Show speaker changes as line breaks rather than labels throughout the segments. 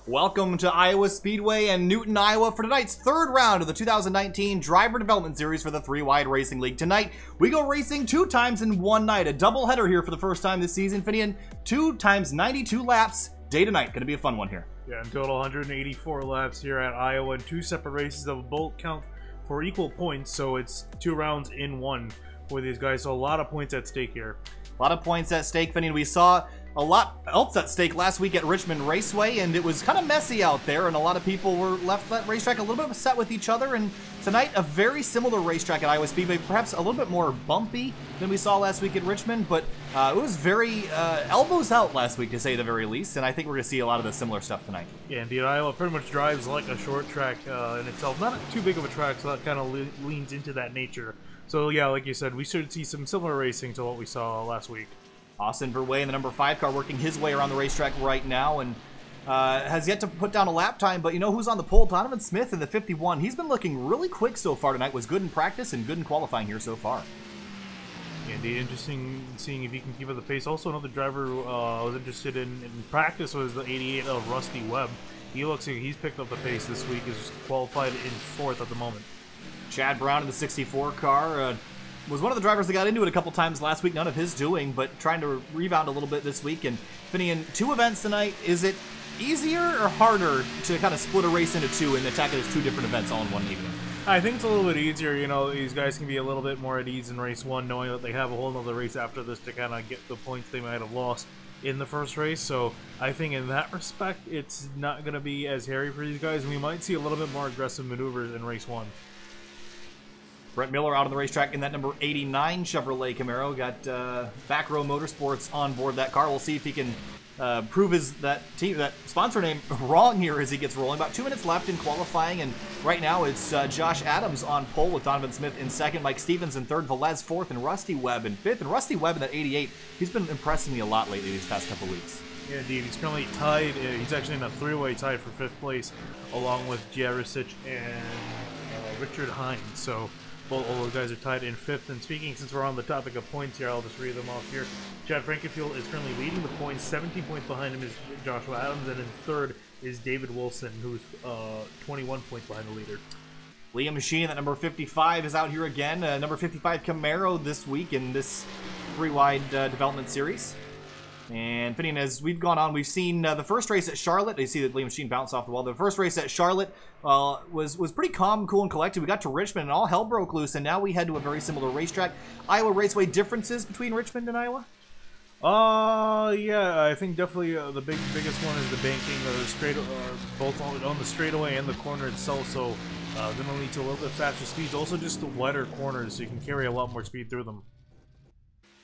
Welcome to Iowa Speedway and Newton, Iowa for tonight's third round of the 2019 Driver Development Series for the 3WideRacing League. Tonight, we go racing 2 times in one night. A doubleheader here for the first time this season. Finian, 2 times 92 laps, day to night. Going to be a fun one here.
Yeah, in total 184 laps here at Iowa and 2 separate races that will both count for equal points. So it's 2 rounds in one for these guys. So a lot of points at stake here.
A lot of points at stake, Finian. We saw a lot else at stake last week at Richmond Raceway, and it was kind of messy out there, and a lot of people were left that racetrack a little bit upset with each other. And tonight, a very similar racetrack at Iowa Speedway, perhaps a little bit more bumpy than we saw last week at Richmond, but it was very elbows out last week, to say the very least, and I think we're going to see a lot of the similar stuff tonight.
Yeah, indeed. Iowa pretty much drives like a short track in itself. Not too big of a track, so that kind of leans into that nature. So yeah, like you said, we should see some similar racing to what we saw last week.
Austin Verwey in the number 5 car working his way around the racetrack right now, and has yet to put down a lap time, but you know who's on the pole? Donovan Smith in the 51. He's been looking really quick so far tonight. Was good in practice and good in qualifying here so far.
Indeed, interesting seeing if he can keep up the pace. Also, another driver I was interested in practice was the 88 of Rusty Webb. He looks like he's picked up the pace this week. Is qualified in 4th at the moment.
Chad Brown in the 64 car was one of the drivers that got into it a couple times last week. None of his doing, but trying to rebound a little bit this week. And Finian, 2 events tonight. Is it easier or harder to kind of split a race into 2 and attack it as 2 different events all in one evening?
I think it's a little bit easier. You know, these guys can be a little bit more at ease in race 1, knowing that they have a whole other race after this to kind of get the points they might have lost in the first race. So I think in that respect, it's not going to be as hairy for these guys. We might see a little bit more aggressive maneuvers in race 1.
Brett Miller out on the racetrack in that number 89 Chevrolet Camaro. Got Back Row Motorsports on board that car. We'll see if he can prove that sponsor name wrong here as he gets rolling. About 2 minutes left in qualifying, and right now it's Josh Adams on pole with Donovan Smith in 2nd, Mike Stevens in 3rd, Velez 4th, and Rusty Webb in 5th. And Rusty Webb in that 88, he's been impressing me a lot lately these past couple weeks. Yeah,
indeed. He's currently tied. He's actually in a 3-way tie for 5th place, along with Jarisic and Richard Hines. So all those guys are tied in 5th. And speaking, since we're on the topic of points here, I'll just read them off here. Chad Frankenfield is currently leading the points. 17 points behind him is Joshua Adams, and in 3rd is David Wilson, who's 21 points behind the leader.
Liam Machine at number 55 is out here again. Number 55 Camaro this week in this 3-wide development series. And Finian, as we've gone on, we've seen the first race at Charlotte. You see that Liam Machine bounced off the wall. The first race at Charlotte was pretty calm, cool, and collected. We got to Richmond, and all hell broke loose, and now we head to a very similar racetrack. Iowa Raceway, differences between Richmond and Iowa?
Yeah, I think definitely the biggest one is the banking, both on the straightaway and the corner itself. So going to lead to a little bit faster speeds. Also, just the wider corners, so you can carry a lot more speed through them.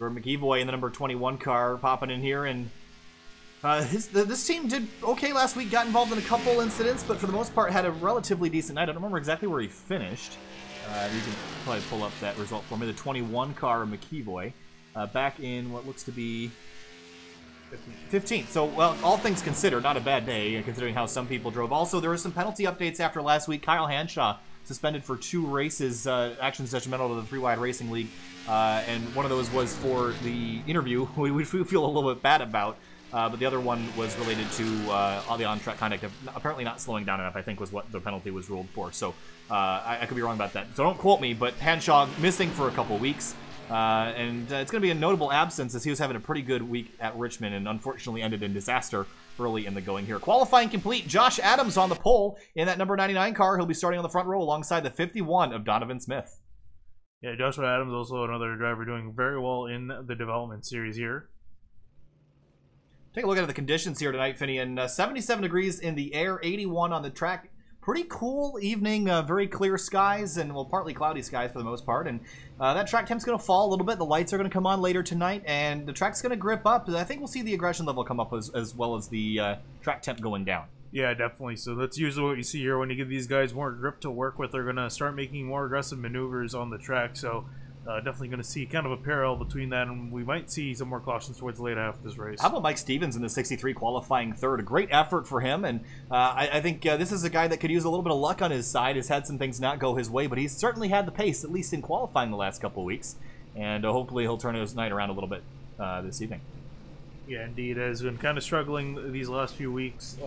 McEvoy in the number 21 car popping in here, and this team did okay last week, got involved in a couple incidents, but for the most part had a relatively decent night. I don't remember exactly where he finished. You can probably pull up that result for me. The 21 car McEvoy back in what looks to be 15th. So, well, all things considered, not a bad day considering how some people drove. Also, there were some penalty updates after last week. Kyle Hanshaw suspended for 2 races, actions detrimental to the 3WideRacing League. And one of those was for the interview, we feel a little bit bad about, but the other one was related to all the on-track conduct of apparently not slowing down enough, I think was what the penalty was ruled for. So I could be wrong about that. So don't quote me, but Hanshaw missing for a couple weeks. And it's going to be a notable absence as he was having a pretty good week at Richmond and unfortunately ended in disaster early in the going here. Qualifying complete. Josh Adams on the pole in that number 99 car. He'll be starting on the front row alongside the 51 of Donovan Smith.
Yeah, Joshua Adams also another driver doing very well in the development series here.
Take a look at the conditions here tonight, Finian. 77 degrees in the air, 81 on the track. Pretty cool evening, very clear skies, and well, partly cloudy skies for the most part. And that track temp's going to fall a little bit. The lights are going to come on later tonight, and the track's going to grip up. I think we'll see the aggression level come up as well as the track temp going down.
Yeah, definitely. So that's usually what you see here when you give these guys more grip to work with. They're going to start making more aggressive maneuvers on the track. So definitely going to see kind of a parallel between that, and we might see some more cautions towards the later half of this race.
How about Mike Stevens in the 63 qualifying 3rd? A great effort for him, and I think this is a guy that could use a little bit of luck on his side. Has had some things not go his way, but he's certainly had the pace, at least in qualifying the last couple of weeks, and hopefully he'll turn his night around a little bit this evening.
Yeah, indeed, has been kind of struggling these last few weeks,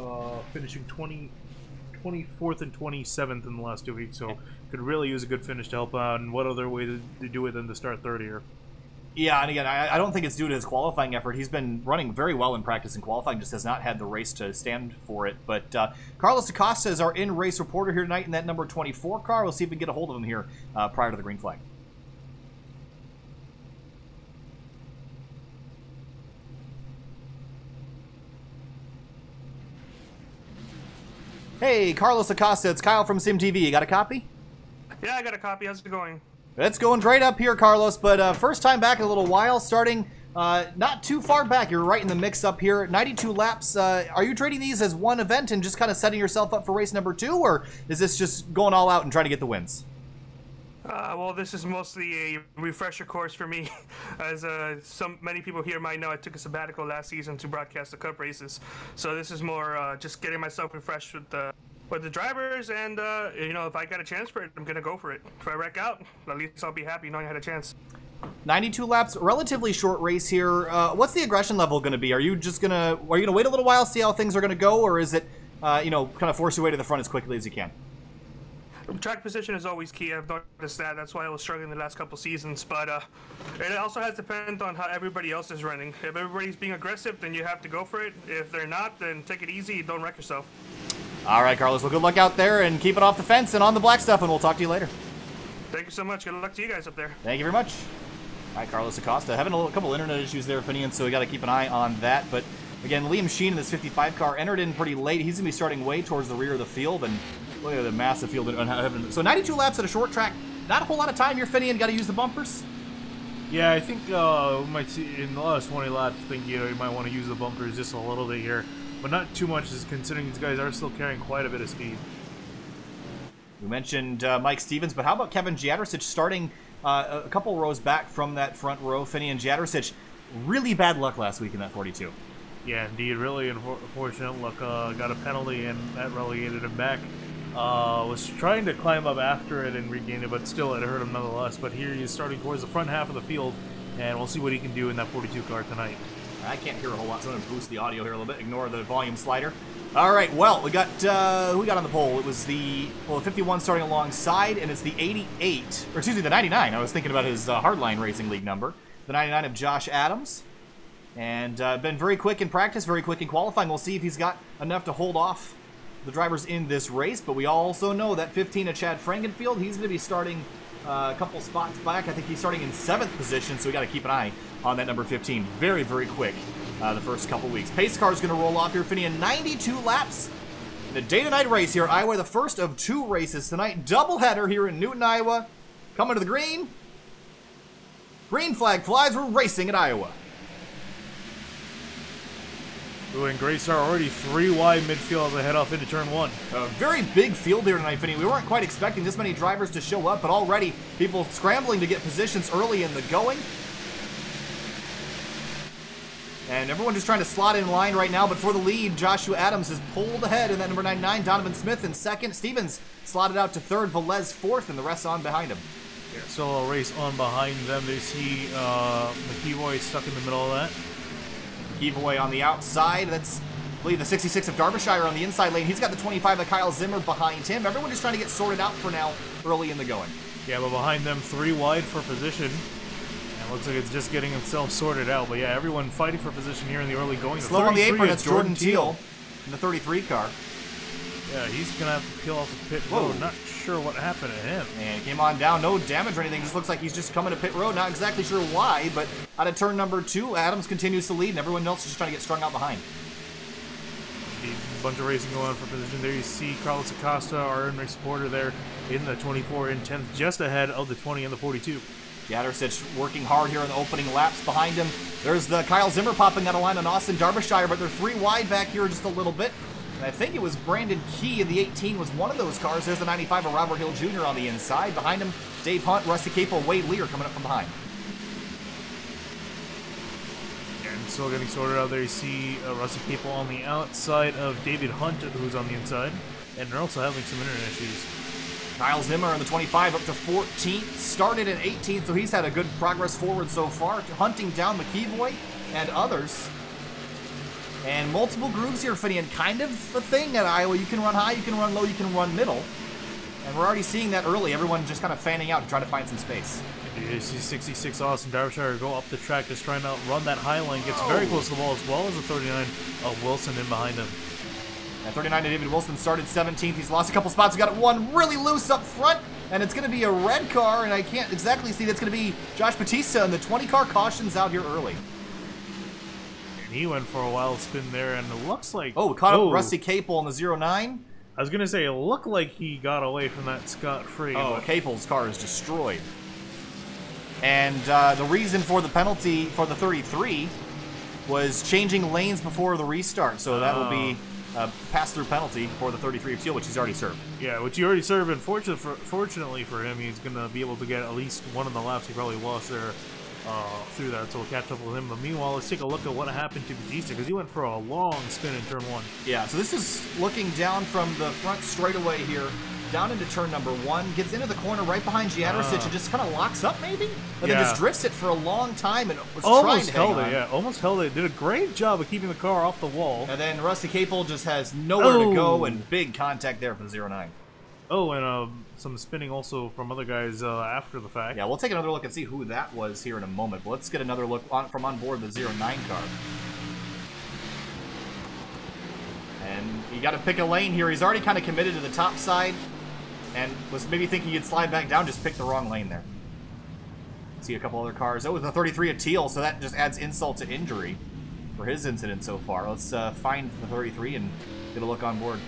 finishing 24th and 27th in the last 2 weeks, so could really use a good finish to help out, and what other way to do it than to start third here?
Yeah, and again, I don't think it's due to his qualifying effort. He's been running very well in practice and qualifying, just has not had the race to stand for it. But Carlos Acosta is our in-race reporter here tonight in that number 24 car. We'll see if we can get a hold of him here prior to the green flag. Hey, Carlos Acosta, it's Kyle from SimTV. You got a copy?
Yeah, I got a copy. How's it going?
It's going great up here, Carlos, but first time back in a little while, starting not too far back. You're right in the mix up here. 92 laps. Are you trading these as one event and just kind of setting yourself up for race number 2, or is this just going all out and trying to get the wins?
Well, this is mostly a refresher course for me. As many people here might know, I took a sabbatical last season to broadcast the Cup races. So this is more just getting myself refreshed with the drivers, and you know, if I got a chance for it, I'm gonna go for it. If I wreck out, at least I'll be happy knowing I had a chance.
92 laps, relatively short race here. What's the aggression level going to be? Are you gonna wait a little while, see how things are going to go, or is it you know, kind of force your way to the front as quickly as you can?
Track position is always key. I've noticed that. That's why I was struggling the last couple seasons. But it also has to depend on how everybody else is running. If everybody's being aggressive, then you have to go for it. If they're not, then take it easy. Don't wreck yourself.
All right, Carlos. Well, good luck out there, and keep it off the fence and on the black stuff, and we'll talk to you later.
Thank you so much. Good luck to you guys up there.
Thank you very much. All right, Carlos Acosta. Having a couple internet issues there, Finian, so we got to keep an eye on that. But again, Liam Sheen in this 55 car entered in pretty late. He's going to be starting way towards the rear of the field, and look at the massive field. So 92 laps at a short track. Not a whole lot of time here, Finian. Got to use the bumpers.
Yeah, I think we might see in the last 20 laps. I think you might want to use the bumpers just a little bit here, but not too much, just considering these guys are still carrying quite a bit of speed.
We mentioned Mike Stevens, but how about Kevin Jadrosic starting a couple rows back from that front row? Finian Jadrosic, really bad luck last week in that 42.
Yeah, indeed, really unfortunate luck. Got a penalty, and that relegated him back. Was trying to climb up after it and regain it, but still it hurt him nonetheless. But here he is starting towards the front half of the field, and we'll see what he can do in that 42 car tonight.
I can't hear a whole lot, so I'm going to boost the audio here a little bit. Ignore the volume slider. All right, well, we got, who we got on the pole? It was the 51 starting alongside, and it's the 88, or excuse me, the 99. I was thinking about his Hardline Racing League number. The 99 of Josh Adams. And been very quick in practice, very quick in qualifying. We'll see if he's got enough to hold off the drivers in this race, but we also know that 15 of Chad Frankenfield, he's going to be starting a couple spots back. I think he's starting in 7th position, so we got to keep an eye on that number 15. Very, very quick the first couple weeks. Pace car is going to roll off here, Finian. 92 laps in a day-to-night race here. Iowa, the first of 2 races tonight. Doubleheader here in Newton, Iowa. Coming to the green. Green flag flies. We're racing at Iowa.
Ooh, and Great Star already 3 wide midfield as they head off into turn 1.
A very big field here tonight, Finney. We weren't quite expecting this many drivers to show up, but already people scrambling to get positions early in the going. And everyone just trying to slot in line right now, but for the lead, Joshua Adams is pulled ahead in that number 99. Donovan Smith in 2nd. Stevens slotted out to 3rd. Velez 4th, and the rest on behind him.
Yeah, so a race on behind them. They see McKeeboy stuck in the middle of that.
Giveaway on the outside. That's, I believe, the 66 of Derbyshire on the inside lane. He's got the 25 of Kyle Zimmer behind him. Everyone just trying to get sorted out for now early in the going.
Yeah, but behind them, 3 wide for position. And looks like it's just getting itself sorted out. But yeah, everyone fighting for position here in the early going.
Slow on the apron, that's Jordan Teal in the 33 car.
Yeah, he's going to have to peel off the pit road. Not sure what happened to him.
And came on down, no damage or anything. Just looks like he's just coming to pit road. Not exactly sure why, but out of turn number 2, Adams continues to lead, and everyone else is just trying to get strung out behind.
A bunch of racing going on for position. There you see Carlos Acosta, our in-race supporter there in the 24 and 10th, just ahead of the 20 and the 42.
Jadrosic working hard here in the opening laps behind him. There's the Kyle Zimmer popping out of line on Austin Derbyshire, but they're 3 wide back here just a little bit. And I think it was Brandon Key in the 18 was one of those cars. There's the 95 of Robert Hill Jr. on the inside. Behind him, Dave Hunt, Rusty Capel, Wade Lear coming up from behind.
And still getting sorted out there. You see Rusty Capel on the outside of David Hunt, who's on the inside. And they're also having some internet issues.
Kyle Zimmer in the 25 up to 14th. Started in 18th, so he's had a good progress forward so far. Hunting down McKeeboy and others. And multiple grooves here, Finian, kind of a thing at Iowa. You can run high, you can run low, you can run middle. And we're already seeing that early. Everyone just kind of fanning out to try to find some space.
You see 66 Austin Derbyshire go up the track, just trying to run that high line. Gets very close to the wall, as well as the 39 of Wilson in behind him.
At 39, David Wilson started 17th. He's lost a couple spots. He got one really loose up front, and it's going to be a red car, and I can't exactly see. That's going to be Josh Batista, and the 20 car cautions out here early.
And he went for a wild spin there, and it looks like...
Oh, caught up Rusty Capel on the 09.
I was going to say, it looked like he got away from that scot-free.
Oh, Capel's car is destroyed. And the reason for the penalty for the 33 was changing lanes before the restart, so that will be a pass-through penalty for the 33 of Teal, which he's already served.
Yeah, which he already served, and fortunately for him, he's going to be able to get at least one of the laps he probably lost there through that, so we'll catch up with him. But meanwhile, let's take a look at what happened to Batista, because he went for a long spin in turn 1. Yeah,
so this is looking down from the front straightaway here, down into turn number 1, gets into the corner right behind Gianarsic and just kind of locks up maybe? And then just drifts it for a long time and was trying to hang on.
Yeah, almost held it. Did a great job of keeping the car off the wall.
And then Rusty Capel just has nowhere to go, and big contact there for the 09.
Oh, and some spinning also from other guys after the fact.
Yeah, we'll take another look and see who that was here in a moment. But let's get another look from on board the 09 car. And you got to pick a lane here. He's already kind of committed to the top side and was maybe thinking he'd slide back down, just picked the wrong lane there. See a couple other cars. Oh, with the 33 at Teal, so that just adds insult to injury for his incident so far. Let's find the 33 and get a look on board.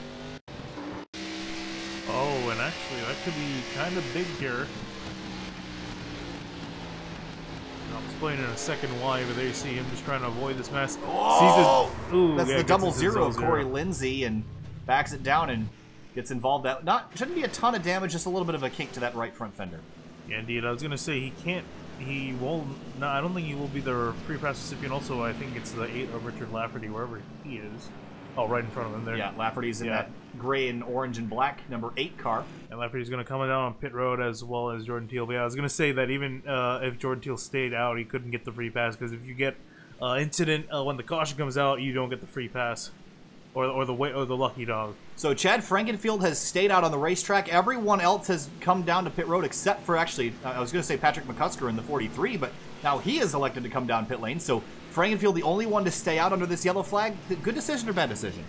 Oh, and actually, that could be kind of big here. I'll explain in a second why, but there you see him just trying to avoid this mess.
Oh!
Sees his, ooh,
that's
yeah,
the double zero of
0-0.
Corey Lindsay, and backs it down and gets involved. That shouldn't be a ton of damage, just a little bit of a kink to that right front fender.
Yeah, indeed. I was going to say he won't, no, I don't think he will be the free pass recipient. Also, I think it's the 8 of Richard Lafferty, wherever he is. Oh, right in front of him there.
Yeah, Lafferty's in that gray and orange and black number 8 car.
And Lafferty's going to come down on pit road as well as Jordan Teal. But yeah, I was going to say that even if Jordan Teal stayed out, he couldn't get the free pass, because if you get incident when the caution comes out, you don't get the free pass. Or the lucky dog.
So Chad Frankenfield has stayed out on the racetrack. Everyone else has come down to pit road except for, actually, I was going to say Patrick McCusker in the 43, but now he is elected to come down pit lane. So Frankenfield, the only one to stay out under this yellow flag. Good decision or bad decision?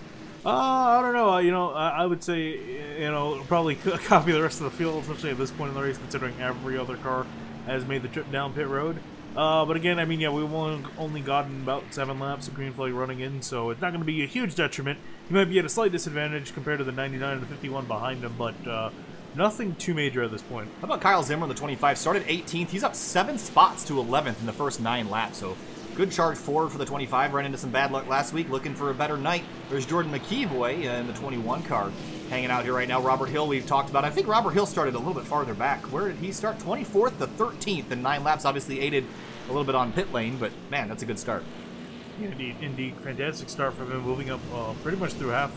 I don't know. I would say, probably copy the rest of the field, especially at this point in the race, considering every other car has made the trip down pit road. But again, I mean, yeah, we've only gotten about 7 laps of green flag running in, so it's not going to be a huge detriment. He might be at a slight disadvantage compared to the 99 and the 51 behind him, but nothing too major at this point.
How about Kyle Zimmer, the 25, started 18th. He's up 7 spots to 11th in the first 9 laps, so good charge forward for the 25. Ran into some bad luck last week, looking for a better night. There's Jordan McKeevoy in the 21 car hanging out here right now. Robert Hill, we've talked about. I think Robert Hill started a little bit farther back. Where did he start? 24th to 13th in 9 laps. Obviously aided a little bit on pit lane, but man, that's a good start.
Yeah, indeed. Fantastic start from him, moving up pretty much through half,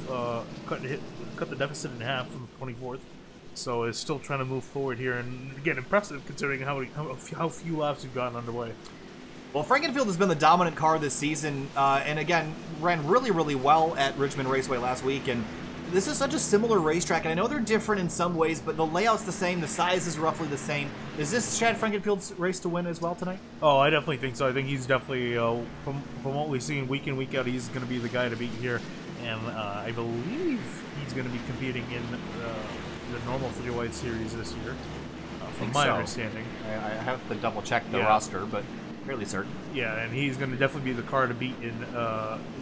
cut the deficit in half from 24th. So is still trying to move forward here, and again, impressive considering how few laps we've gotten underway.
Well, Frankenfield has been the dominant car this season, and again, ran really, really well at Richmond Raceway last week, and this is such a similar racetrack, and I know they're different in some ways, but the layout's the same, the size is roughly the same. Is this Chad Frankenfield's race to win as well tonight?
Oh, I definitely think so. I think he's definitely, from what we've seen week in, week out, he's going to be the guy to beat here, and I believe he's going to be competing in the normal 3-wide series this year, from my understanding.
I have to double check the roster, but fairly certain.
Yeah, and he's going to definitely be the car to beat in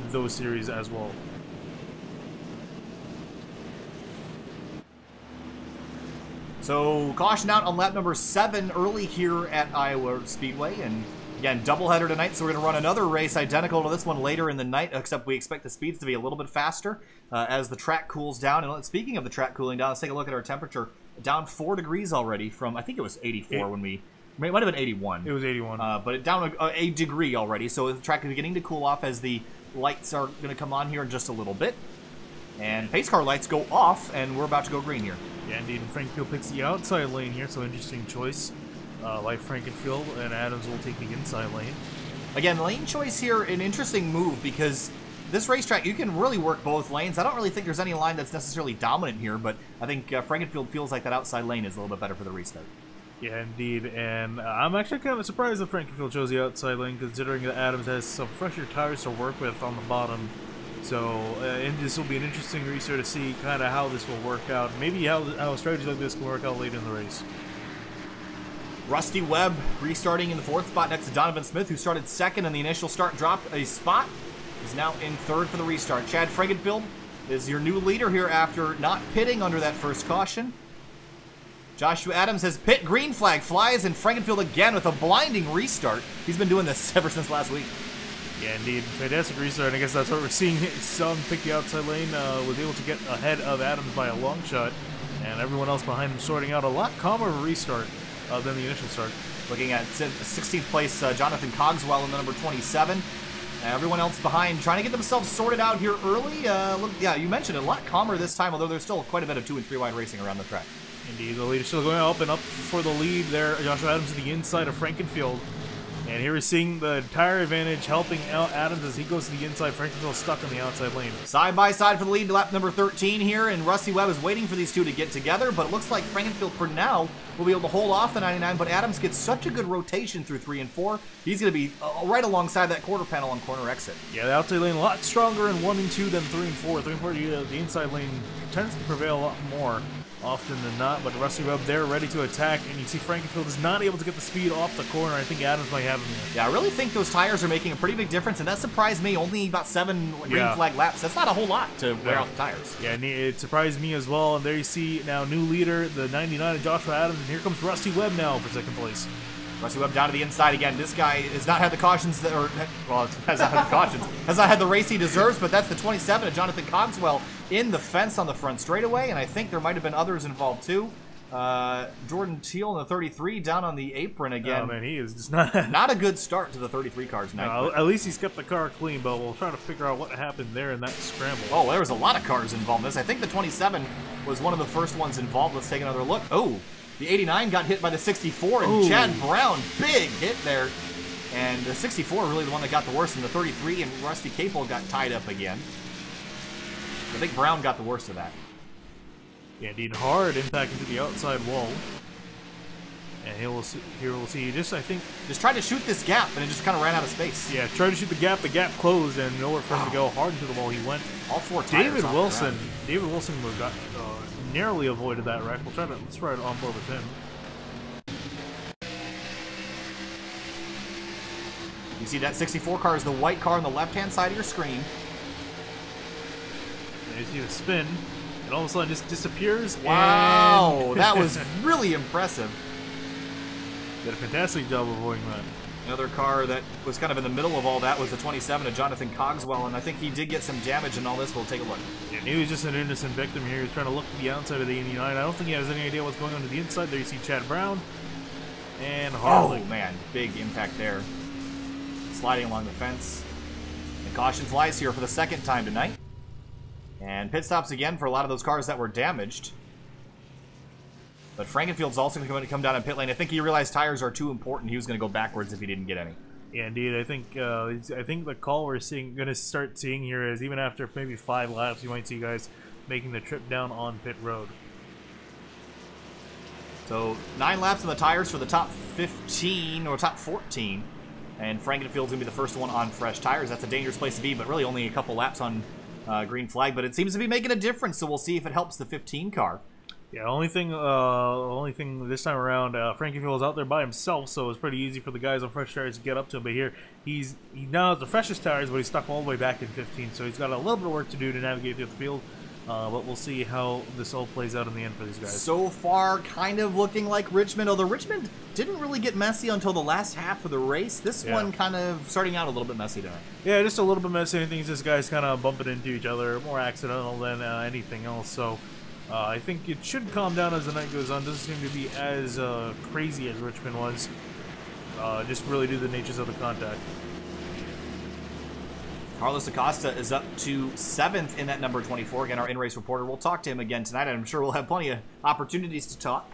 those series as well.
So, caution out on lap number 7 early here at Iowa Speedway. And again, doubleheader tonight, so we're going to run another race identical to this one later in the night, except we expect the speeds to be a little bit faster as the track cools down. And speaking of the track cooling down, let's take a look at our temperature. Down 4 degrees already from, I think it was 84 when we... It might have been 81.
It was 81.
But it down a degree already, so the track is beginning to cool off as the lights are going to come on here in just a little bit. And pace car lights go off, and we're about to go green here.
Yeah, indeed. Frankenfield picks the outside lane here, so interesting choice. Like Frankenfield, and Adams will take the inside lane.
Again, lane choice here, an interesting move, because this racetrack, you can really work both lanes. I don't really think there's any line that's necessarily dominant here, but I think Frankenfield feels like that outside lane is a little bit better for the restart.
Yeah, indeed, and I'm actually kind of surprised that Frankenfield chose the outside lane, considering that Adams has some fresher tires to work with on the bottom. So, and this will be an interesting restart to see kind of how this will work out. Maybe how a strategy like this can work out later in the race.
Rusty Webb restarting in the 4th spot next to Donovan Smith, who started 2nd in the initial start, dropped a spot. He's now in 3rd for the restart. Chad Frankenfield is your new leader here after not pitting under that first caution. Joshua Adams has pit green flag, flies, and Frankenfield again with a blinding restart. He's been doing this ever since last week.
Yeah, indeed. Fantastic restart. I guess that's what we're seeing. Sung pick the outside lane, was able to get ahead of Adams by a long shot, and everyone else behind him sorting out a lot calmer restart than the initial start.
Looking at 16th place, Jonathan Cogswell in the number 27. Everyone else behind trying to get themselves sorted out here early. Yeah, you mentioned it, a lot calmer this time, although there's still quite a bit of 2 and 3 wide racing around the track.
Indeed, the leader still going up and up for the lead there. Joshua Adams to the inside of Frankenfield. And here we're seeing the tire advantage helping out Adams as he goes to the inside. Frankenfield stuck on the outside lane.
Side by side for the lead, lap number 13 here, and Rusty Webb is waiting for these two to get together, but it looks like Frankenfield for now will be able to hold off the 99, but Adams gets such a good rotation through 3 and 4. He's going to be right alongside that quarter panel on corner exit.
Yeah, the outside lane a lot stronger in 1 and 2 than 3 and 4. 3 and 4, the inside lane tends to prevail a lot more often than not, but Rusty Webb there ready to attack, and you see Frankenfield is not able to get the speed off the corner. I think Adams might have him there.
Yeah, I really think those tires are making a pretty big difference, and that surprised me. Only about 7 green flag laps. That's not a whole lot to wear out the tires.
Yeah, and it surprised me as well, and there you see now new leader, the 99 of Joshua Adams, and here comes Rusty Webb now for 2nd place.
Rusty Webb down to the inside again. This guy has not had the cautions that, has not had the cautions, has not had the race he deserves, but that's the 27 of Jonathan Cogswell in the fence on the front straightaway, and I think there might have been others involved too. Jordan Teal in the 33 down on the apron again.
Oh man, he is just not
not a good start to the 33 cars tonight.
No, at least he's kept the car clean, but we'll try to figure out what happened there in that scramble.
Oh, there was a lot of cars involved in this. I think the 27 was one of the first ones involved. Let's take another look. Oh, the 89 got hit by the 64, and Chad Brown, big hit there. And the 64 really the one that got the worst, and the 33 and Rusty Capel got tied up again. I think Brown got the worst of that.
Yeah, indeed, hard impact into the outside wall. And here we'll see just, I think...
Just tried to shoot this gap, and it just kind of ran out of space.
Yeah, tried to shoot the gap closed, and nowhere for him to go. Hard into the wall, he went.
All 4 tires
David Wilson got narrowly avoided that wreck. Let's try to on board with him.
You see that 64 car is the white car on the left-hand side of your screen.
And you see the spin, and all of a sudden just disappears.
Wow, that was really impressive.
Did a fantastic job avoiding that.
Another car that was kind of in the middle of all that was the 27 of Jonathan Cogswell, and I think he did get some damage in all this. We'll take a look.
Yeah, he was just an innocent victim here. He was trying to look to the outside of the 89. I don't think he has any idea what's going on to the inside. There you see Chad Brown. And Harley.
Oh, man. Big impact there. Sliding along the fence. And caution flies here for the 2nd time tonight. And pit stops again for a lot of those cars that were damaged. But Frankenfield's also going to come down in pit lane. I think he realized tires are too important. He was going to go backwards if he didn't get any.
Yeah, indeed. I think the call we're going to start seeing here is even after maybe 5 laps, you might see guys making the trip down on pit road.
So 9 laps on the tires for the top 15 or top 14. And Frankenfield's going to be the first one on fresh tires. That's a dangerous place to be, but really only a couple laps on green flag. But it seems to be making a difference, so we'll see if it helps the 15 car.
Yeah, only thing this time around, Frankenfield is out there by himself, so it's pretty easy for the guys on fresh tires to get up to him. But here, he now has the freshest tires, but he's stuck all the way back in 15, so he's got a little bit of work to do to navigate through the field. But we'll see how this all plays out in the end for these guys.
So far, kind of looking like Richmond, although Richmond didn't really get messy until the last half of the race. This one kind of starting out a little bit messy tonight.
Yeah, just a little bit messy. I think this guys kind of bumping into each other, more accidental than anything else. So I think it should calm down as the night goes on. Doesn't seem to be as crazy as Richmond was. Just really due to the natures of the contact.
Carlos Acosta is up to 7th in that number 24. Again, our in-race reporter. We'll talk to him again tonight, and I'm sure we'll have plenty of opportunities to talk.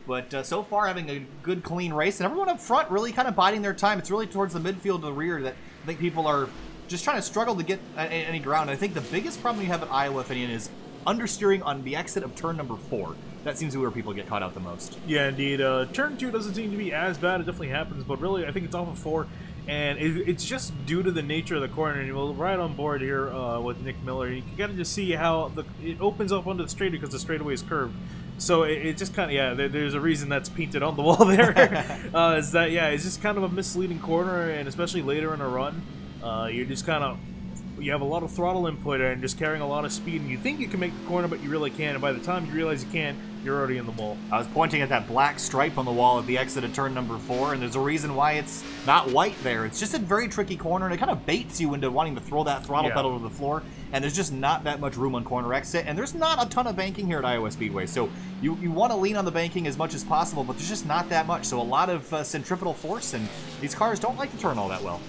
But so far, having a good, clean race, and everyone up front really kind of biding their time. It's really towards the midfield to the rear that I think people are just trying to struggle to get any ground. I think the biggest problem you have at Iowa, Finian, is understeering on the exit of turn number 4. That seems to be where people get caught out the most.
Yeah, indeed. Turn 2 doesn't seem to be as bad. It definitely happens, but really, I think it's off of 4. And it's just due to the nature of the corner. And we're right on board here with Nick Miller. You gotta just see how it opens up onto the straight because the straightaway is curved. So it just kind of, yeah, there's a reason that's painted on the wall there. Is that, yeah, it's just kind of a misleading corner, and especially later in a run, you're just kind of, you have a lot of throttle input and just carrying a lot of speed, and you think you can make the corner, but you really can't, and by the time you realize you can't, you're already in the wall.
I was pointing at that black stripe on the wall at the exit of turn number 4, and there's a reason why it's not white there. It's just a very tricky corner, and it kind of baits you into wanting to throw that throttle pedal to the floor, and there's just not that much room on corner exit, and there's not a ton of banking here at Iowa Speedway, so you want to lean on the banking as much as possible, but there's just not that much, so a lot of centripetal force, and these cars don't like to turn all that well.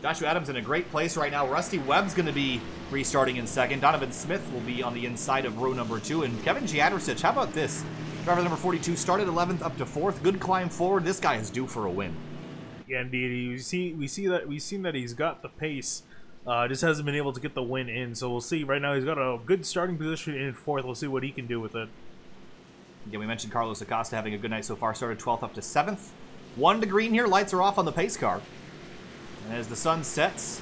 Joshua Adams in a great place right now. Rusty Webb's going to be restarting in second. Donovan Smith will be on the inside of row number 2. And Kevin Jadrosich, how about this? Driver number 42 started 11th up to 4th. Good climb forward. This guy is due for a win.
Yeah, indeed. We've seen that he's got the pace. Just hasn't been able to get the win in. So we'll see. Right now he's got a good starting position in 4th. We'll see what he can do with it.
Yeah, we mentioned Carlos Acosta having a good night so far. Started 12th up to 7th. 1 to green here. Lights are off on the pace car. And as the sun sets,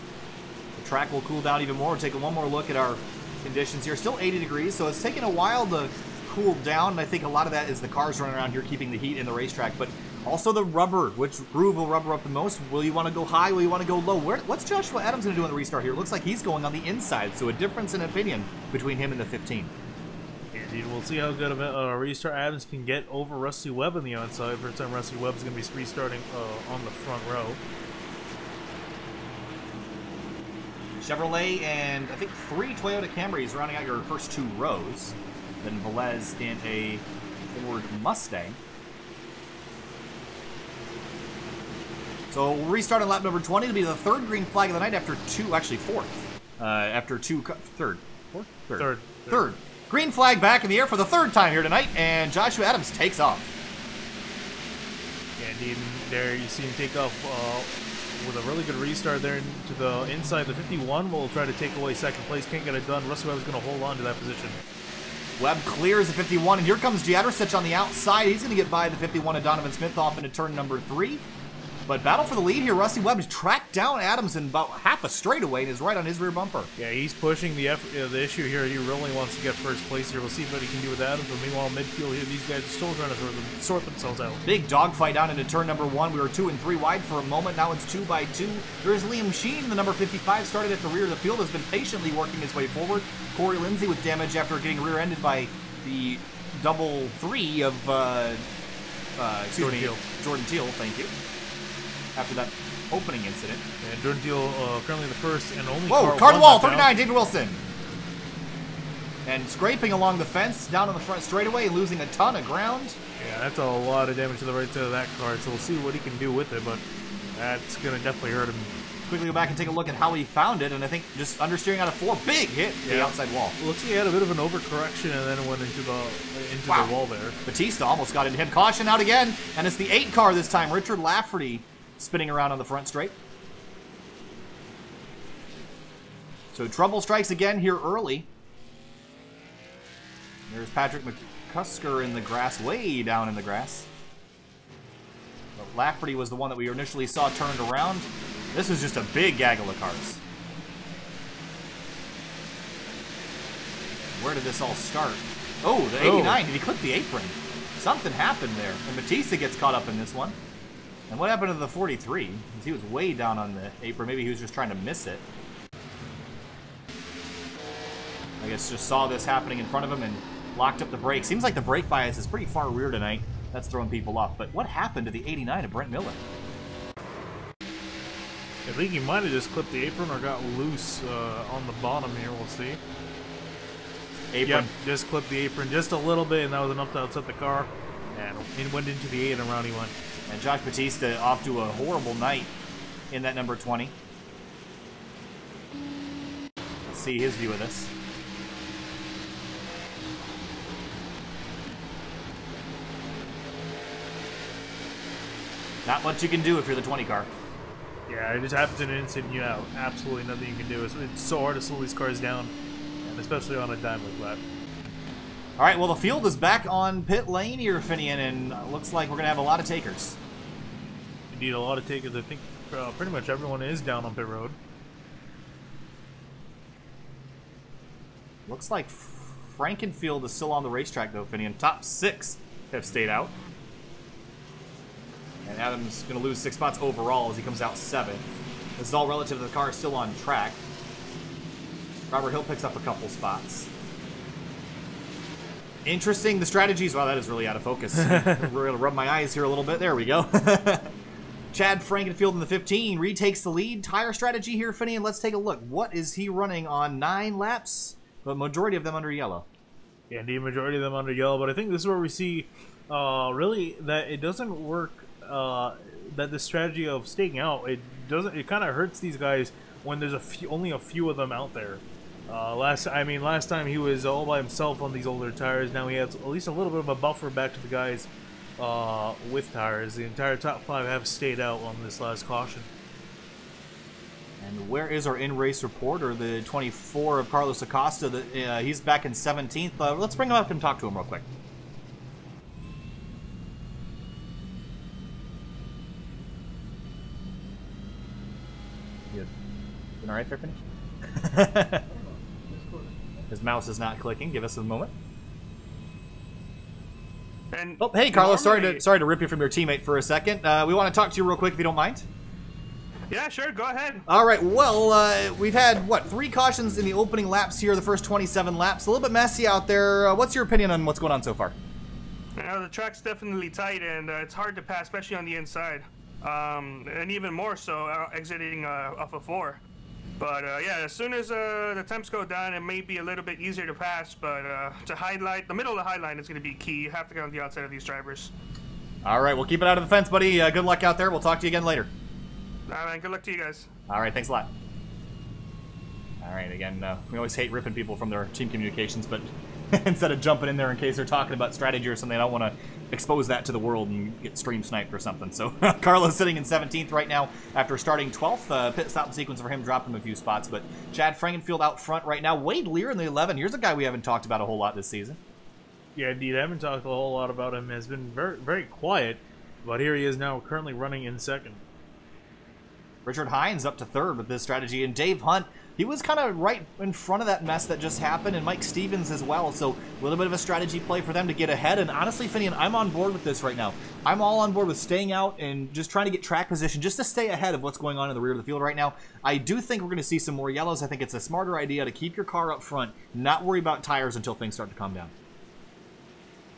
the track will cool down even more. We'll take one more look at our conditions here. Still 80 degrees, so it's taken a while to cool down. And I think a lot of that is the cars running around here keeping the heat in the racetrack. But also the rubber. Which groove will rubber up the most? Will you want to go high? Will you want to go low? What's Joshua Adams going to do on the restart here? It looks like he's going on the inside, so a difference in opinion between him and the 15.
Indeed, we'll see how good of a restart Adams can get over Rusty Webb on the outside. First time Rusty Webb's going to be restarting on the front row.
Chevrolet and I think 3 Toyota Camrys rounding out your first 2 rows. Then Velez in a Ford Mustang. So we'll restart on lap number 20. It'll be the 3rd green flag of the night after 2, actually 4th. After 2, 3rd. 4th? 3rd. Green flag back in the air for the 3rd time here tonight, and Joshua Adams takes off.
Yeah, indeed. There you see him take off with a really good restart there to the inside. The 51 will try to take away 2nd place. Can't get it done. Rusty Webb's going to hold on to that position.
Webb clears the 51, and here comes Jadrosich on the outside. He's going to get by the 51 and Donovan Smith off into turn number 3. But battle for the lead here. Rusty Webb has tracked down Adams in about half a straightaway and is right on his rear bumper.
Yeah, he's pushing the issue here. He really wants to get 1st place here. We'll see what he can do with Adams. But meanwhile, midfield here, these guys are still trying to sort themselves out.
Big dogfight down into turn number 1. We were 2 and 3 wide for a moment. Now it's 2 by 2. There's Liam Sheen, the number 55, started at the rear of the field, has been patiently working his way forward. Corey Lindsay with damage after getting rear-ended by the double 3 of Jordan Teal, thank you. After that opening incident.
And Jordan Teal currently the first and only
car to wall, 39, David Wilson. And scraping along the fence, down on the front straightaway, losing a ton of ground.
Yeah, that's a lot of damage to the right side of that car, so we'll see what he can do with it, but that's going to definitely hurt him.
Quickly go back and take a look at how he found it, and I think just understeering out of 4, big hit to the outside wall.
Looks like he had a bit of an overcorrection and then went into the wall there.
Batista almost got into him. Caution out again, and it's the 8 car this time. Richard Lafferty spinning around on the front straight. So trouble strikes again here early. There's Patrick McCusker in the grass, way down in the grass. But Lafferty was the one that we initially saw turned around. This was just a big gaggle of cars. Where did this all start? Oh, the 89. Did he clip the apron? Something happened there. And Batista gets caught up in this one. And what happened to the 43? He was way down on the apron. Maybe he was just trying to miss it. I guess just saw this happening in front of him and locked up the brake. Seems like the brake bias is pretty far rear tonight. That's throwing people off. But what happened to the 89 of Brent Miller?
I think he might have just clipped the apron or got loose on the bottom here. We'll see.
Apron.
Yep, just clipped the apron just a little bit, and that was enough to upset the car. And it went into the 8 and around he went.
And Josh Batista off to a horrible night in that number 20. Let's see his view of this. Not much you can do if you're the 20 car.
Yeah, it just happens in an instant. You have absolutely nothing you can do. It's so hard to slow these cars down, and especially on a dime like that.
All right, well, the field is back on pit lane here, Finian, and looks like we're going to have a lot of takers.
Indeed, a lot of takers. I think pretty much everyone is down on pit road.
Looks like Frankenfield is still on the racetrack, though, Finian. Top 6 have stayed out. And Adam's going to lose 6 spots overall as he comes out 7th. This is all relative to the car still on track. Robert Hill picks up a couple spots. Interesting, the strategies. Wow, that is really out of focus. We're going to rub my eyes here a little bit. There we go. Chad Frankenfield in the 15 retakes the lead. Tire strategy here, Finian. Let's take a look. What is he running on 9 laps? But majority of them under yellow.
Yeah, indeed, majority of them under yellow. But I think this is where we see really that it doesn't work. That the strategy of staying out, it kind of hurts these guys when there's only a few of them out there. Last time he was all by himself on these older tires. Now he has at least a little bit of a buffer back to the guys with tires. The entire top 5 have stayed out on this last caution.
And where is our in-race reporter, the 24 of Carlos Acosta? He's back in 17th. Let's bring him up and talk to him real quick. All right, there, Finny? His mouse is not clicking. Give us a moment.
And
oh, hey, Carlos. Sorry to rip you from your teammate for a second. We want to talk to you real quick, if you don't mind.
Yeah, sure. Go ahead.
All right. Well, we've had, 3 cautions in the opening laps here, the first 27 laps. A little bit messy out there. What's your opinion on what's going on so far?
The track's definitely tight, and it's hard to pass, especially on the inside. And even more so exiting off of 4. But yeah, as soon as the temps go down, it may be a little bit easier to pass. But to highlight, the middle of the highline is going to be key. You have to get on the outside of these drivers.
All right, we'll keep it out of the fence, buddy. Good luck out there. We'll talk to you again later.
All right, man. Good luck to you guys.
All right, thanks a lot. All right, again, we always hate ripping people from their team communications, but instead of jumping in there in case they're talking about strategy or something, I don't want to expose that to the world and get stream sniped or something. So Carlos sitting in 17th right now after starting 12th. Pit stop sequence for him dropped him a few spots, but Chad Frankenfield out front right now. Wade Lear in the 11. Here's a guy we haven't talked about a whole lot this season.
Yeah, indeed. I haven't talked a whole lot about him. Has been very, very quiet, but here he is now currently running in 2nd.
Richard Hines up to 3rd with this strategy, and Dave Hunt, he was kind of right in front of that mess that just happened, and Mike Stevens as well, so a little bit of a strategy play for them to get ahead, and honestly, Finian, I'm on board with this right now. I'm all on board with staying out and just trying to get track position just to stay ahead of what's going on in the rear of the field right now. I do think we're going to see some more yellows. I think it's a smarter idea to keep your car up front, not worry about tires until things start to calm down.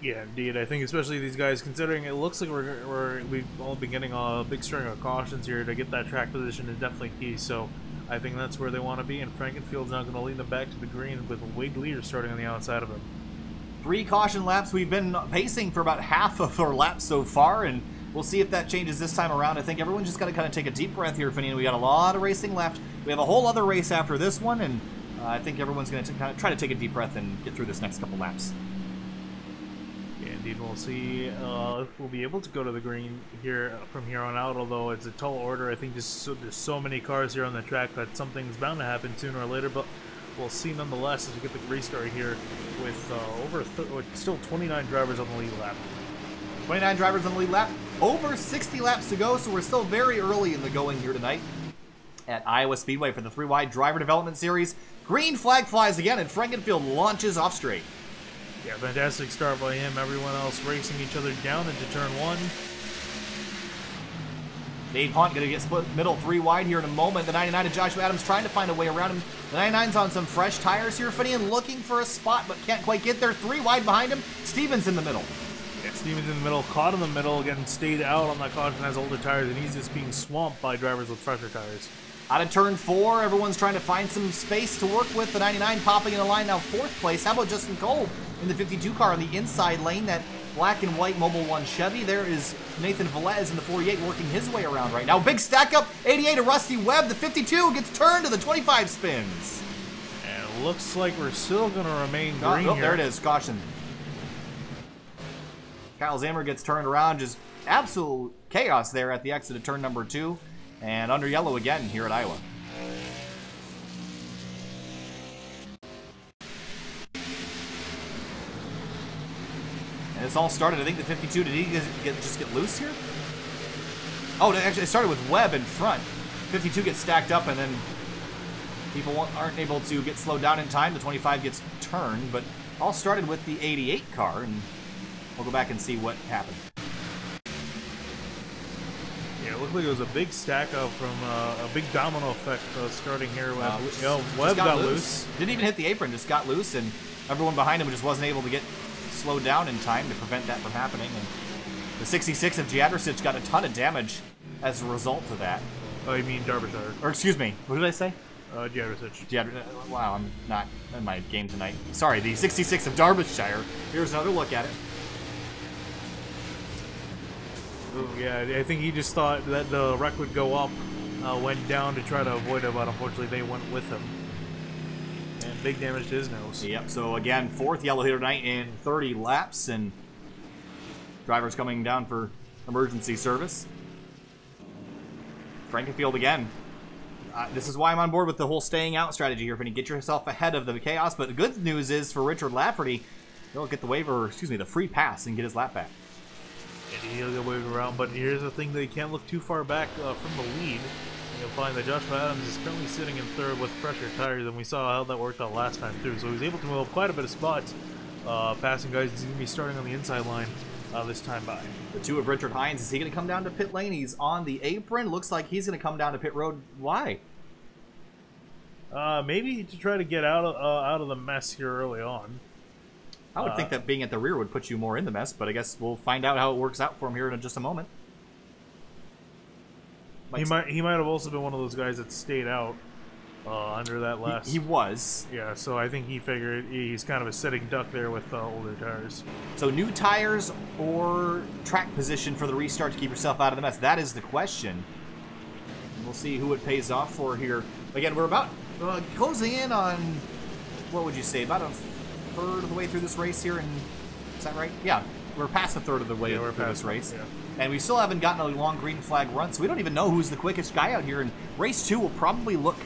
Yeah, indeed. I think especially these guys, considering it looks like we've all been getting a big string of cautions here, to get that track position is definitely key. So I think that's where they want to be, and Frankenfield's now going to lead them back to the green with Wade Lear starting on the outside of him.
3 caution laps. We've been pacing for about half of our laps so far, and we'll see if that changes this time around. I think everyone's just got to kind of take a deep breath here, Finian. We got a lot of racing left. We have a whole other race after this one, and I think everyone's going to kind of try to take a deep breath and get through this next couple laps.
Yeah, indeed. We'll see if we'll be able to go to the green here from here on out, although it's a tall order. I think there's so many cars here on the track that something's bound to happen sooner or later, but we'll see nonetheless as we get the restart here with still 29 drivers on the lead lap.
29 drivers on the lead lap. Over 60 laps to go, so we're still very early in the going here tonight at Iowa Speedway for the 3-Wide Driver Development Series. Green flag flies again, and Frankenfield launches off straight.
Yeah, fantastic start by him. Everyone else racing each other down into turn 1.
Dave Hunt going to get split middle 3 wide here in a moment. The 99 of Joshua Adams trying to find a way around him. The 99's on some fresh tires here. Finian looking for a spot, but can't quite get there. 3 wide behind him. Stevens in the middle.
Yeah, Stevens in the middle, caught in the middle, again stayed out on that caution, has older tires, and he's just being swamped by drivers with fresher tires.
Out of turn 4, everyone's trying to find some space to work with. The 99 popping in the line now 4th place. How about Justin Cole in the 52 car on the inside lane? That black and white Mobil 1 Chevy. There is Nathan Velez in the 48 working his way around right now. Big stack up. 88 to Rusty Webb. The 52 gets turned to the 25 spins.
And it looks like we're still going to remain green here.
There it is. Caution. Kyle Zammer gets turned around. Just absolute chaos there at the exit of turn number 2. And under yellow again here at Iowa. And it's all started, I think the 52, did he just get loose here? Oh, actually it started with Webb in front. 52 gets stacked up and then people aren't able to get slowed down in time. The 25 gets turned, but all started with the 88 car, and we'll go back and see what happened.
Yeah, it looked like it was a big stack up from a big domino effect starting here with Webb got loose.
Didn't even hit the apron, just got loose, and everyone behind him just wasn't able to get slowed down in time to prevent that from happening. And the 66 of Jadrosic got a ton of damage as a result of that.
Oh, you mean Derbyshire?
Or excuse me, what did I say?
Jadrosic.
Wow, I'm not in my game tonight. Sorry, the 66 of Derbyshire. Here's another look at it.
Ooh, yeah, I think he just thought that the wreck would go up, went down to try to avoid it, but unfortunately they went with him. And big damage to his nose.
Yep, so again, 4th yellow here tonight in 30 laps, and drivers coming down for emergency service. Frankenfield again. This is why I'm on board with the whole staying out strategy here, Finny. Get yourself ahead of the chaos, but the good news is for Richard Lafferty, he'll get the waiver, excuse me, the free pass and get his lap back.
And he'll get waved around, but here's the thing, that he can't look too far back from the lead. You'll find that Joshua Adams is currently sitting in 3rd with fresher tires, and we saw how that worked out last time through. So he's able to move up quite a bit of spots, passing guys. He's going to be starting on the inside line this time by.
The 2 of Richard Hines, is he going to come down to pit lane? He's on the apron. Looks like he's going to come down to pit road. Why?
Maybe to try to get out of the mess here early on.
I would think that being at the rear would put you more in the mess, but I guess we'll find out how it works out for him here in just a moment.
He might have also been one of those guys that stayed out under that last.
He was.
Yeah, so I think he figured he's kind of a sitting duck there with older tires.
So new tires or track position for the restart to keep yourself out of the mess? That is the question. We'll see who it pays off for here. Again, we're about closing in on, what would you say, about a third of the way through this race here, and is that right? Yeah, we're past a third of the way through this race. Yeah. And we still haven't gotten a long green flag run, so we don't even know who's the quickest guy out here, and race 2 will probably look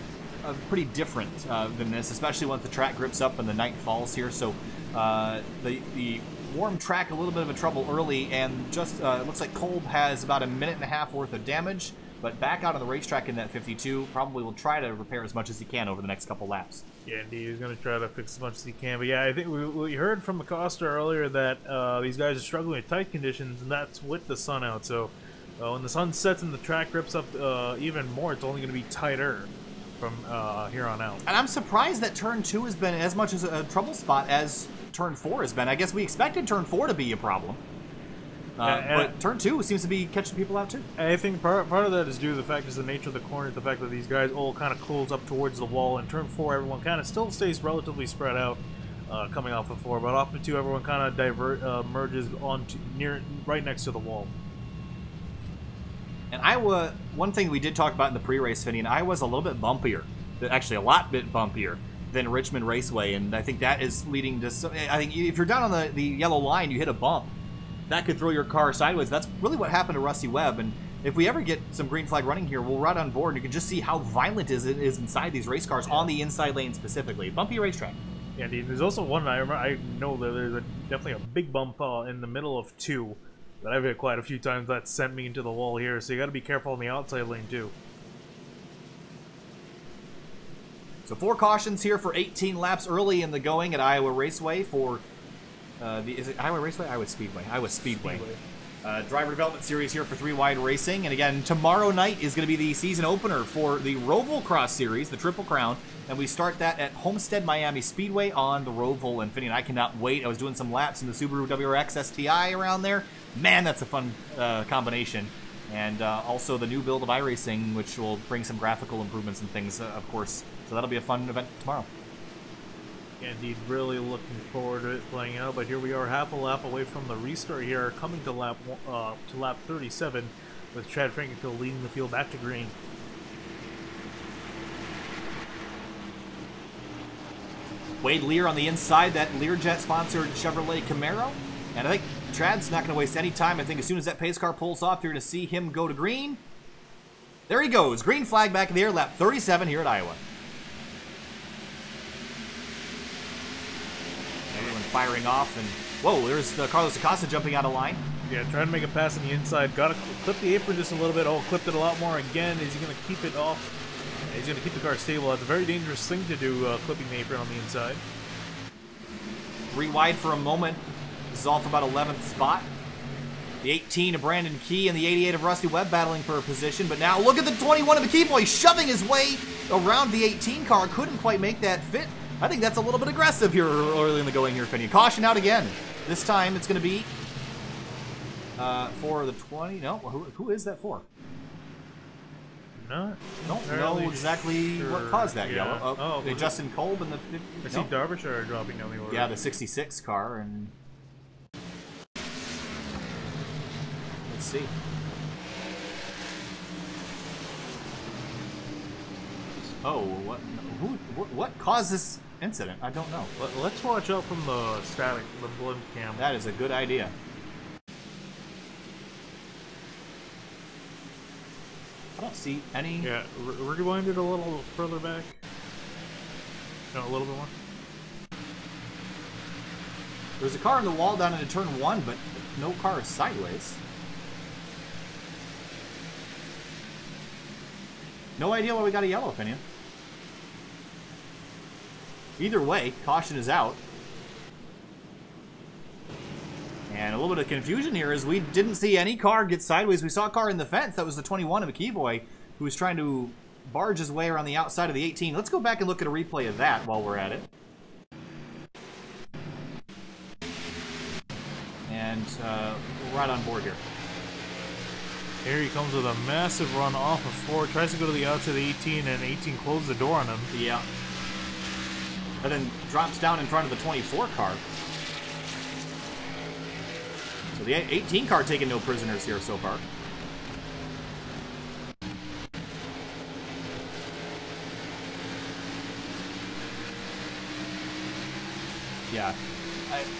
pretty different than this, especially once the track grips up and the night falls here. So the warm track, a little bit of a trouble early, and just it looks like Kolb has about a minute and a half worth of damage, but back out on the racetrack in that 52, probably will try to repair as much as he can over the next couple laps.
Yeah, indeed, he's going to try to fix as much as he can. But yeah, I think we heard from Acosta earlier that these guys are struggling with tight conditions, and that's with the sun out. So when the sun sets and the track grips up even more, it's only going to be tighter from here on out.
And I'm surprised that turn 2 has been as much as a trouble spot as turn 4 has been. I guess we expected turn 4 to be a problem. But turn 2 seems to be catching people out too.
I think part of that is due to the fact is the nature of the corner, the fact that these guys all kind of close up towards the wall. And turn 4, everyone kind of still stays relatively spread out coming off of 4, but off of 2, everyone kind of merges on right next to the wall.
And Iowa, one thing we did talk about in the pre-race, Finny, and Iowa's a little bit bumpier, actually a lot bit bumpier than Richmond Raceway, and I think that is leading to. I think if you're down on the yellow line, you hit a bump. That could throw your car sideways. That's really what happened to Rusty Webb. And if we ever get some green flag running here, we'll ride on board. And you can just see how violent it is inside these race cars on the inside lane specifically. Bumpy racetrack.
Yeah, indeed. There's also one I know that there's definitely a big bump in the middle of 2 that I've hit quite a few times that sent me into the wall here. So you got to be careful on the outside lane too.
So 4 cautions here for 18 laps early in the going at Iowa Raceway for. Is it Iowa Raceway? Iowa Speedway. Iowa Speedway. Driver Development Series here for 3WideRacing. And again, tomorrow night is going to be the season opener for the Roval Cross Series, the Triple Crown. And we start that at Homestead Miami Speedway on the Roval. And Finny and I cannot wait. I was doing some laps in the Subaru WRX STI around there. Man, that's a fun combination. And also the new build of iRacing, which will bring some graphical improvements and things, of course. So that'll be a fun event tomorrow.
Indeed, really looking forward to it playing out. But here we are, half a lap away from the restart here, coming to lap 37, with Chad Frankenfield leading the field back to green.
Wade Lear on the inside, that Learjet-sponsored Chevrolet Camaro. And I think Chad's not going to waste any time. I think as soon as that pace car pulls off, you're going to see him go to green. There he goes. Green flag back in the air, lap 37 here at Iowa. Everyone firing off, and whoa, there's Carlos Acosta jumping out of line.
Yeah, trying to make a pass on the inside. Got to clip the apron just a little bit. Oh, clipped it a lot more again. Is he going to keep it off? He's going to keep the car stable. That's a very dangerous thing to do, clipping the apron on the inside.
3 wide for a moment. This is all for about 11th spot. The 18 of Brandon Key and the 88 of Rusty Webb battling for a position. But now look at the 21 of the Key boy shoving his way around the 18 car. Couldn't quite make that fit. I think that's a little bit aggressive here early in the going here, Finney. Caution out again. This time it's going to be for the 20. No, who is that for?
Not
Don't know exactly
sure.
what caused that yellow.
Oh,
Justin Kolb and the...
I see Derbyshire dropping down the order.
Yeah, the 66 car, and... Let's see. Oh, what caused this incident? I don't know.
Let's watch out from the static, the blimp cam.
That is a good idea. I don't see any...
Yeah, rewind it a little further back. No, a little bit more.
There's a car in the wall down into turn 1, but no car is sideways. No idea why we got a yellow, Finian. Either way, caution is out. And a little bit of confusion here is we didn't see any car get sideways. We saw a car in the fence. That was the 21 of a Keyboy who was trying to barge his way around the outside of the 18. Let's go back and look at a replay of that while we're at it. And we're right on board here.
Here he comes with a massive run off of 4. Tries to go to the outside of the 18, and 18 closes the door on him.
Yeah. And then drops down in front of the 24 car. So the 18 car taking no prisoners here so far. Yeah.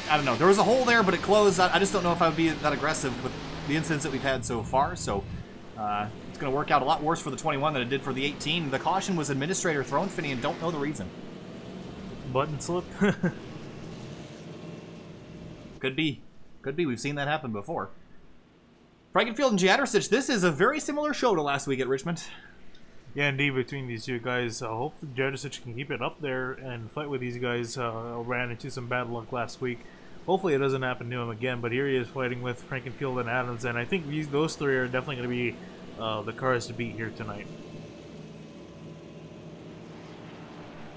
I don't know. There was a hole there, but it closed. I just don't know if I would be that aggressive with the incidents that we've had so far. So it's going to work out a lot worse for the 21 than it did for the 18. The caution was administrator thrown, Finney, and don't know the reason.
Button slip?
Could be. Could be. We've seen that happen before. Frankenfield and Jadrosich, this is a very similar show to last week at Richmond.
Yeah, indeed, between these two guys. I hope Jadrosich can keep it up there and fight with these guys. Ran into some bad luck last week. Hopefully it doesn't happen to him again, but here he is fighting with Frankenfield and Adams, and I think those three are definitely going to be the cars to beat here tonight.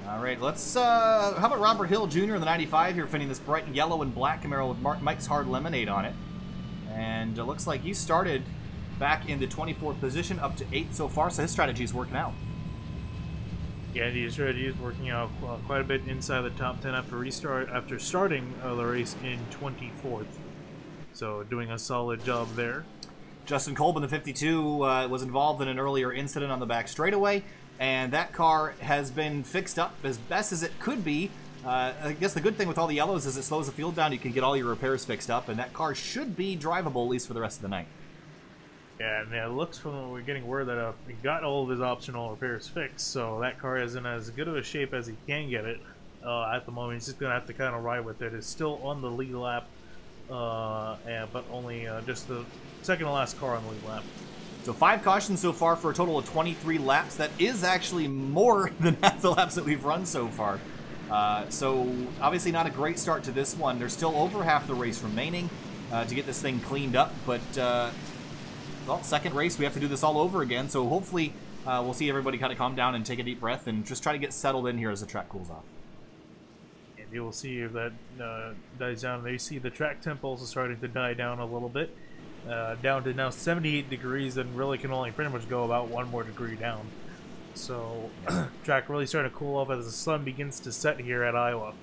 All right, let's, how about Robert Hill Jr. in the 95 here, fitting this bright yellow and black Camaro with Mike's Hard Lemonade on it. And it looks like he started back in the 24th position, up to 8th so far, so his strategy is working out.
Yeah, his strategy is working out quite a bit inside the top 10 after starting the race in 24th. So doing a solid job there.
Justin Kolb in the 52 was involved in an earlier incident on the back straightaway, and that car has been fixed up as best as it could be. I guess the good thing with all the yellows is it slows the field down. You can get all your repairs fixed up, and that car should be drivable at least for the rest of the night.
Yeah, and it looks from we're getting word that he got all of his optional repairs fixed, so that car is in as good of a shape as he can get it at the moment. He's just going to have to kind of ride with it. It's still on the lead lap, but only just the second to last car on the lead lap.
So 5 cautions so far for a total of 23 laps. That is actually more than half the laps that we've run so far. So obviously not a great start to this one. There's still over half the race remaining to get this thing cleaned up, but well, second race, we have to do this all over again, so hopefully we'll see everybody kind of calm down and take a deep breath and just try to get settled in here as the track cools off.
And you will see if that dies down. They see the track temp also starting to die down a little bit, down to now 78 degrees, and really can only pretty much go about 1 more degree down. So track really starting to cool off as the sun begins to set here at Iowa.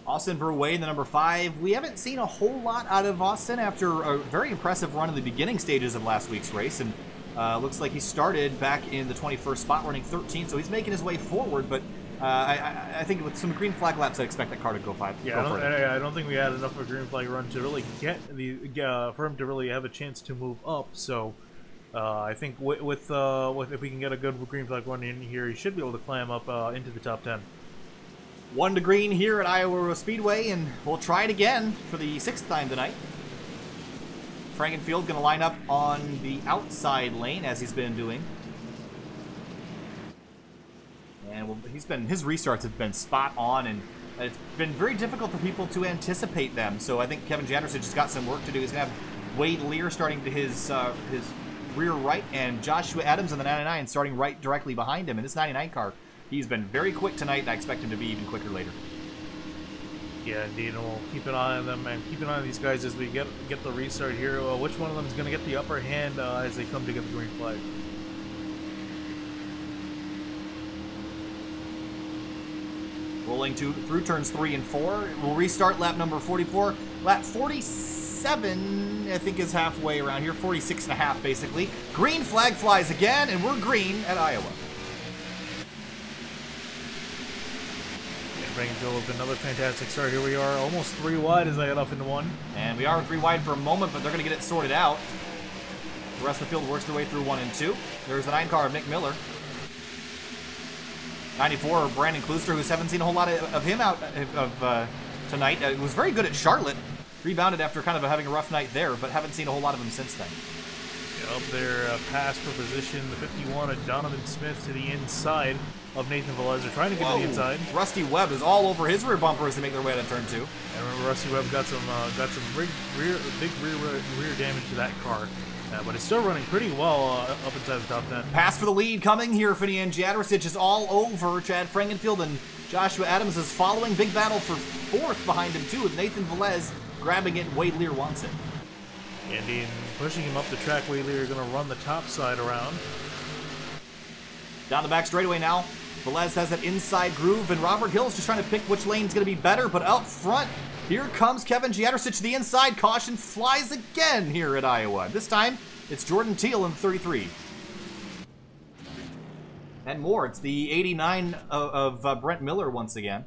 Austin Verway in the number 5. We haven't seen a whole lot out of Austin after a very impressive run in the beginning stages of last week's race, and looks like he started back in the 21st spot running 13th, so he's making his way forward, but I think with some green flag laps I expect that car to go 5.
Yeah, I don't think we had enough of a green flag run to really get the for him to really have a chance to move up, so I think with if we can get a good green flag run in here, he should be able to climb up into the top 10.
1 to green here at Iowa Speedway, and we'll try it again for the 6th time tonight. Frankenfield going to line up on the outside lane, as he's been doing. And his restarts have been spot on, and it's been very difficult for people to anticipate them. So I think Kevin Jadrosich has got some work to do. He's going to have Wade Lear starting to his rear right, and Joshua Adams in the 99 starting right directly behind him. In this 99 car, he's been very quick tonight, and I expect him to be even quicker later.
Yeah, indeed, and we'll keep an eye on them and keep an eye on these guys as we get the restart here. Which one of them is going to get the upper hand as they come to get the green flag?
Rolling through turns 3 and 4. We'll restart lap number 44. Lap 47, I think, is halfway around here. 46 and a half, basically. Green flag flies again, and we're green at Iowa.
Frankenfield with another fantastic start. Here we are, almost 3 wide as I head off into 1.
And we are 3 wide for a moment, but they're going to get it sorted out. The rest of the field works their way through 1 and 2. There's the 9 car of Nick Miller. 94, Brandon Klooster, who's haven't seen a whole lot of him out tonight. He was very good at Charlotte. Rebounded after kind of having a rough night there, but haven't seen a whole lot of him since then.
Up there, pass for position, the 51 of Donovan Smith to the inside of Nathan Velez. They're trying to get to the inside.
Rusty Webb is all over his rear bumper as they make their way out of turn 2.
And remember, Rusty Webb got some big rear damage to that car. But it's still running pretty well up inside the top 10.
Pass for the lead coming here. Finian Jadrosich is all over Chad Frankenfield, and Joshua Adams is following. Big battle for 4th behind him, too, with Nathan Velez grabbing it. Wade Lear wants it.
And in pushing him up the track, Wade Lear going to run the top side around.
Down the back straightaway now. Velez has that inside groove, and Robert Hill's just trying to pick which lane's going to be better, but up front, here comes Kevin Jadrosich to the inside. Caution flies again here at Iowa. This time, it's Jordan Teal in 33. And more, it's the 89 of Brent Miller once again.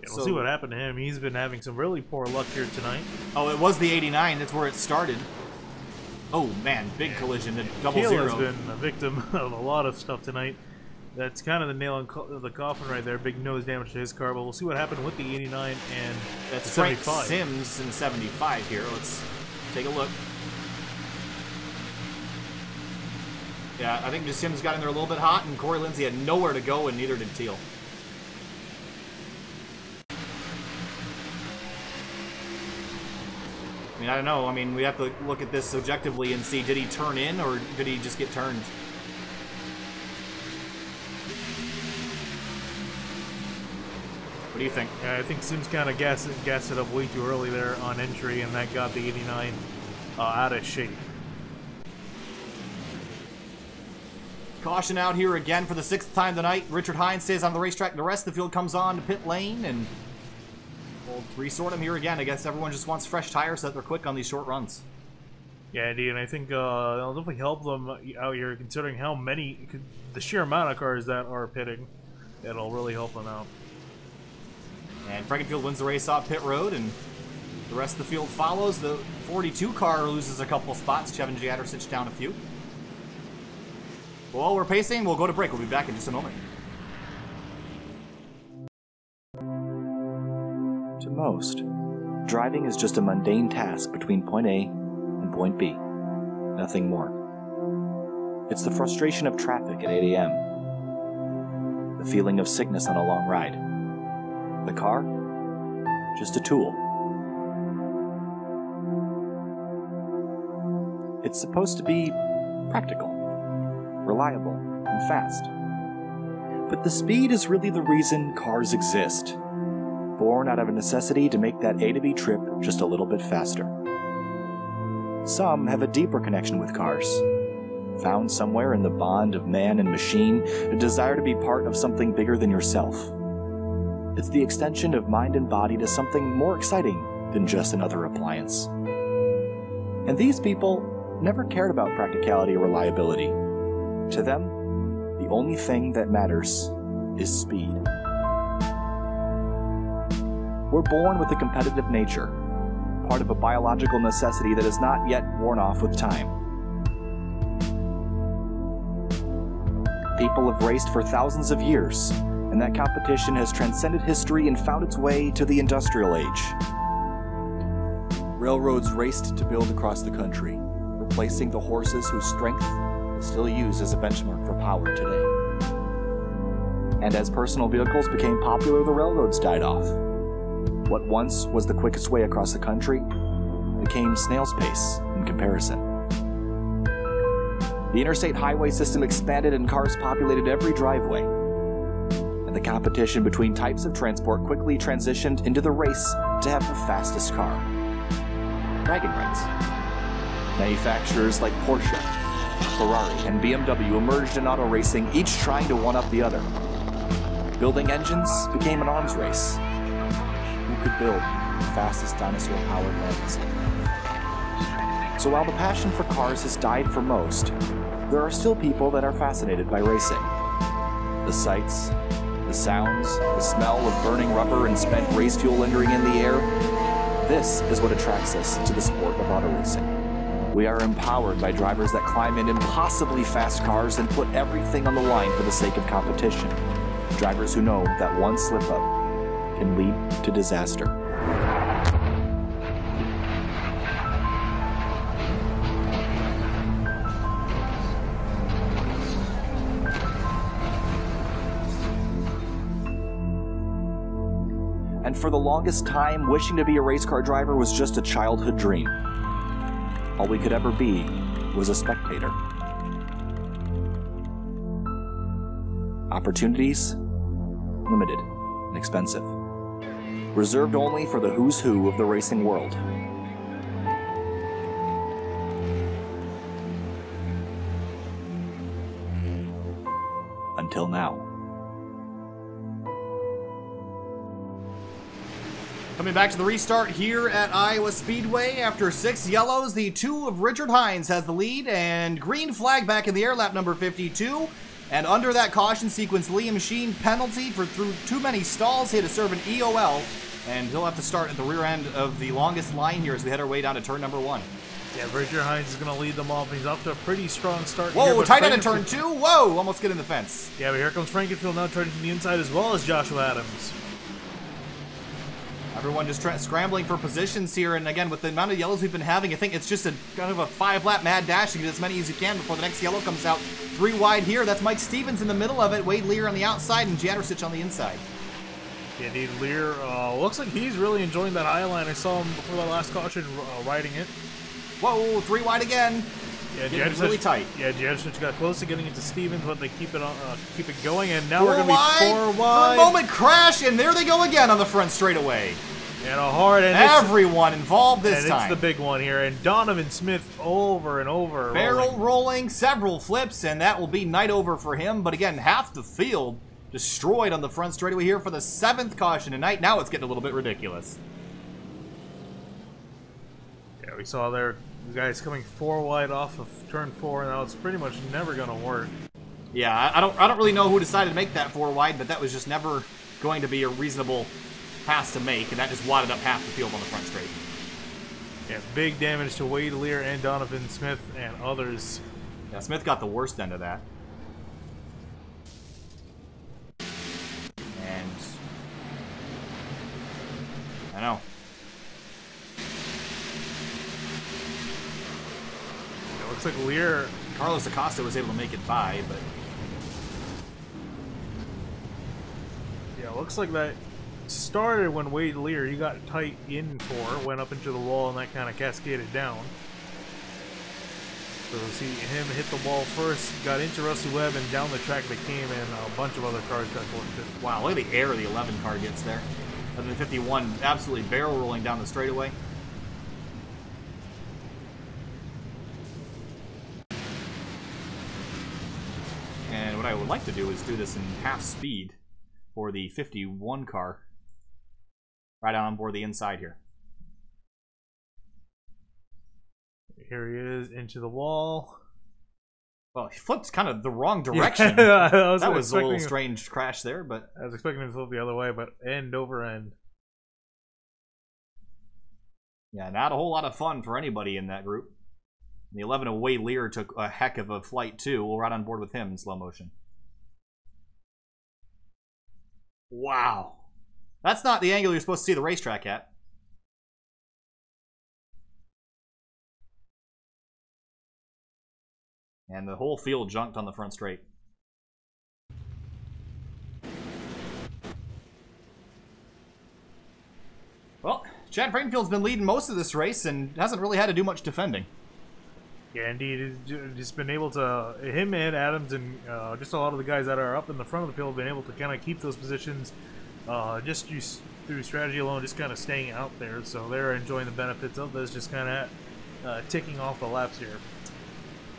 Yeah, we'll see what happened to him. He's been having some really poor luck here tonight.
Oh, it was the 89. That's where it started. Oh, man, big collision. Double
Teal
zero.
has been a victim of a lot of stuff tonight. That's kind of the nail in the coffin right there. Big nose damage to his car, but we'll see what happened with the 89 and
that's
the 75.
Frank Sims in 75 here. Let's take a look. Yeah, I think just Sims got in there a little bit hot, and Corey Lindsay had nowhere to go, and neither did Teal. I mean, I don't know. I mean, we have to look at this objectively and see, did he turn in, or did he just get turned? What do you think?
Yeah, I think Sims kind of gassed it up way too early there on entry, and that got the 89 out of shape.
Caution out here again for the 6th time tonight. Richard Hines stays on the racetrack. The rest of the field comes on to pit lane, and we'll resort them here again. I guess everyone just wants fresh tires so that they're quick on these short runs.
Yeah, indeed, and I think it'll definitely help them out here, considering how many, the sheer amount of cars that are pitting. It'll really help them out.
And Frankenfield wins the race off pit road, and the rest of the field follows. The 42 car loses a couple spots. Kevin Jadrosich down a few. Well, we're pacing. We'll go to break. We'll be back in just a moment.
To most, driving is just a mundane task between point A and point B. Nothing more. It's the frustration of traffic at 8 a.m. The feeling of sickness on a long ride. The car? Just a tool. It's supposed to be practical, reliable, and fast. But the speed is really the reason cars exist. Born out of a necessity to make that A to B trip just a little bit faster. Some have a deeper connection with cars. Found somewhere in the bond of man and machine, a desire to be part of something bigger than yourself. It's the extension of mind and body to something more exciting than just another appliance. And these people never cared about practicality or reliability. To them, the only thing that matters is speed. We're born with a competitive nature, part of a biological necessity that has not yet worn off with time. People have raced for thousands of years, and that competition has transcended history and found its way to the industrial age. Railroads raced to build across the country, replacing the horses whose strength is still used as a benchmark for power today. And as personal vehicles became popular, the railroads died off. What once was the quickest way across the country became snail's pace in comparison. The interstate highway system expanded and cars populated every driveway. And the competition between types of transport quickly transitioned into the race to have the fastest car. Bragging rights. Manufacturers like Porsche, Ferrari, and BMW emerged in auto racing, each trying to one-up the other. Building engines became an arms race. Who could build the fastest dinosaur-powered lens? So while the passion for cars has died for most, there are still people that are fascinated by racing. The sights, the sounds, the smell of burning rubber and spent race fuel lingering in the air, this is what attracts us to the sport of auto racing. We are empowered by drivers that climb in impossibly fast cars and put everything on the line for the sake of competition. Drivers who know that one slip-up can lead to disaster. And for the longest time, wishing to be a race car driver was just a childhood dream. All we could ever be was a spectator. Opportunities? Limited and expensive. Reserved only for the who's who of the racing world. Until now.
Coming back to the restart here at Iowa Speedway. After 6 yellows, the 2 of Richard Hines has the lead, and green flag back in the air, lap number 52. And under that caution sequence, Liam Sheen penalty for through too many stalls. He had to serve an EOL, and he'll have to start at the rear end of the longest line here as we head our way down to turn number 1.
Yeah, Richard Hines is going to lead them off. He's off to a pretty strong start.
Whoa,
here,
tight end in turn 2. Whoa, almost get in the fence.
Yeah, but here comes Frankenfield now turning to the inside as well as Joshua Adams.
Everyone just scrambling for positions here, and again, with the amount of yellows we've been having, I think it's just a kind of a 5-lap mad dash to get as many as you can before the next yellow comes out. 3 wide here. That's Mike Stevens in the middle of it, Wade Lear on the outside, and Jadrosich on the inside.
Yeah, indeed, Lear looks like he's really enjoying that eye line. I saw him before the last caution riding it.
Whoa, 3 wide again.
Yeah,
Jadrosich really tight.
Yeah, Jadrosich got close to getting into Stevens, but they keep it going, and now
4
we're going to be 4 wide.
For a moment, crash, and there they go again on the front straightaway.
And a hard, and
everyone involved this time.
And it's the big one here, and Donovan Smith over and over.
Barrel rolling, several flips, and that will be night over for him. But again, half the field destroyed on the front straightaway here for the 7th caution tonight. Now it's getting a little bit ridiculous.
Yeah, we saw there the guys coming 4 wide off of turn 4, and now it's pretty much never going to work.
Yeah, I don't really know who decided to make that 4 wide, but that was just never going to be a reasonable pass to make, and that just wadded up half the field on the front straight.
Yeah, big damage to Wade Lear and Donovan Smith and others.
Yeah, Smith got the worst end of that. And I know.
It looks like Lear...
Carlos Acosta was able to make it by, but...
Yeah, it looks like that started when Wade Lear, he got tight in 4, went up into the wall, and that kind of cascaded down. So see him hit the wall first, got into Rusty Webb, and down the track they came, and a bunch of other cars got collected.
Wow, look at the air the 11 car gets there. And the 51 absolutely barrel rolling down the straightaway. And what I would like to do is do this in half speed for the 51 car. Right on board the inside here.
Here he is into the wall.
Well, he flipped kind of the wrong direction.
Yeah,
that was a little strange crash there, but
I was expecting him to flip the other way, but end over end.
Yeah, not a whole lot of fun for anybody in that group. The 11 away Lear took a heck of a flight too. We'll ride on board with him in slow motion. Wow. That's not the angle you're supposed to see the racetrack at. And the whole field junked on the front straight. Well, Chad Frankfield's been leading most of this race and hasn't really had to do much defending.
Yeah, indeed. He's just been able to, him and Adams and just a lot of the guys that are up in the front of the field have been able to kind of keep those positions just through strategy alone, just kind of staying out there. So they're enjoying the benefits of this, just kind of ticking off the laps here.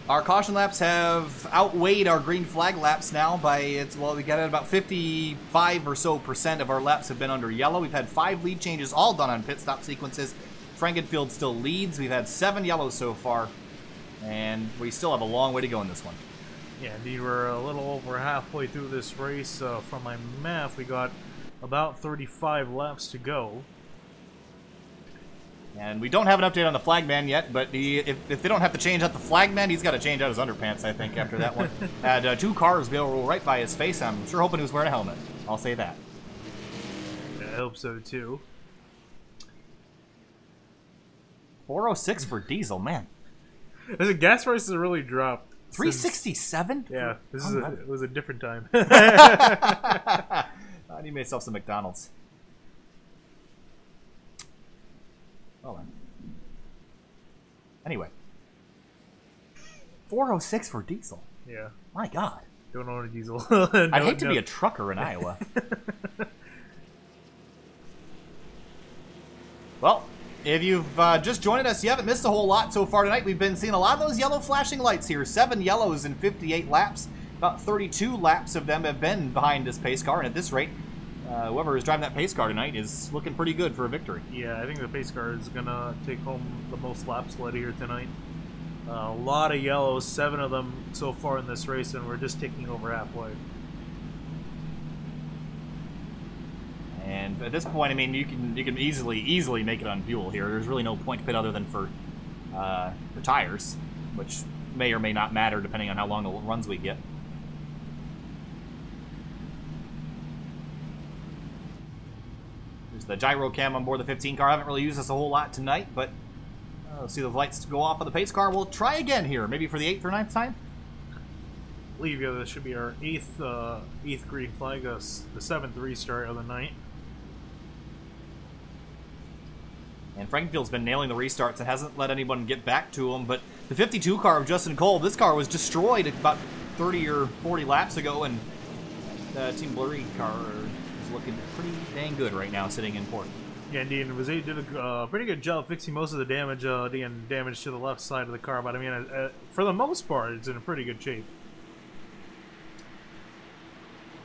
Our caution laps have outweighed our green flag laps now by, well, we got about 55% or so of our laps have been under yellow. We've had 5 lead changes, all done on pit stop sequences. Frankenfield still leads. We've had 7 yellows so far, and we still have a long way to go in this one. Yeah,
indeed, we're a little over halfway through this race. From my math, we got about 35 laps to go.
And we don't have an update on the flagman yet, but if they don't have to change out the flagman, he's got to change out his underpants, I think, after that one. Had 2 cars go right by his face. I'm sure hoping he was wearing a helmet. I'll say that.
Yeah, I hope so, too.
406 for diesel, man.
The gas prices have really dropped.
367?
Yeah, it was a different time.
I need myself some McDonald's. Oh, man. Anyway. 406 for diesel.
Yeah.
My God.
Don't own a diesel.
I'd hate to be a trucker in Iowa. Well, if you've just joined us, you haven't missed a whole lot so far tonight. We've been seeing a lot of those yellow flashing lights here. 7 yellows in 58 laps. About 32 laps of them have been behind this pace car, and at this rate, whoever is driving that pace car tonight is looking pretty good for a victory.
Yeah, I think the pace car is going to take home the most laps led here tonight. A lot of yellows, 7 of them so far in this race, and we're just ticking over halfway.
And at this point, I mean, you can easily make it on fuel here. There's really no point to pit other than for the tires, which may or may not matter depending on how long the runs we get. There's the gyro cam on board the 15 car. I haven't really used this a whole lot tonight, but let's see those lights go off on the pace car. We'll try again here, maybe for the 8th or 9th time.
I believe this should be our 8th green flag, the 7th restart of the night.
And Frankenfield's been nailing the restarts and hasn't let anyone get back to him, but the 52 car of Justin Cole, this car was destroyed about 30 or 40 laps ago, and the Team Blurry car is looking pretty dang good right now, sitting in fourth.
Yeah, indeed, he did a pretty good job fixing most of the damage to the left side of the car, but I mean, for the most part, it's in a pretty good shape.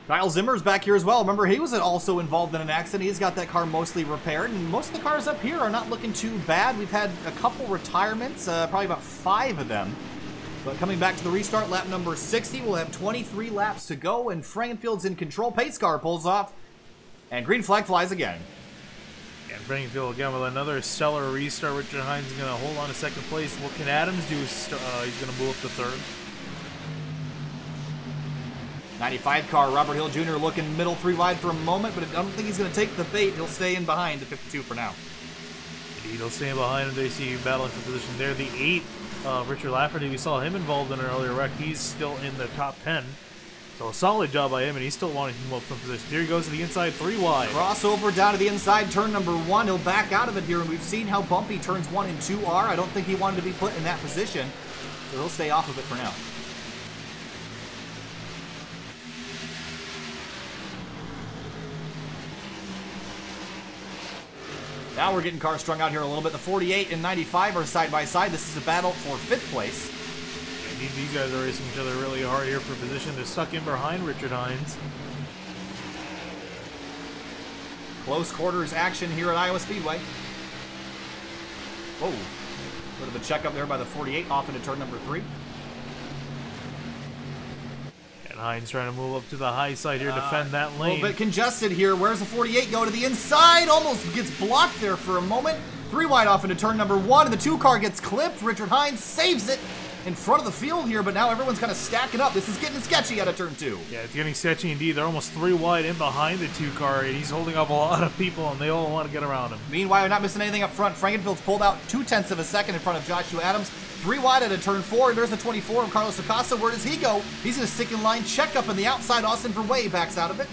Kyle Zimmer's back here as well. Remember, he was also involved in an accident. He's got that car mostly repaired, and most of the cars up here are not looking too bad. We've had a couple retirements, probably about 5 of them. But coming back to the restart, lap number 60, we'll have 23 laps to go, and Frankenfield's in control. Pace car pulls off, and green flag flies again.
And Frankenfield again with another stellar restart. Richard Hines is going to hold on to 2nd place. What can Adams do? He's going to move up to 3rd.
95 car, Robert Hill Jr. looking middle 3 wide for a moment, but I don't think he's going to take the bait. He'll stay in behind the 52 for now.
Indeed, he'll stay behind him. They see battling for position there. The 8, Richard Lafferty, we saw him involved in an earlier wreck. He's still in the top 10. So a solid job by him, and he's still wanting to move up from position. Here he goes to the inside 3 wide.
Crossover down to the inside, turn number 1. He'll back out of it here, and we've seen how bumpy turns 1 and 2 are. I don't think he wanted to be put in that position, so he'll stay off of it for now. Now we're getting cars strung out here a little bit. The 48 and 95 are side by side. This is a battle for 5th place.
Indeed, these guys are racing each other really hard here for position. They're stuck in behind Richard Hines.
Close quarters action here at Iowa Speedway. Whoa. Bit of a check up there by the 48 off into turn number 3.
And Hines trying to move up to the high side here, defend that lane.
A little bit congested here. Where's the 48 go? To the inside. Almost gets blocked there for a moment. 3 wide off into turn number 1, and the 2 car gets clipped. Richard Hines saves it in front of the field here, but now everyone's kind of stacking up. This is getting sketchy out of turn 2.
Yeah, it's getting sketchy indeed. They're almost 3 wide in behind the 2 car, and he's holding up a lot of people, and they all want to get around him.
Meanwhile, not missing anything up front. Frankenfield's pulled out 0.2 of a second in front of Joshua Adams. 3 wide at a turn 4, and there's the 24 of Carlos Acosta. Where does he go? He's going to stick in line, check up on the outside. Austin Verway backs out of it.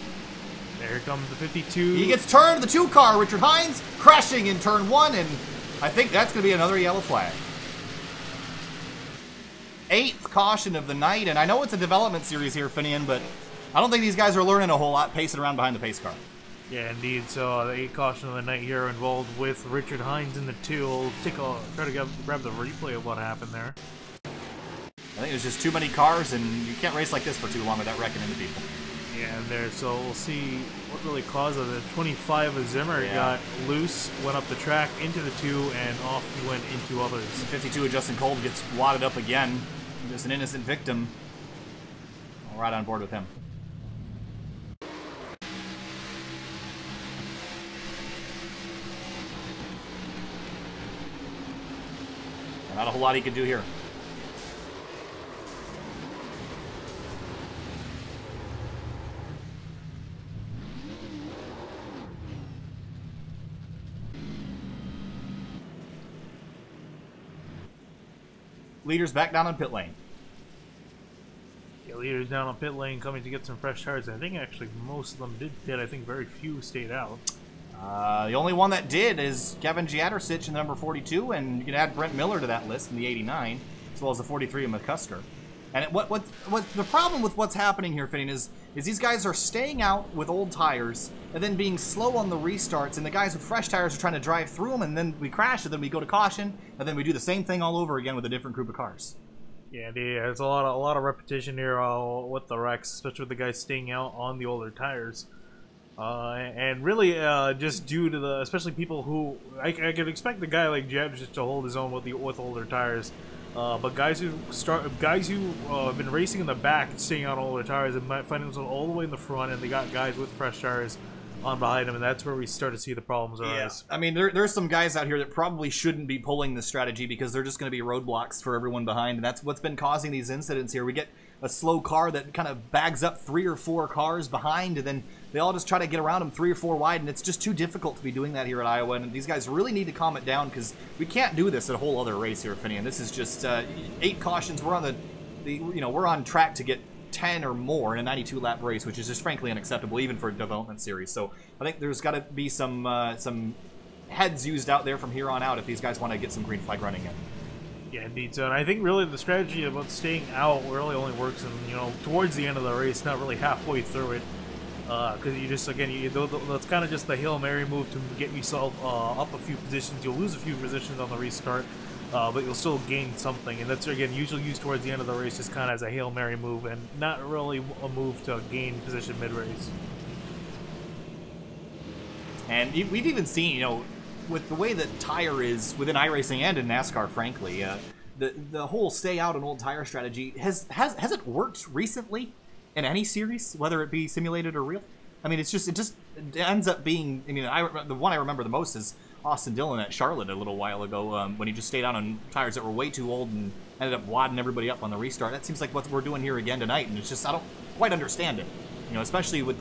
There comes the 52.
He gets turned, the 2 car, Richard Hines, crashing in turn 1, and I think that's going to be another yellow flag. 8th caution of the night, and I know it's a development series here, Finian, but I don't think these guys are learning a whole lot pacing around behind the pace car.
Yeah, indeed. So the 8th caution of the night here involved with Richard Hines in the 2. We'll try to grab the replay of what happened there.
I think there's just too many cars, and you can't race like this for too long without wrecking into people.
Yeah, and there, so we'll see what really caused it. The 25 of Zimmer got loose, went up the track into the 2, and off he went into others.
The 52 of Justin Kolb gets wadded up again. Just an innocent victim. All right on board with him. Not a whole lot he could do here. Leaders back down on pit lane.
Yeah, leaders down on pit lane coming to get some fresh tires. I think actually most of them did pit. I think very few stayed out.
The only one that did is Kevin Giadersich in the number 42, and you can add Brent Miller to that list in the 89, as well as the 43 of McCusker. And what the problem with what's happening here, Finn, is these guys are staying out with old tires and then being slow on the restarts, and the guys with fresh tires are trying to drive through them, and then we crash, and then we go to caution, and then we do the same thing all over again with a different group of cars.
Yeah, there's a lot of repetition here with the wrecks, especially with the guys staying out on the older tires. And really, just due to the, especially people who, I could expect a guy like Jeb just to hold his own with older tires. But guys who have been racing in the back, staying on older tires, and might find themselves all the way in the front, and they got guys with fresh tires on behind them, and that's where we start to see the problems arise.
Yeah. I mean, there's some guys out here that probably shouldn't be pulling this strategy because they're just going to be roadblocks for everyone behind, and that's what's been causing these incidents here. We get a slow car that kind of bags up 3 or 4 cars behind, and then they all just try to get around them 3 or 4 wide, and it's just too difficult to be doing that here at Iowa, and these guys really need to calm it down because we can't do this at a whole other race here, Finian. This is just 8 cautions. We're on we're on track to get 10 or more in a 92-lap race, which is just frankly unacceptable even for a development series. So I think there's got to be some heads used out there from here on out if these guys want to get some green flag running in.
Yeah, indeed. So, and I think really the strategy about staying out really only works in, towards the end of the race, not really halfway through it. Because you just, again, that's kind of just the Hail Mary move to get yourself up a few positions. You'll lose a few positions on the restart, but you'll still gain something. And that's, again, usually used towards the end of the race just kind of as a Hail Mary move and not really a move to gain position mid-race.
And we've even seen, with the way that tire is within iRacing and in NASCAR, frankly, the whole stay out and old tire strategy has it worked recently in any series, whether it be simulated or real? I mean, it ends up being. I mean, the one I remember the most is Austin Dillon at Charlotte a little while ago when he just stayed out on tires that were way too old and ended up wadding everybody up on the restart. That seems like what we're doing here again tonight, and it's just I don't quite understand it. Especially with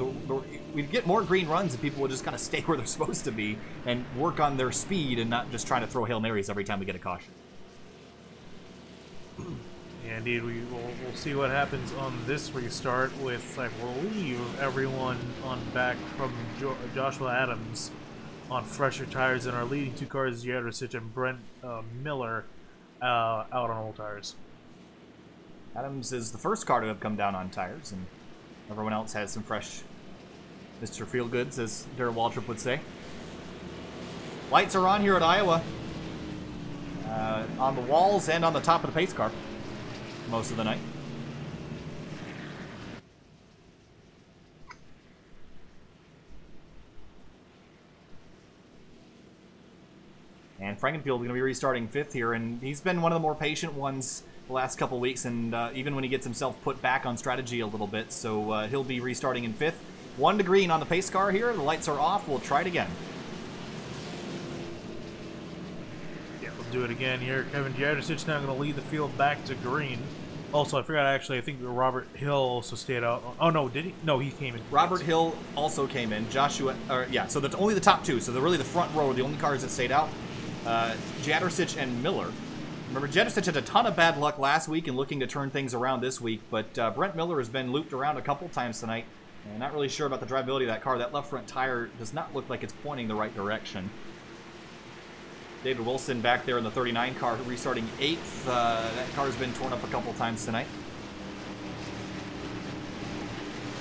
we'd get more green runs and people would just kind of stay where they're supposed to be and work on their speed and not just trying to throw Hail Marys every time we get a caution.
Yeah, indeed, we'll see what happens on this restart with, I believe, everyone on back from Joshua Adams on fresher tires, and our leading 2 cars, Giadersich and Brent Miller, out on old tires.
Adams is the first car to have come down on tires, and everyone else has some fresh Mr. Feelgoods, as Darrell Waltrip would say. Lights are on here at Iowa. On the walls and on the top of the pace car most of the night. And Frankenfield going to be restarting 5th here, and he's been one of the more patient ones the last couple weeks, and even when he gets himself put back on strategy a little bit, so he'll be restarting in 5th. 1 to green on the pace car here. The lights are off. We'll try it again.
do it again here. Kevin Jadricic now going to lead the field back to green. Also, I forgot, actually, I think Robert Hill also stayed out. Oh, no, did he? No, he came in.
Robert Hill also came in. Joshua, yeah, so that's only the top two. So they're really the front row are the only cars that stayed out. Jadricic and Miller. Remember, Jadricic had a ton of bad luck last week and looking to turn things around this week, but Brent Miller has been looped around a couple times tonight. And not really sure about the drivability of that car. That left front tire does not look like it's pointing the right direction. David Wilson back there in the 39 car, restarting 8th. That car's been torn up a couple times tonight.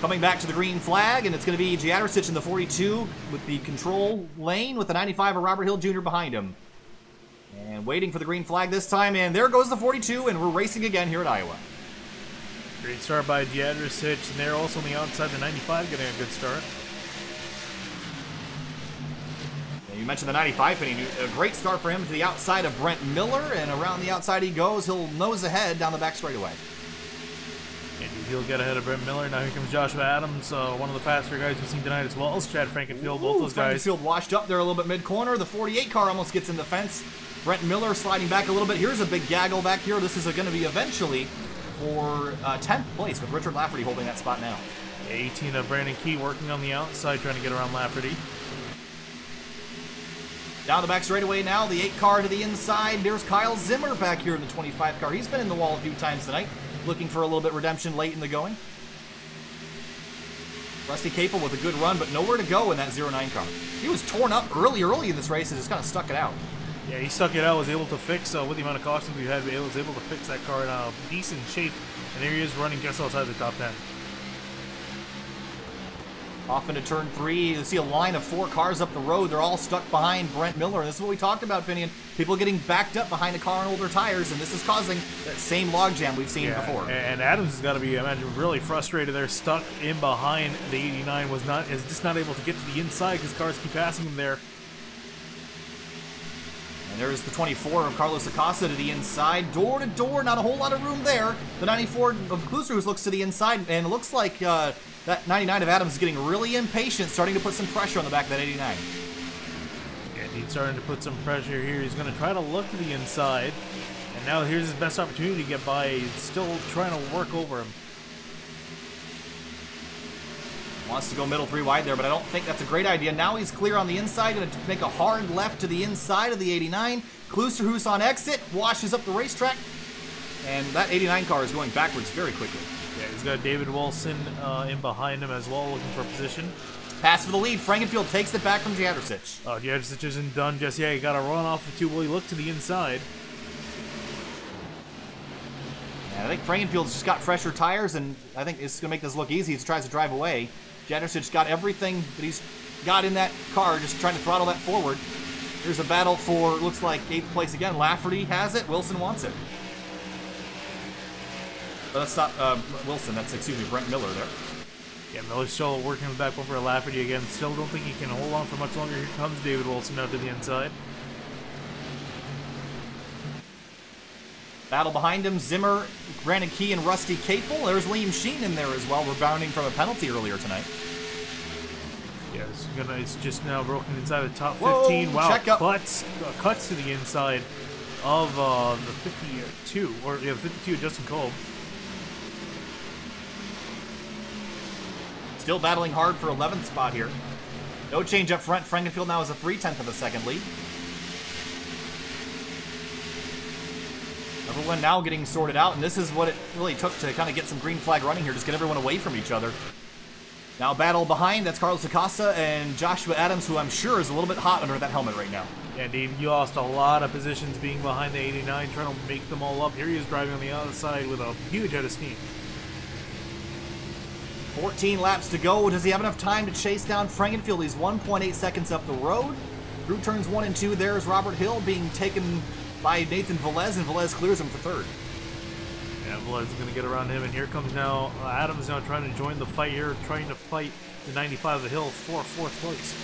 Coming back to the green flag, and it's going to be Jadricic in the 42 with the control lane with the 95 of Robert Hill Jr. behind him. And waiting for the green flag this time, and there goes the 42, and we're racing again here at Iowa.
Great start by Jadricic, and they're also on the outside, the 95 getting a good start.
You mentioned the 95 inning. A great start for him to the outside of Brent Miller, and around the outside he goes. He'll nose ahead down the back straightaway.
And he'll get ahead of Brent Miller. Now here comes Joshua Adams, one of the faster guys we've seen tonight as well as Chad Frankenfield. Both those guys.
Frankenfield washed up there a little bit mid-corner. The 48 car almost gets in the fence. Brent Miller sliding back a little bit. Here's a big gaggle back here. This is going to be eventually for 10th place with Richard Lafferty holding that spot now.
18 of Brandon Key working on the outside trying to get around Lafferty.
Down the back straightaway now, the 8 car to the inside. There's Kyle Zimmer back here in the 25 car. He's been in the wall a few times tonight, looking for a little bit redemption late in the going. Rusty Capel with a good run, but nowhere to go in that 09 car. He was torn up early in this race and just kind of stuck it out.
Yeah, he stuck it out, was able to fix, with the amount of cautions we had, was able to fix that car in a decent shape, and there he is running just outside the top 10.
Off into turn 3, you see a line of 4 cars up the road. They're all stuck behind Brent Miller. And this is what we talked about, Finian. People getting backed up behind a car on older tires, and this is causing that same logjam we've seen before.
And Adams has got to be, I imagine, really frustrated. They're stuck in behind the 89. Is just not able to get to the inside because cars keep passing him there.
And there's the 24 of Carlos Acosta to the inside. Door to door, not a whole lot of room there. The 94 of Kluserus looks to the inside, and it looks like that 99 of Adams is getting really impatient, starting to put some pressure on the back of that 89.
Yeah, he's starting to put some pressure here. He's going to try to look to the inside. And now here's his best opportunity to get by. He's still trying to work over him.
Wants to go middle 3 wide there, but I don't think that's a great idea. Now he's clear on the inside, going to make a hard left to the inside of the 89. Klusterhuis on exit, washes up the racetrack, and that 89 car is going backwards very quickly.
Yeah, he's got David Wilson in behind him as well, looking for position.
Pass for the lead. Frankenfield takes it back from Jadricic.
Oh, Jadricic isn't done just yet. He got a run off the 2. Will he look to the inside?
And I think Frankenfield's just got fresher tires, and I think it's going to make this look easy as he tries to drive away. Jadricic got everything that he's got in that car, just trying to throttle that forward. Here's a battle for, looks like, 8th place again. Lafferty has it. Wilson wants it. But let's stop Wilson. That's, excuse me, Brent Miller there.
Yeah, Miller's still working on the back bumper of Lafferty again. Still don't think he can hold on for much longer. Here comes David Wilson now to the inside.
Battle behind him, Zimmer, Brandon Key, and Rusty Capel. There's Liam Sheen in there as well, rebounding from a penalty earlier tonight.
Yeah, it's just now broken inside the top 15.
Whoa,
wow,
check up.
Cuts to the inside of the 52, or yeah, 52 Justin Kolb.
Still battling hard for 11th spot here. No change up front. Frankenfield now has a 3/10 of a second lead. Everyone now getting sorted out, and this is what it really took to kind of get some green flag running here, just get everyone away from each other. Now battle behind, that's Carlos Acosta and Joshua Adams, who I'm sure is a little bit hot under that helmet right now.
Yeah, Dave, you lost a lot of positions being behind the 89, trying to make them all up. Here he is driving on the outside with a huge head of steam.
14 laps to go. Does he have enough time to chase down Frankenfield? He's 1.8 seconds up the road. Through turns 1 and 2, there's Robert Hill being taken by Nathan Velez, and Velez clears him for 3rd.
Yeah, Velez is going to get around him, and here comes now Adams now trying to join the fight here, trying to fight the 95 of the Hill for 4th place.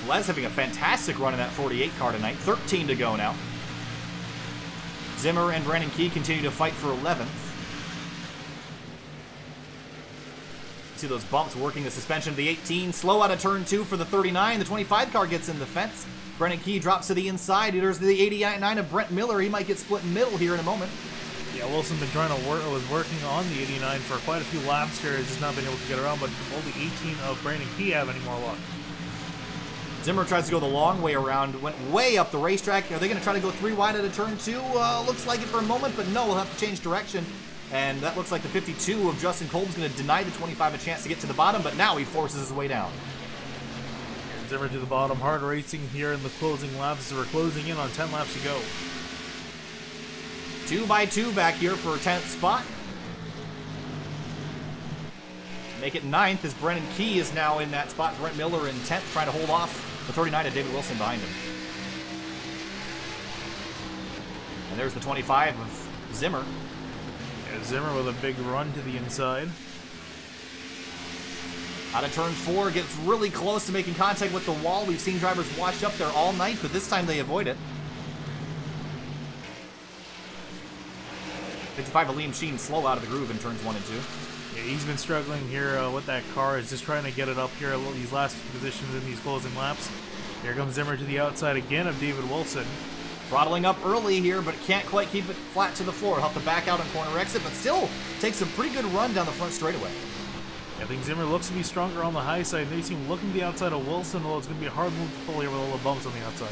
Velez having a fantastic run in that 48 car tonight. 13 to go now. Zimmer and Brandon Key continue to fight for 11th. See those bumps working the suspension of the 18. Slow out of turn 2 for the 39. The 25 car gets in the fence. Brennan Key drops to the inside. There's the 89 of Brent Miller. He might get split in middle here in a moment.
Yeah, Wilson been trying to was working on the 89 for quite a few laps here. Has just not been able to get around, but only 18 of Brandon Key have any more luck.
Zimmer tries to go the long way around, went way up the racetrack. Are they going to try to go 3 wide out of turn 2? Looks like it for a moment, but no, we'll have to change direction. And that looks like the 52 of Justin Kolb's going to deny the 25 a chance to get to the bottom, but now he forces his way down.
And Zimmer to the bottom, hard racing here in the closing laps as we're closing in on 10 laps to go.
2 by 2 back here for a 10th spot. Make it 9th as Brennan Key is now in that spot. Brent Miller in 10th, trying to hold off the 39 of David Wilson behind him. And there's the 25 of Zimmer.
Yeah, Zimmer with a big run to the inside.
Out of turn 4, gets really close to making contact with the wall. We've seen drivers washed up there all night, but this time they avoid it. 55 of Liam Sheen slow out of the groove in turns 1 and 2.
Yeah, he's been struggling here with that car. He's just trying to get it up here, these last positions in these closing laps. Here comes Zimmer to the outside again of David Wilson.
Throttling up early here, but can't quite keep it flat to the floor. Help to back out on corner exit, but still takes a pretty good run down the front straightaway.
I think Zimmer looks to be stronger on the high side. They seem looking to the outside of Wilson, although it's going to be a hard move to pull here with all the bumps on the outside.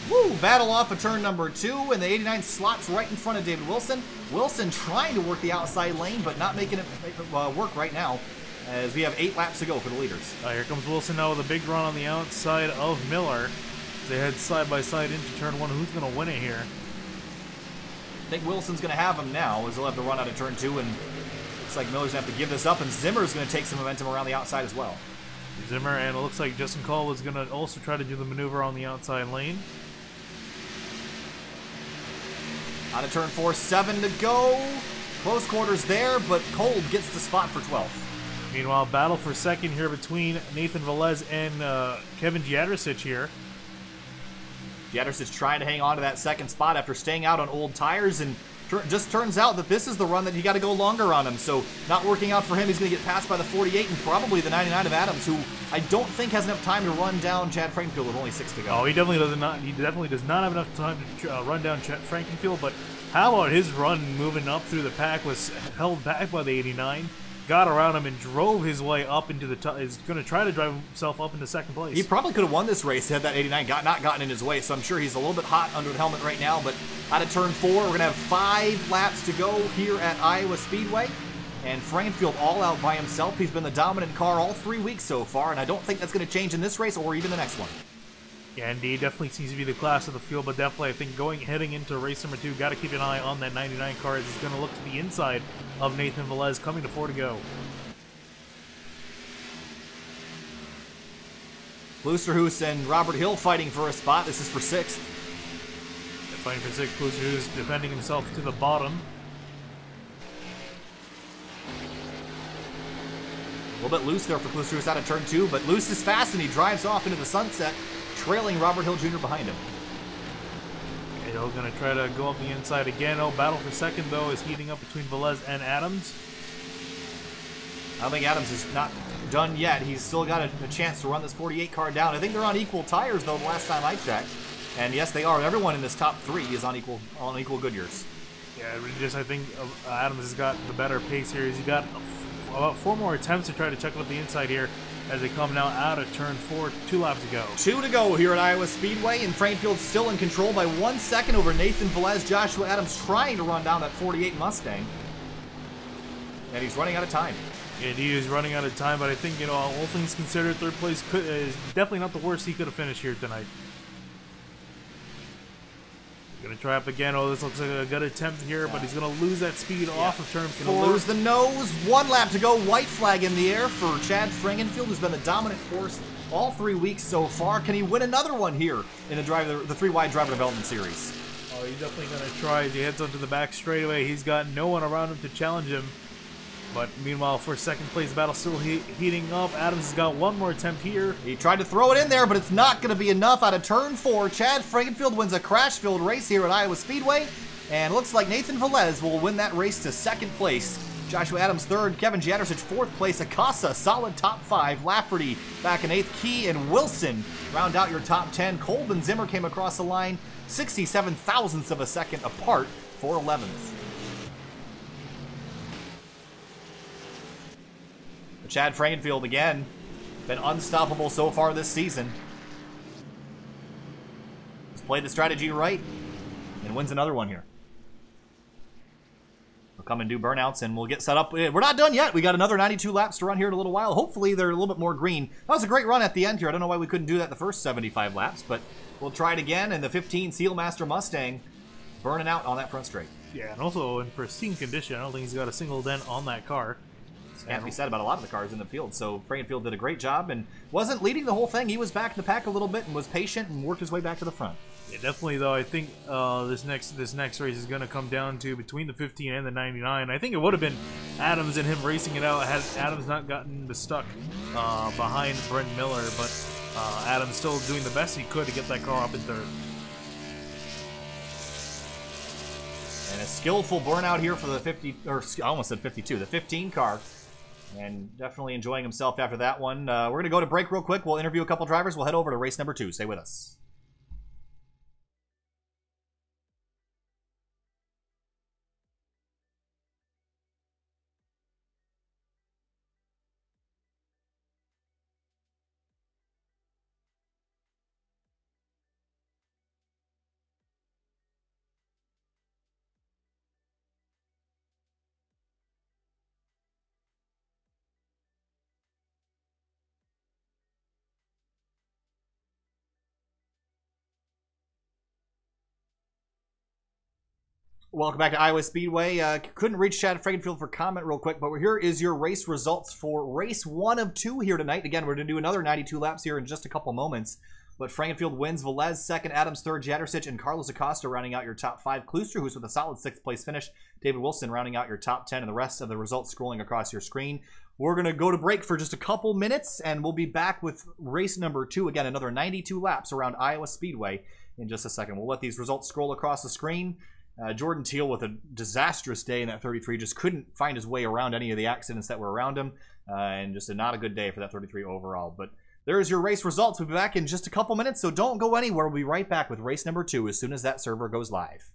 Woo! Battle off of turn number 2, and the 89 slots right in front of David Wilson. Wilson trying to work the outside lane, but not making it work right now, as we have 8 laps to go for the leaders.
Here comes Wilson now with a big run on the outside of Miller. They head side by side into turn 1. Who's going to win it here?
I think Wilson's going to have him now, as he'll have to run out of turn 2, and looks like Miller's going to have to give this up, and Zimmer's going to take some momentum around the outside as well.
Zimmer, and it looks like Justin Cole is going to also try to do the maneuver on the outside lane.
Out of turn 4, 7 to go. Close quarters there, but Kolb gets the spot for 12th.
Meanwhile, battle for second here between Nathan Velez and Kevin Jadricic here.
Jadricic trying to hang on to that second spot after staying out on old tires, and just turns out that this is the run that you got to go longer on him. So not working out for him. He's going to get passed by the 48 and probably the 99 of Adams, who I don't think has enough time to run down Chad Frankenfield with only 6 to go.
Oh, he definitely does not. He definitely does not have enough time to run down Chad Frankenfield. But how about his run moving up through the pack? Was held back by the 89. Got around him and drove his way up into the top. Is going to try to drive himself up into second place.
He probably could have won this race had that 89 not gotten in his way, so I'm sure he's a little bit hot under the helmet right now. But out of turn 4, we're going to have 5 laps to go here at Iowa Speedway. And Frankenfield all out by himself. He's been the dominant car all 3 weeks so far, and I don't think that's going to change in this race or even the next one.
Yeah, indeed, definitely seems to be the class of the field, but definitely I think heading into race number 2, got to keep an eye on that 99 car as he's going to look to the inside of Nathan Velez coming to 4 to go.
Lusterhuis and Robert Hill fighting for a spot. This is for 6th.
Fighting for 6th, Lusterhuis defending himself to the bottom.
A little bit loose there for Lusterhuis out of turn 2, but Loose is fast and he drives off into the sunset, trailing Robert Hill Jr. behind him.
Hill going to try to go up the inside again. Oh, battle for second, though, is heating up between Velez and Adams.
I don't think Adams is not done yet. He's still got a chance to run this 48 car down. I think they're on equal tires, though, the last time I checked. And yes, they are. Everyone in this top 3 is on equal Goodyears.
Yeah, I think Adams has got the better pace here. He's got about 4 more attempts to try to check it up the inside here as they come now out of turn 4, 2 laps to go.
2 to go here at Iowa Speedway, and Frankfield's still in control by 1 second over Nathan Velez. Joshua Adams trying to run down that 48 Mustang. And he's running out of time.
Indeed, he's running out of time, but I think, all things considered, 3rd place is definitely not the worst he could have finished here tonight. Going to try up again. Oh, this looks like a good attempt here, but he's going to lose that speed off of turn 4.
Going to lose the nose. 1 lap to go. White flag in the air for Chad Frankenfield, who's been the dominant force all 3 weeks so far. Can he win another one here in the 3-wide driver development series?
Oh, he's definitely going to try. As he heads onto the back straightaway, he's got no one around him to challenge him. But meanwhile, for second place, battle still heating up. Adams has got 1 more attempt here.
He tried to throw it in there, but it's not going to be enough. Out of turn 4, Chad Frankenfield wins a crash-filled race here at Iowa Speedway. And looks like Nathan Velez will win that race to second place Joshua Adams third, Kevin Jadrosich fourth place, Acosta solid top 5, Lafferty back in 8th, Key and Wilson round out your top 10. Kolb and Zimmer came across the line 67 thousandths of a second apart for 11th. Chad Frankenfield again, been unstoppable so far this season. He's played the strategy right and wins another one here. We'll come and do burnouts and we'll get set up. We're not done yet. We got another 92 laps to run here in a little while. Hopefully they're a little bit more green. That was a great run at the end here. I don't know why we couldn't do that the first 75 laps, but we'll try it again. And the 15 Sealmaster Mustang burning out on that front straight.
Yeah, and also in pristine condition. I don't think he's got a single dent on that car.
Can't be said about a lot of the cars in the field. So Frankenfield did a great job and wasn't leading the whole thing. He was back in the pack a little bit and was patient and worked his way back to the front.
Yeah, definitely though. I think this next race is going to come down to between the 15 and the 99. I think it would have been Adams and him racing it out had Adams not gotten stuck behind Brent Miller, but Adams still doing the best he could to get that car up in third.
And a skillful burnout here for the 50, or I almost said 52, the 15 car. And definitely enjoying himself after that one. We're going to go to break real quick. We'll interview a couple drivers. We'll head over to race number 2. Stay with us. Welcome back to Iowa Speedway. Couldn't reach Chad Frankenfield for comment real quick, but here is your race results for race 1 of 2 here tonight. Again, we're going to do another 92 laps here in just a couple moments. But Frankenfield wins, Velez second, Adams third, Jadrosich and Carlos Acosta rounding out your top 5. Klooster, who's with a solid 6th place finish. David Wilson rounding out your top 10, and the rest of the results scrolling across your screen. We're going to go to break for just a couple minutes, and we'll be back with race number 2. Again, another 92 laps around Iowa Speedway in just a second. We'll let these results scroll across the screen. Jordan Teal with a disastrous day in that 33, just couldn't find his way around any of the accidents that were around him, and just not a good day for that 33 overall. But there's your race results. We'll be back in just a couple minutes, so don't go anywhere. We'll be right back with race number 2 as soon as that server goes live.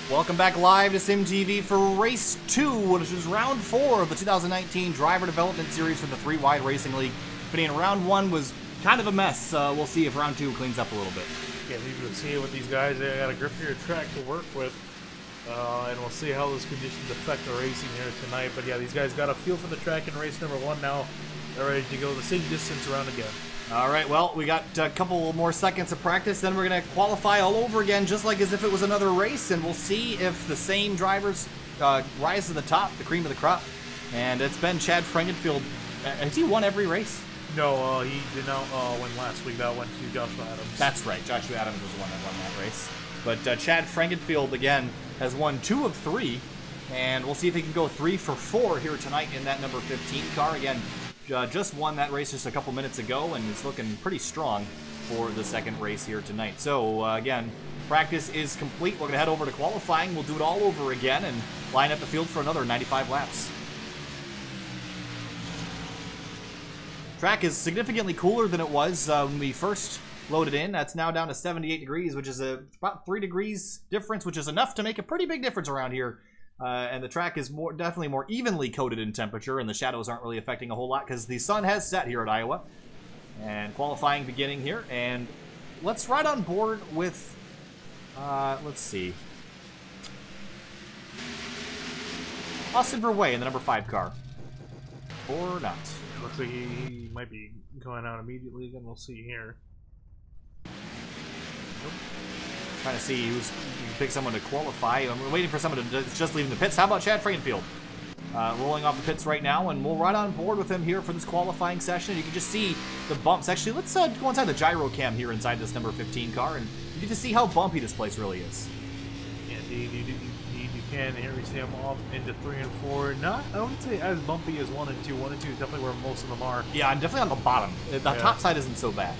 Welcome back live to SimTV for Race 2, which is round 4 of the 2019 Driver Development Series for the 3WideRacing League. But round 1 was kind of a mess. We'll see if round 2 cleans up a little bit.
Yeah, we will see with these guys. They got a grippier track to work with. And we'll see how those conditions affect the racing here tonight. But yeah, these guys got a feel for the track in race number 1 now. They're ready to go the same distance around again.
All right, well, we got a couple more seconds of practice, then we're going to qualify all over again, just like as if it was another race, and we'll see if the same drivers rise to the top, the cream of the crop. And it's been Chad Frankenfield. Has he won every race?
No, he did not win last week. That went to Joshua Adams.
That's right, Joshua Adams was the one that won that race. But Chad Frankenfield, again, has won 2 of 3, and we'll see if he can go 3 for 4 here tonight in that number 15 car. Again, just won that race just a couple minutes ago and is looking pretty strong for the second race here tonight. So, again, practice is complete. We're going to head over to qualifying. We'll do it all over again and line up the field for another 95 laps. Track is significantly cooler than it was when we first loaded in. That's now down to 78 degrees, which is about 3 degrees difference, which is enough to make a pretty big difference around here. And the track is definitely more evenly coated in temperature, and the shadows aren't really affecting a whole lot because the sun has set here at Iowa. And qualifying beginning here, and let's ride on board with, let's see, Austin Verwey in the number 5 car. Or not.
It looks like he might be going out immediately again. We'll see here.
Trying to see who's pick someone to qualify. I'm waiting for someone to just leaving the pits. How about Chad Frankenfield? Rolling off the pits right now, and we'll ride on board with him here for this qualifying session. You can just see the bumps. Actually, let's go inside the gyro cam here inside this number 15 car, and you get to see how bumpy this place really is.
Yeah, indeed, you can. Here we see him off into 3 and 4. Not, I wouldn't say as bumpy as 1 and 2. 1 and 2 is definitely where most of them are.
Yeah, I'm definitely on the bottom. The top side isn't so bad.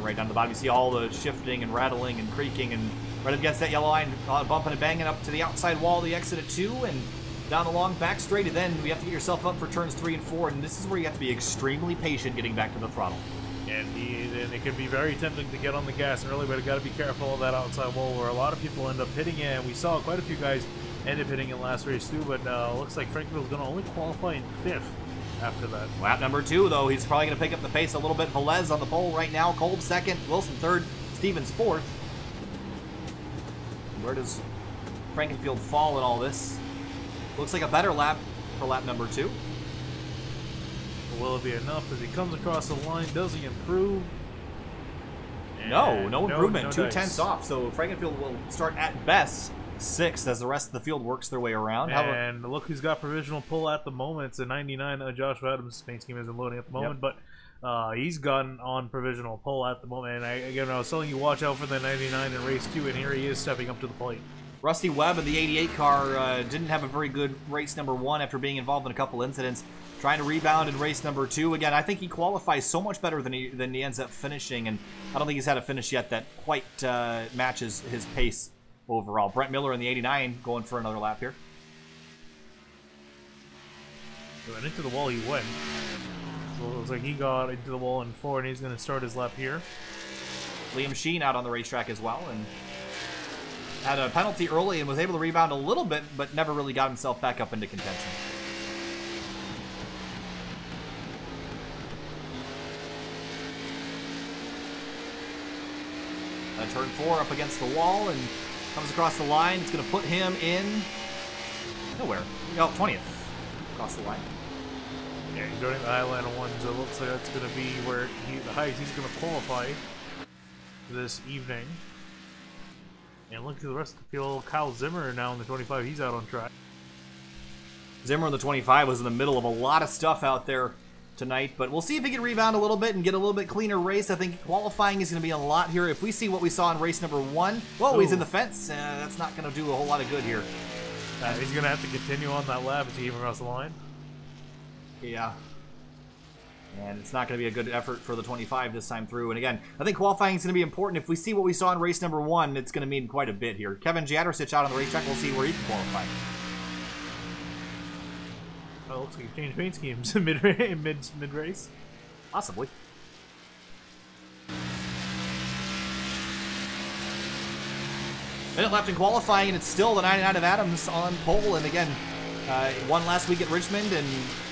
Right down to the bottom, you see all the shifting and rattling and creaking, and right up against that yellow line, bumping and banging up to the outside wall of the exit at 2 and down the long back straight, and then you have to get yourself up for turns 3 and 4, and this is where you have to be extremely patient getting back to the throttle.
And it can be very tempting to get on the gas early, but you got to be careful of that outside wall where a lot of people end up hitting it, and we saw quite a few guys end up hitting it last race too, but looks like Frankfield's going to only qualify in 5th. After that.
Lap number 2, though, he's probably going to pick up the pace a little bit. Velez on the pole right now. Kolb 2nd. Wilson 3rd. Stevens 4th. Where does Frankenfield fall in all this? Looks like a better lap for lap number 2.
Will it be enough as he comes across the line? Does he improve?
No improvement.
No
2
dice.
tenths off. So Frankenfield will start at best 6th as the rest of the field works their way around.
And look who's got provisional pull at the moment. It's a 99. Joshua Adams' paint scheme isn't loading at the moment, but he's gotten on provisional pull at the moment. And again, I was telling you, watch out for the 99 in race 2, and here he is stepping up to the plate.
Rusty Webb in the 88 car didn't have a very good race number 1 after being involved in a couple incidents. Trying to rebound in race number 2. Again, I think he qualifies so much better than he ends up finishing, and I don't think he's had a finish yet that quite matches his pace overall. Brent Miller in the 89 going for another lap here.
He went into the wall, he went. So it looks like he got into the wall in 4, and he's going to start his lap here.
Liam Sheen out on the racetrack as well, and had a penalty early and was able to rebound a little bit, but never really got himself back up into contention. Turn 4 up against the wall and comes across the line. It's going to put him in nowhere. Oh, 20th across the line.
Yeah, he's joining the Highland 1, so it looks like that's going to be where the highest he's going to qualify this evening. And look to the rest of the field. Kyle Zimmer now in the 25. He's out on track.
Zimmer in the 25 was in the middle of a lot of stuff out there tonight, but we'll see if he can rebound a little bit and get a little bit cleaner race. I think qualifying is going to be a lot here. If we see what we saw in race number 1, whoa, he's in the fence. That's not going to do a whole lot of good here.
He's going to have to continue on that lap as he even across the line.
Yeah. And it's not going to be a good effort for the 25 this time through. And again, I think qualifying is going to be important. If we see what we saw in race number 1, it's going to mean quite a bit here. Kevin Jadrosich out on the racetrack. We'll see where he can qualify.
Well, looks like he changed paint schemes mid race.
Possibly. Minute left in qualifying, and it's still the 99 of Adams on pole. And again, won last week at Richmond and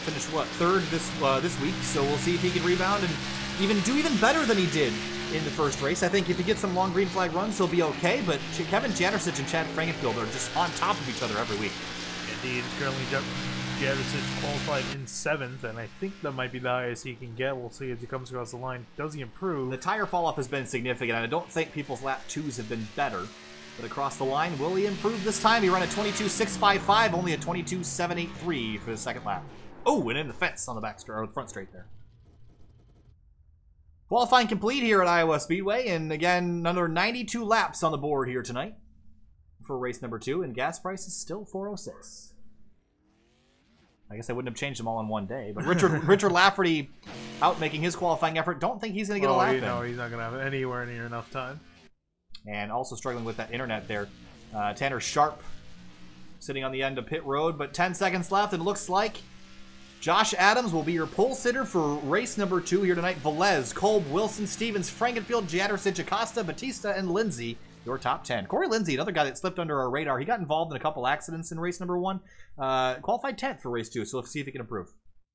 finished, what, third this week. So we'll see if he can rebound and do even better than he did in the first race. I think if he gets some long green flag runs, he'll be okay. But Kevin Jadricic and Chad Frankenfield are just on top of each other every week.
Indeed, currently Jadricic qualified in 7th, and I think that might be the highest he can get. We'll see as he comes across the line. Does he improve?
The tire fall-off has been significant, and I don't think people's lap 2s have been better. But across the line, will he improve this time? He ran a 22.655, only a 22.783 for the second lap. Oh, and in the fence on the the front straight there. Qualifying complete here at Iowa Speedway, and again, another 92 laps on the board here tonight for race number 2, and gas price is still $4.06. I guess I wouldn't have changed them all in one day, but Richard Lafferty out making his qualifying effort. Don't think he's going to get a lap in.
No, he's not going to have anywhere near enough time.
And also struggling with that internet there. Tanner Sharp sitting on the end of pit road, but 10 seconds left, and it looks like Josh Adams will be your pole sitter for race number 2 here tonight. Velez, Kolb, Wilson, Stevens, Frankenfield, Jadricic, Acosta, Batista, and Lindsay, your top 10. Corey Lindsay, another guy that slipped under our radar. He got involved in a couple accidents in race number 1. Qualified 10th for race 2, so let's see if he can improve.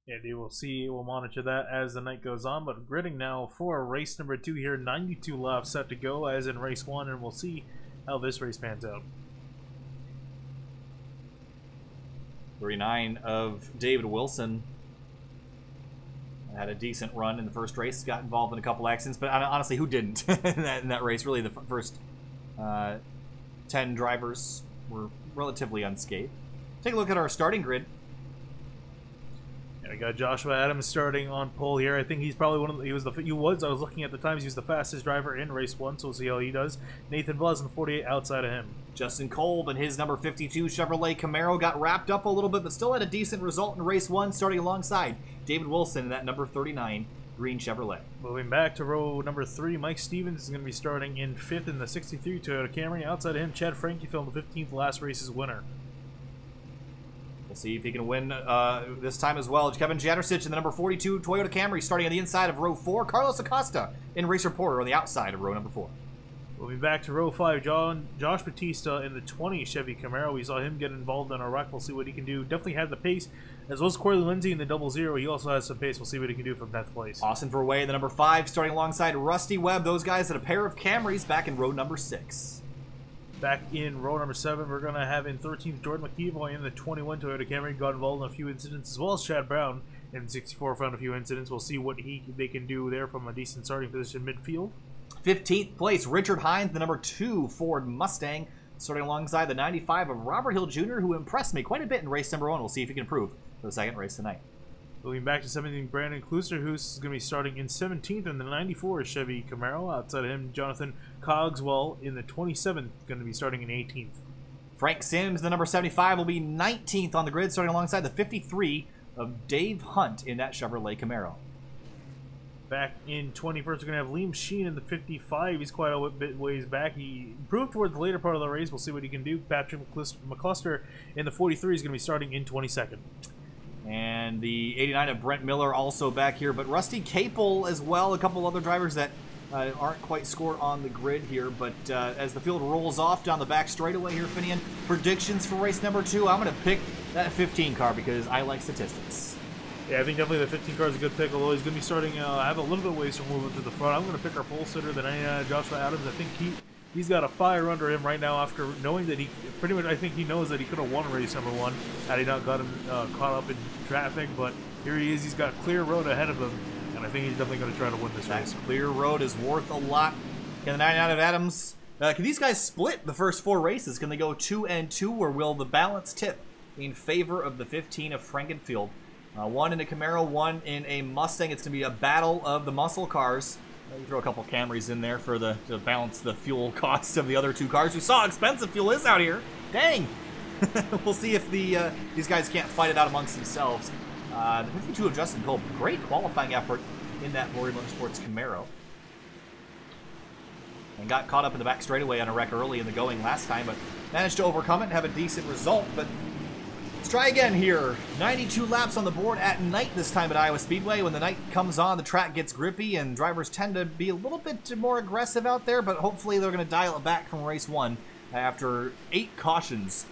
Indeed, we'll see. We'll monitor that as the night goes on. But gridding now for race number 2 here. 92 laps set to go as in race 1, and we'll see how this race pans out.
39 of David Wilson had a decent run in the first race. Got involved in a couple accidents, but honestly, who didn't in that race? Really, the first 10 drivers were relatively unscathed. Take a look at our starting grid.
We got Joshua Adams starting on pole here. I think he's probably one of the, I was looking at the times, he was the fastest driver in race 1, so we'll see how he does. Nathan Buzz in 48 outside of him.
Justin Kolb and his number 52 Chevrolet Camaro got wrapped up a little bit, but still had a decent result in race 1, starting alongside David Wilson in that number 39 green Chevrolet.
Moving back to row number 3, Mike Stevens is going to be starting in 5th in the 63 Toyota Camry. Outside of him, Chad Frankenfield, the 15th last race's winner.
We'll see if he can win this time as well. Kevin Jadricic in the number 42 Toyota Camry starting on the inside of row 4. Carlos Acosta in Racer Porter on the outside of row number 4.
Moving back to row 5, Josh Batista in the 20 Chevy Camaro. We saw him get involved in a wreck. We'll see what he can do. Definitely had the pace, as well as Corey Lindsay in the 00. He also has some pace. We'll see what he can do from 10th place.
Austin Verway in the number 5 starting alongside Rusty Webb. Those guys had a pair of Camrys back in row number 6.
Back in row number 7, we're going to have in 13th Jordan McKeevoy in the 21 Toyota Camry. Got involved in a few incidents, as well as Chad Brown in 64 found a few incidents. We'll see what they can do there from a decent starting position midfield. 15th
place, Richard Hines, the number 2 Ford Mustang, starting alongside the 95 of Robert Hill Jr., who impressed me quite a bit in race number 1. We'll see if he can improve for the second race tonight.
Moving back to 17th, Brandon Kluser, who's going to be starting in 17th in the 94 Chevy Camaro. Outside of him, Jonathan Cogswell in the 27th, going to be starting in 18th.
Frank Sims, the number 75, will be 19th on the grid, starting alongside the 53 of Dave Hunt in that Chevrolet Camaro.
Back in 21st, we're going to have Liam Sheen in the 55. He's quite a bit ways back. He improved towards the later part of the race. We'll see what he can do. Patrick McCluster in the 43 is going to be starting in 22nd. And the 89 of Brent Miller also back here, but Rusty Capel as well. A couple other drivers that aren't quite scored on the grid here, but as the field rolls off down the back straightaway here, Finian, predictions for race number 2. I'm going to pick that 15 car because I like statistics. Yeah, I think definitely the 15 car is a good pick, although he's going to be starting, I have a little bit of ways to move him to the front. I'm going to pick our pole sitter, the 99 Joshua Adams. I think he's got a fire under him right now after knowing that I think he knows that he could have won race number 1 had he not got him caught up in traffic, but here he is. He's got a clear road ahead of him, and I think he's definitely going to try to win this race. Clear road is worth a lot. Can the 99 of Adams, can these guys split the first 4 races? Can they go 2-2, or will the balance tip in favor of the 15 of Frankenfield? 1 in a Camaro, 1 in a Mustang. It's going to be a battle of the muscle cars. You throw a couple Camrys in there to balance the fuel costs of the other 2 cars. We saw how expensive fuel is out here. Dang! We'll see if these guys can't fight it out amongst themselves. The 52 of Justin Kolb, great qualifying effort in that Lori Motorsports Camaro. And got caught up in the back straightaway on a wreck early in the going last time, but managed to overcome it and have a decent result. But let's try again here. 92 laps on the board at night this time at Iowa Speedway. When the night comes on, the track gets grippy and drivers tend to be a little bit more aggressive out there, but hopefully they're going to dial it back from race 1
after 8 cautions,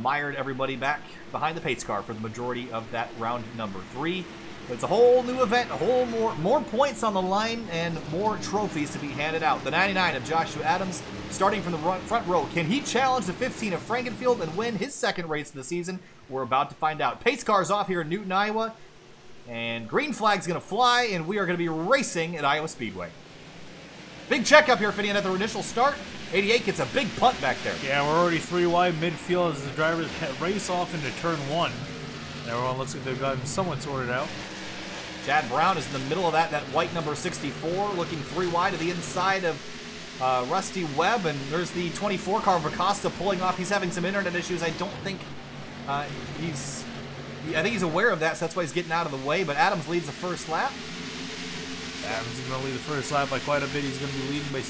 mired everybody back behind the pace car for the majority of that round number 3. It's a whole new event, a whole more points on the line, and more trophies to be handed out. The 99 of Joshua Adams, starting from the front row. Can he challenge the 15 of Frankenfield and win his second race of the season? We're about to find out. Pace car's off here in Newton, Iowa, and green flag's going to fly, and we are going to be racing at Iowa Speedway. Big checkup here, Finian, at the initial start. 88 gets a big punt back there.
Yeah, we're already 3 wide midfield as the drivers race off into turn 1. Everyone looks like they've gotten somewhat sorted out.
Chad Brown is in the middle of that white number 64, looking 3 wide to the inside of Rusty Webb, and there's the 24 car of Acosta pulling off. He's having some internet issues. I don't think I think he's aware of that, so that's why he's getting out of the way, but Adams leads the first lap.
Adams is going to lead the first lap by quite a bit. He's going to be leading by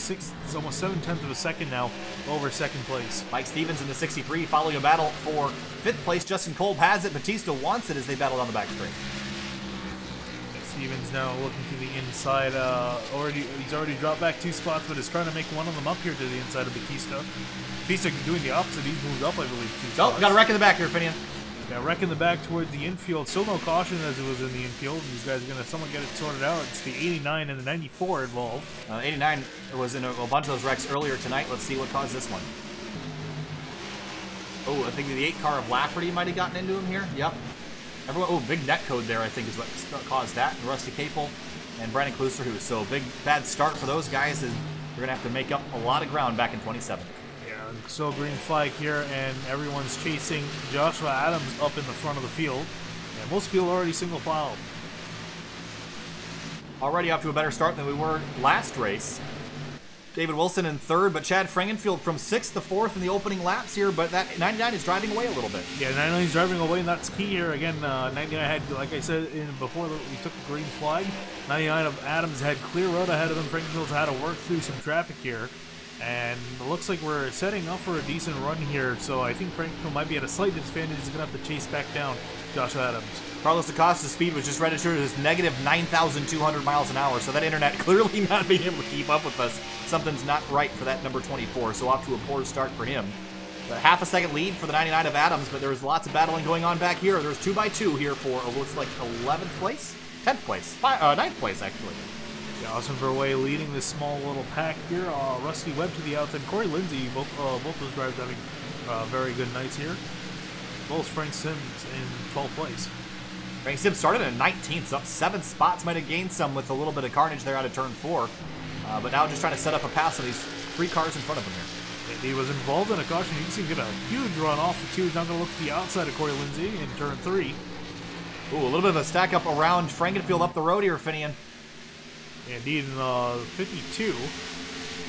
almost 7/10 of a second now over second place.
Mike Stevens in the 63 following a battle for 5th place. Justin Kolb has it. Batista wants it as they battle down the back straight.
Stevens now looking to the inside. He's already dropped back 2 spots, but is trying to make one of them up here to the inside of Batista. Batista doing the opposite. He's moved up, I believe, 2 spots.
Oh, got a wreck in the back here, Finian.
Yeah, wreck in the back towards the infield. Still no caution as it was in the infield. These guys are going to somewhat get it sorted out. It's the 89 and the 94 involved.
89 was in a bunch of those wrecks earlier tonight. Let's see what caused this one. Oh, I think the 8 car of Lafferty might have gotten into him here. Yep. Big net code there, I think, is what caused that. And Rusty Capel and Brandon Klusterhuis. So big, bad start for those guys. And we're going to have to make up a lot of ground back in 27.
Still green flag here, and everyone's chasing Joshua Adams up in the front of the field. And most field already single file.
Already off to a better start than we were last race. David Wilson in 3rd, but Chad Frankenfield from 6th to 4th in the opening laps here, but that 99 is driving away a little bit.
Yeah, 99 is driving away, and that's key here. Again, 99 had, like I said before we took the green flag, 99 of Adams had clear road ahead of him. Frankenfield's had to work through some traffic here. And it looks like we're setting up for a decent run here, so I think Frankenfield might be at a slight disadvantage. He's going to have to chase back down Joshua Adams.
Carlos Acosta's speed was just registered as negative 9,200 miles an hour, so that internet clearly not being able to keep up with us. Something's not right for that number 24, so off to a poor start for him. But half a second lead for the 99 of Adams, but there's lots of battling going on back here. There's 2x2 here for, looks like 11th place? 10th place. 9th place, actually.
Austin Verway leading this small little pack here. Rusty Webb to the outside. Corey Lindsay, both those drivers having very good nights here. Both Frank Sims in 12th place.
Frank Sims started in 19th, so up 7 spots. Might have gained some with a little bit of carnage there out of turn 4. But now just trying to set up a pass on these 3 cars in front of him here.
And he was involved in a caution. You can see him get a huge run off the 2. He's now going to look to the outside of Corey Lindsay in turn 3.
Ooh, a little bit of a stack up around Frankenfield up the road here, Finian.
Indeed, in 52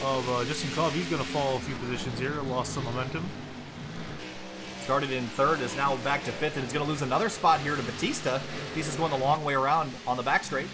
of Justin Cobb, he's going to fall a few positions here, lost some momentum.
Started in 3rd, is now back to 5th, and is going to lose another spot here to Batista. Batista's going the long way around on the back straight.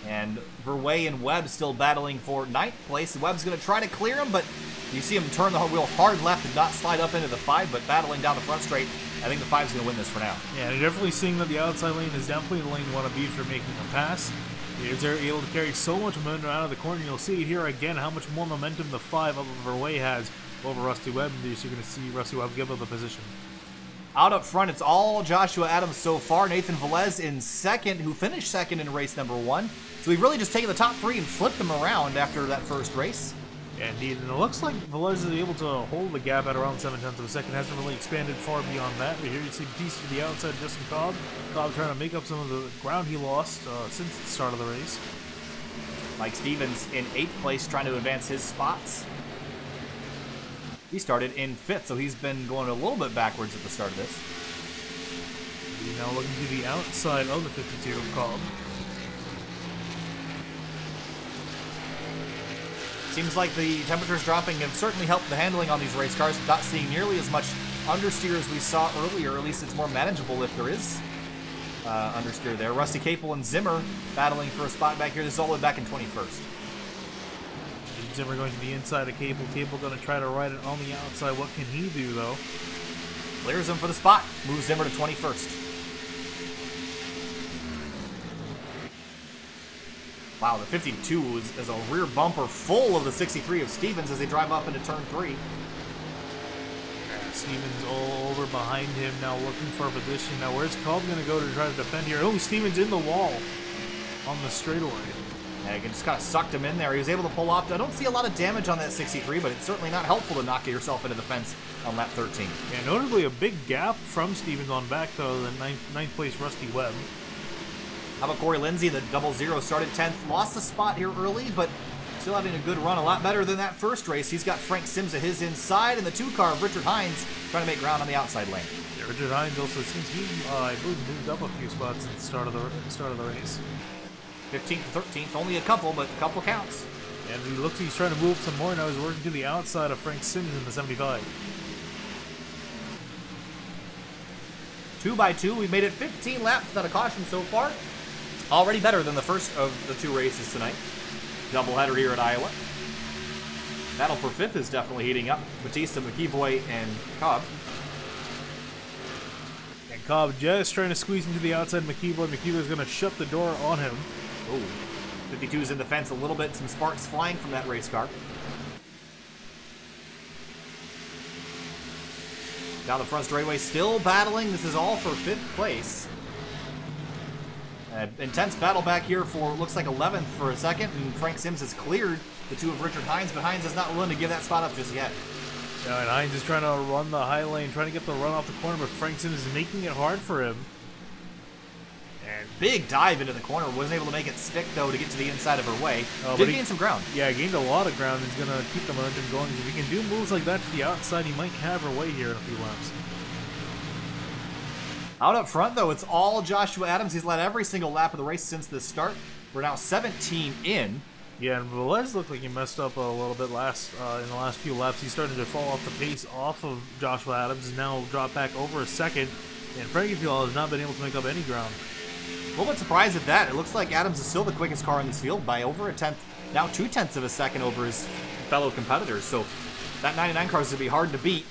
And Verway and Webb still battling for 9th place. Webb's going to try to clear him, but you see him turn the wheel hard left and not slide up into the 5, but battling down the front straight. I think the 5's going to win this for now.
Yeah, you're definitely seeing that the outside lane is definitely the lane you want to be for making a pass. They're able to carry so much momentum out of the corner. You'll see here again how much more momentum the 5 of Verway has over Rusty Webb. You're going to see Rusty Webb give up the position.
Out up front, it's all Joshua Adams so far. Nathan Velez in 2nd, who finished 2nd in race number 1. So we've really just taken the top 3 and flipped them around after that first race.
Yeah, indeed, and it looks like Velez is able to hold the gap at around 7/10 of a second. Hasn't really expanded far beyond that. But here you see Batista to the outside, Justin Cobb. Cobb trying to make up some of the ground he lost since the start of the race.
Mike Stevens in 8th place, trying to advance his spots. He started in 5th, so he's been going a little bit backwards at the start of this.
He's now looking to the outside of the 52 of Cobb.
Seems like the temperatures dropping have certainly helped the handling on these race cars. Not seeing nearly as much understeer as we saw earlier. At least it's more manageable if there is understeer there. Rusty Capel and Zimmer battling for a spot back here. This is all the way back in 21st.
Zimmer going to the inside of Capel. Capel going to try to ride it on the outside. What can he do, though?
Clears him for the spot. Moves Zimmer to 21st. Wow, the 52 is a rear bumper full of the 63 of Stevens as they drive up into turn 3.
Stevens all over behind him now, looking for a position. Now, where's Cobb going to go to try to defend here? Oh, Stevens in the wall on the straightaway.
Yeah, he just kind of sucked him in there. He was able to pull off. I don't see a lot of damage on that 63, but it's certainly not helpful to knock yourself into the fence on lap 13.
Yeah, notably a big gap from Stevens on back, though, the ninth place Rusty Webb.
How about Corey Lindsay? The 00 started 10th, lost a spot here early, but still having a good run, a lot better than that first race. He's got Frank Sims at his inside, and the 2 car of Richard Hines trying to make ground on the outside lane.
Yeah, Richard Hines also seems he, I believe, moved up a few spots at the start of the race.
15th, 13th, only a couple, but a couple counts.
And he looks like he's trying to move some more. Now he's working to the outside of Frank Sims in the 75.
2x2, we've made it 15 laps without a caution so far. Already better than the first of the 2 races tonight. Doubleheader here at Iowa. Battle for 5th is definitely heating up. Batista, McEvoy, and Cobb.
And Cobb just trying to squeeze into the outside McEvoy. McEvoy's going to shut the door on him.
Oh, 52's in the fence a little bit. Some sparks flying from that race car. Down the front straightaway, still battling. This is all for 5th place. Intense battle back here for, looks like 11th for a second, and Frank Sims has cleared the 2 of Richard Hines, but Hines is not willing to give that spot up just yet.
Yeah, and Hines is trying to run the high lane, trying to get the run off the corner, but Frank Sims is making it hard for him.
And big dive into the corner. Wasn't able to make it stick, though, to get to the inside of her way. Did gain some ground.
Yeah, gained a lot of ground. He's going to keep the momentum going. If he can do moves like that to the outside, he might have her way here in a few laps.
Out up front, though, it's all Joshua Adams. He's led every single lap of the race since the start. We're now 17 in.
Yeah, and Velez looked like he messed up a little bit in the last few laps. He started to fall off the pace off of Joshua Adams and now dropped back over a second. And Frankie Fuel has not been able to make up any ground.
A little bit surprised at that. It looks like Adams is still the quickest car in this field by over a tenth, now 0.2 of a second over his fellow competitors. So that 99 car is going to be hard to beat.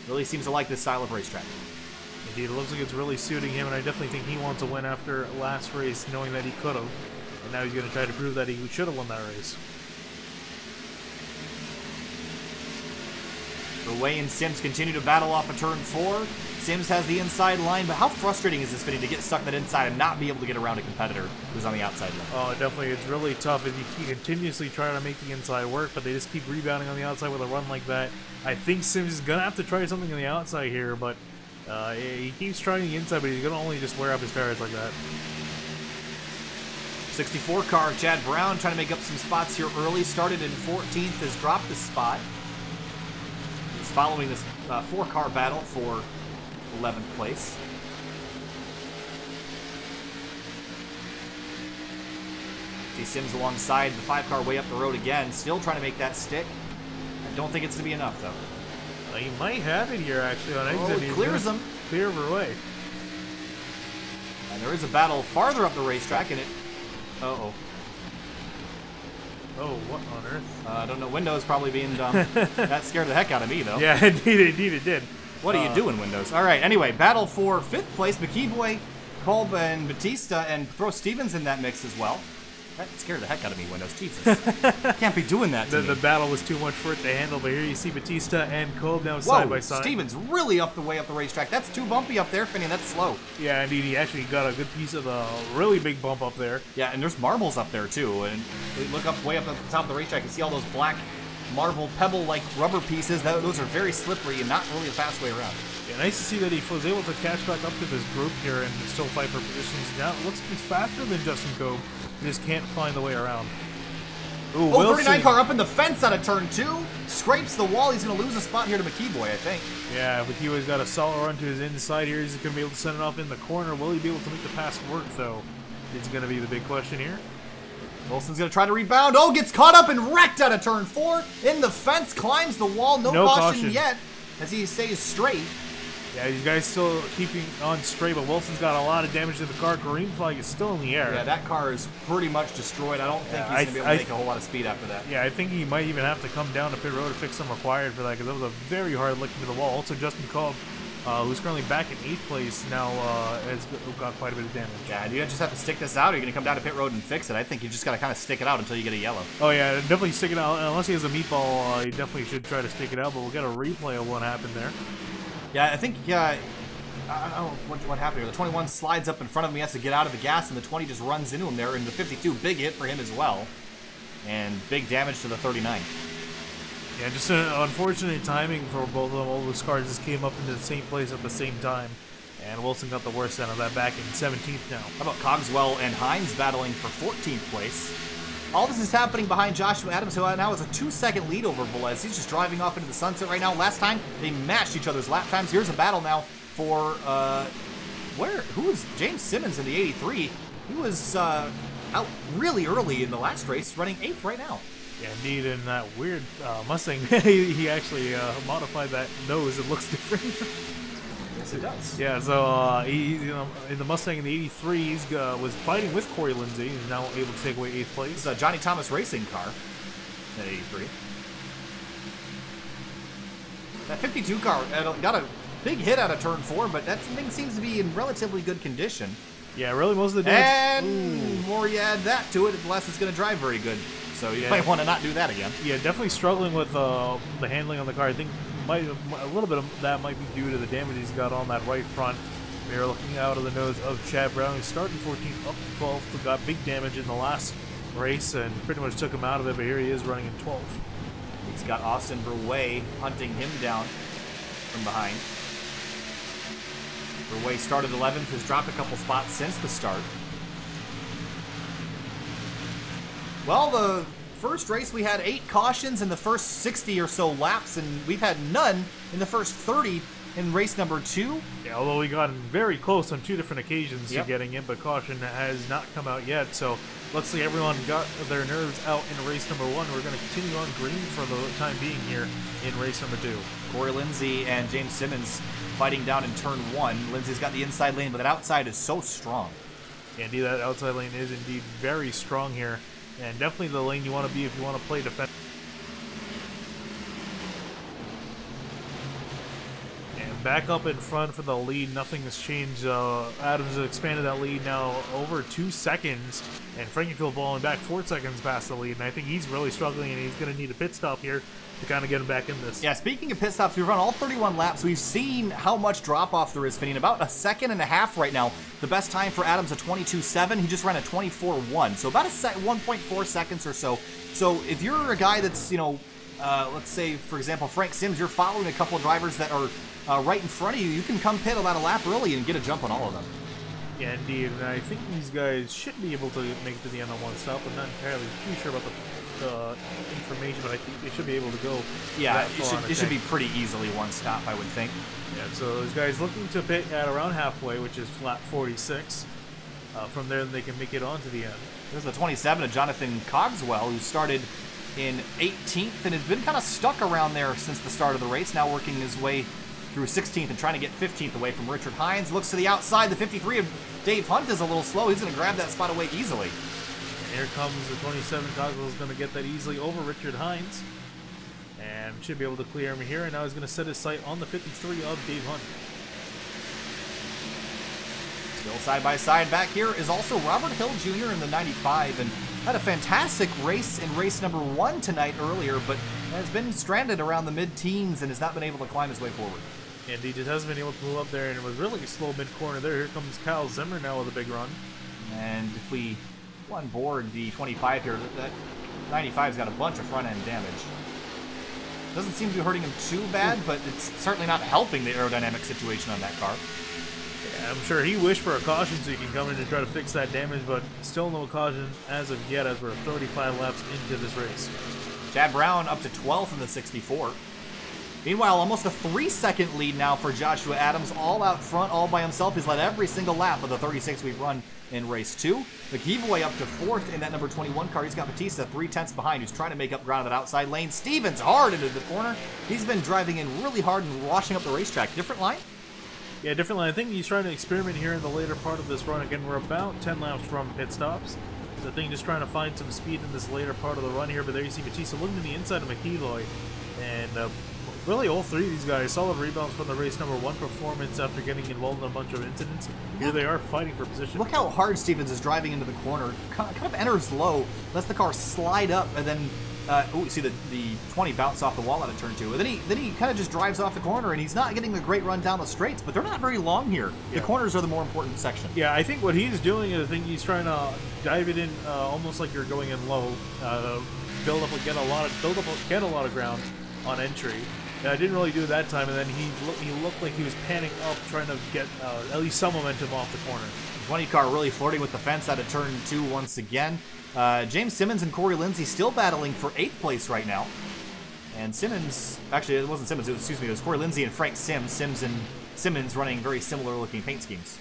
Really seems to like this style of racetrack.
Indeed, it looks like it's really suiting him, and I definitely think he wants a win after last race, knowing that he could have. And now he's going to try to prove that he should have won that race.
Rouet and Sims continue to battle off of turn 4. Sims has the inside line, but how frustrating is this fitting to get stuck that inside and not be able to get around a competitor who's on the outside line?
Oh, definitely. It's really tough if you continuously try to make the inside work, but they just keep rebounding on the outside with a run like that. I think Sims is going to have to try something on the outside here, but he keeps trying the inside, but he's going to only just wear up his tires like that.
64 car, Chad Brown, trying to make up some spots here early. Started in 14th, has dropped a spot. He's following this 4-car battle for 11th place. See Sims alongside the 5-car way up the road again, still trying to make that stick. I don't think it's going to be enough, though.
He might have it here, actually, on exit.
He clears them.
Clear her way.
And there is a battle farther up the racetrack, and it... Uh-oh.
Oh, what on earth?
I don't know. Windows probably being dumb. That scared the heck out of me, though.
Yeah, indeed it did.
What are you doing, Windows? All right, anyway, battle for 5th place. McEvoy, Kolb, and Batista, and throw Stevens in that mix as well. That scared the heck out of me, Windows. Jesus. Can't be doing that to me.
The battle was too much for it to handle, but here you see Batista and Kolb now side by side.
Stevens really up the way up the racetrack. That's too bumpy up there, Finney. That's slow.
Yeah, indeed. He actually got a good piece of the really big bump up there.
Yeah, and there's marbles up there, too. And you look up way up at the top of the racetrack, you see all those black marble pebble-like rubber pieces. Those are very slippery and not really a fast way around.
Yeah, nice to see that he was able to catch back up to this group here and still fight for positions. Now it looks like he's faster than Justin Kolb. He just can't find the way around.
Ooh, 39 car up in the fence out of turn 2. Scrapes the wall. He's going to lose a spot here to McEvoy, I think.
Yeah, McEvoy's got a solid run to his inside here. He's going to be able to send it off in the corner. Will he be able to make the pass work, though? It's going to be the big question here.
Wilson's going to try to rebound. Oh, gets caught up and wrecked out of turn 4. In the fence, climbs the wall. No caution yet as he stays straight.
Yeah, these guys still keeping on straight, but Wilson's got a lot of damage to the car. Green flag is still in the air.
Yeah, that car is pretty much destroyed. I don't think he's going to be able to make a whole lot of speed after that.
Yeah, I think he might even have to come down to pit road to fix some required for that, because that was a very hard lick into the wall. Also, Justin Kolb who's currently back in 8th place, now has got quite a bit of damage.
Yeah, do you just have to stick this out, or are you going to come down to pit road and fix it? I think you just got to kind of stick it out until you get a yellow.
Oh yeah, definitely stick it out. Unless he has a meatball, he definitely should try to stick it out, but we'll get a replay of what happened there.
Yeah, I think, I don't know what happened here. The 21 slides up in front of him, he has to get out of the gas, and the 20 just runs into him there, and the 52, big hit for him as well. And big damage to the 39.
Yeah, just an unfortunate timing for both of them. All those cars just came up into the same place at the same time. And Wilson got the worst end of that back in 17th now.
How about Cogswell and Hines battling for 14th place? All this is happening behind Joshua Adams, who now has a 2-second lead over Velez. He's just driving off into the sunset right now. Last time, they matched each other's lap times. Here's a battle now for, who was James Simmons in the 83? He was out really early in the last race, running 8th right now.
Yeah, indeed, in that weird Mustang, he actually modified that nose. It looks different.
Yes, it does.
Yeah, so in the Mustang in the 83, he was fighting with Corey Lindsay. He's now able to take away 8th place.
It's a Johnny Thomas racing car at 83. That 52 car got a big hit out of turn 4, but that thing seems to be in relatively good condition.
Yeah, really, most of the damage.
And the more you add that to it, the less it's going to drive very good. So you might want to not do that again.
Yeah, definitely struggling with the handling on the car. I think a little bit of that might be due to the damage he's got on that right front. We're looking out of the nose of Chad Brown. He started 14th, up to 12th, but got big damage in the last race and pretty much took him out of it, but here he is running in 12th.
He's got Austin Berway hunting him down from behind. Berway started 11th, has dropped a couple spots since the start. Well, the first race we had 8 cautions in the first 60 or so laps, and we've had none in the first 30 in race number 2.
Yeah, although we got very close on 2 different occasions to getting in, but caution has not come out yet. So looks like everyone got their nerves out in race number 1. We're going to continue on green for the time being here in race number 2.
Corey Lindsay and James Simmons fighting down in turn 1. Lindsay's got the inside lane, but that outside is so strong.
Yeah, indeed, that outside lane is indeed very strong here. And definitely the lane you want to be if you want to play defense. And back up in front for the lead, nothing has changed. Adams has expanded that lead now over 2 seconds. And Frankenfield balling back 4 seconds past the lead. And I think he's really struggling, and he's going to need a pit stop here to kind of get him back in this.
Yeah, speaking of pit stops, we've run all 31 laps. We've seen how much drop-off there is, Finney. About 1.5 seconds right now. The best time for Adams, a 22.7. He just ran a 24.1. So about 1.4 seconds or so. So if you're a guy that's, let's say, for example, Frank Sims, you're following a couple of drivers that are right in front of you, you can come pit about a lap early and get a jump on all of them.
Yeah, indeed. And I think these guys should be able to make it to the end on one stop. I'm not entirely too sure about the information, but I think they should be able to go.
Yeah, it should be pretty easily one stop, I would think.
Yeah, so those guys looking to pit at around halfway, which is lap 46. From there, they can make it on to the end.
There's the 27 of Jonathan Cogswell, who started in 18th and has been kind of stuck around there since the start of the race, now working his way through 16th and trying to get 15th away from Richard Hines. Looks to the outside. The 53 of Dave Hunt is a little slow. He's going to grab that spot away easily.
And here comes the 27. Cogswell is going to get that easily over Richard Hines. And should be able to clear him here. And now he's going to set his sight on the 53 of Dave Hunt.
Still side by side back here is also Robert Hill Jr. in the 95, and had a fantastic race in race number 1 tonight earlier, but has been stranded around the mid-teens and has not been able to climb his way forward.
And he just hasn't been able to move up there, and it was really a slow mid-corner there. Here comes Kyle Zimmer now with a big run.
And if we on board the 25 here, that 95's got a bunch of front-end damage. Doesn't seem to be hurting him too bad, but it's certainly not helping the aerodynamic situation on that car.
Yeah, I'm sure he wished for a caution so he can come in and try to fix that damage, but still no caution as of yet, as we're 35 laps into this race.
Chad Brown up to 12th in the 64. Meanwhile, almost a 3-second lead now for Joshua Adams, all out front, all by himself. He's led every single lap of the 36 we've run in race 2. McEvoy up to 4th in that number 21 car. He's got Batista 3/10 behind, who's trying to make up ground on that outside lane. Stevens hard into the corner. He's been driving in really hard and washing up the racetrack. Different line?
Yeah, different line. I think he's trying to experiment here in the later part of this run. Again, we're about 10 laps from pit stops. So I think just trying to find some speed in this later part of the run here. But there you see Batista looking to the inside of McEvoy and Really, all three of these guys, solid rebounds from the race number 1 performance after getting involved in a bunch of incidents. Here they are fighting for position.
Look how hard Stevens is driving into the corner. Kind of enters low, lets the car slide up, and then, you see the 20 bounce off the wall out of turn 2. And then he kind of just drives off the corner, and he's not getting a great run down the straights, but they're not very long here.
Yeah.
The corners are the more important section.
Yeah, I think what he's doing is I think he's trying to dive it in almost like you're going in low, get a lot of ground on entry. And I didn't really do it that time, and then he looked like he was panning up, trying to get at least some momentum off the corner.
20 car really flirting with the fence out of turn 2 once again. James Simmons and Corey Lindsay still battling for 8th place right now. And Simmons, actually it wasn't Simmons, it was Corey Lindsay and Frank Sims. Sims and Simmons running very similar looking paint schemes.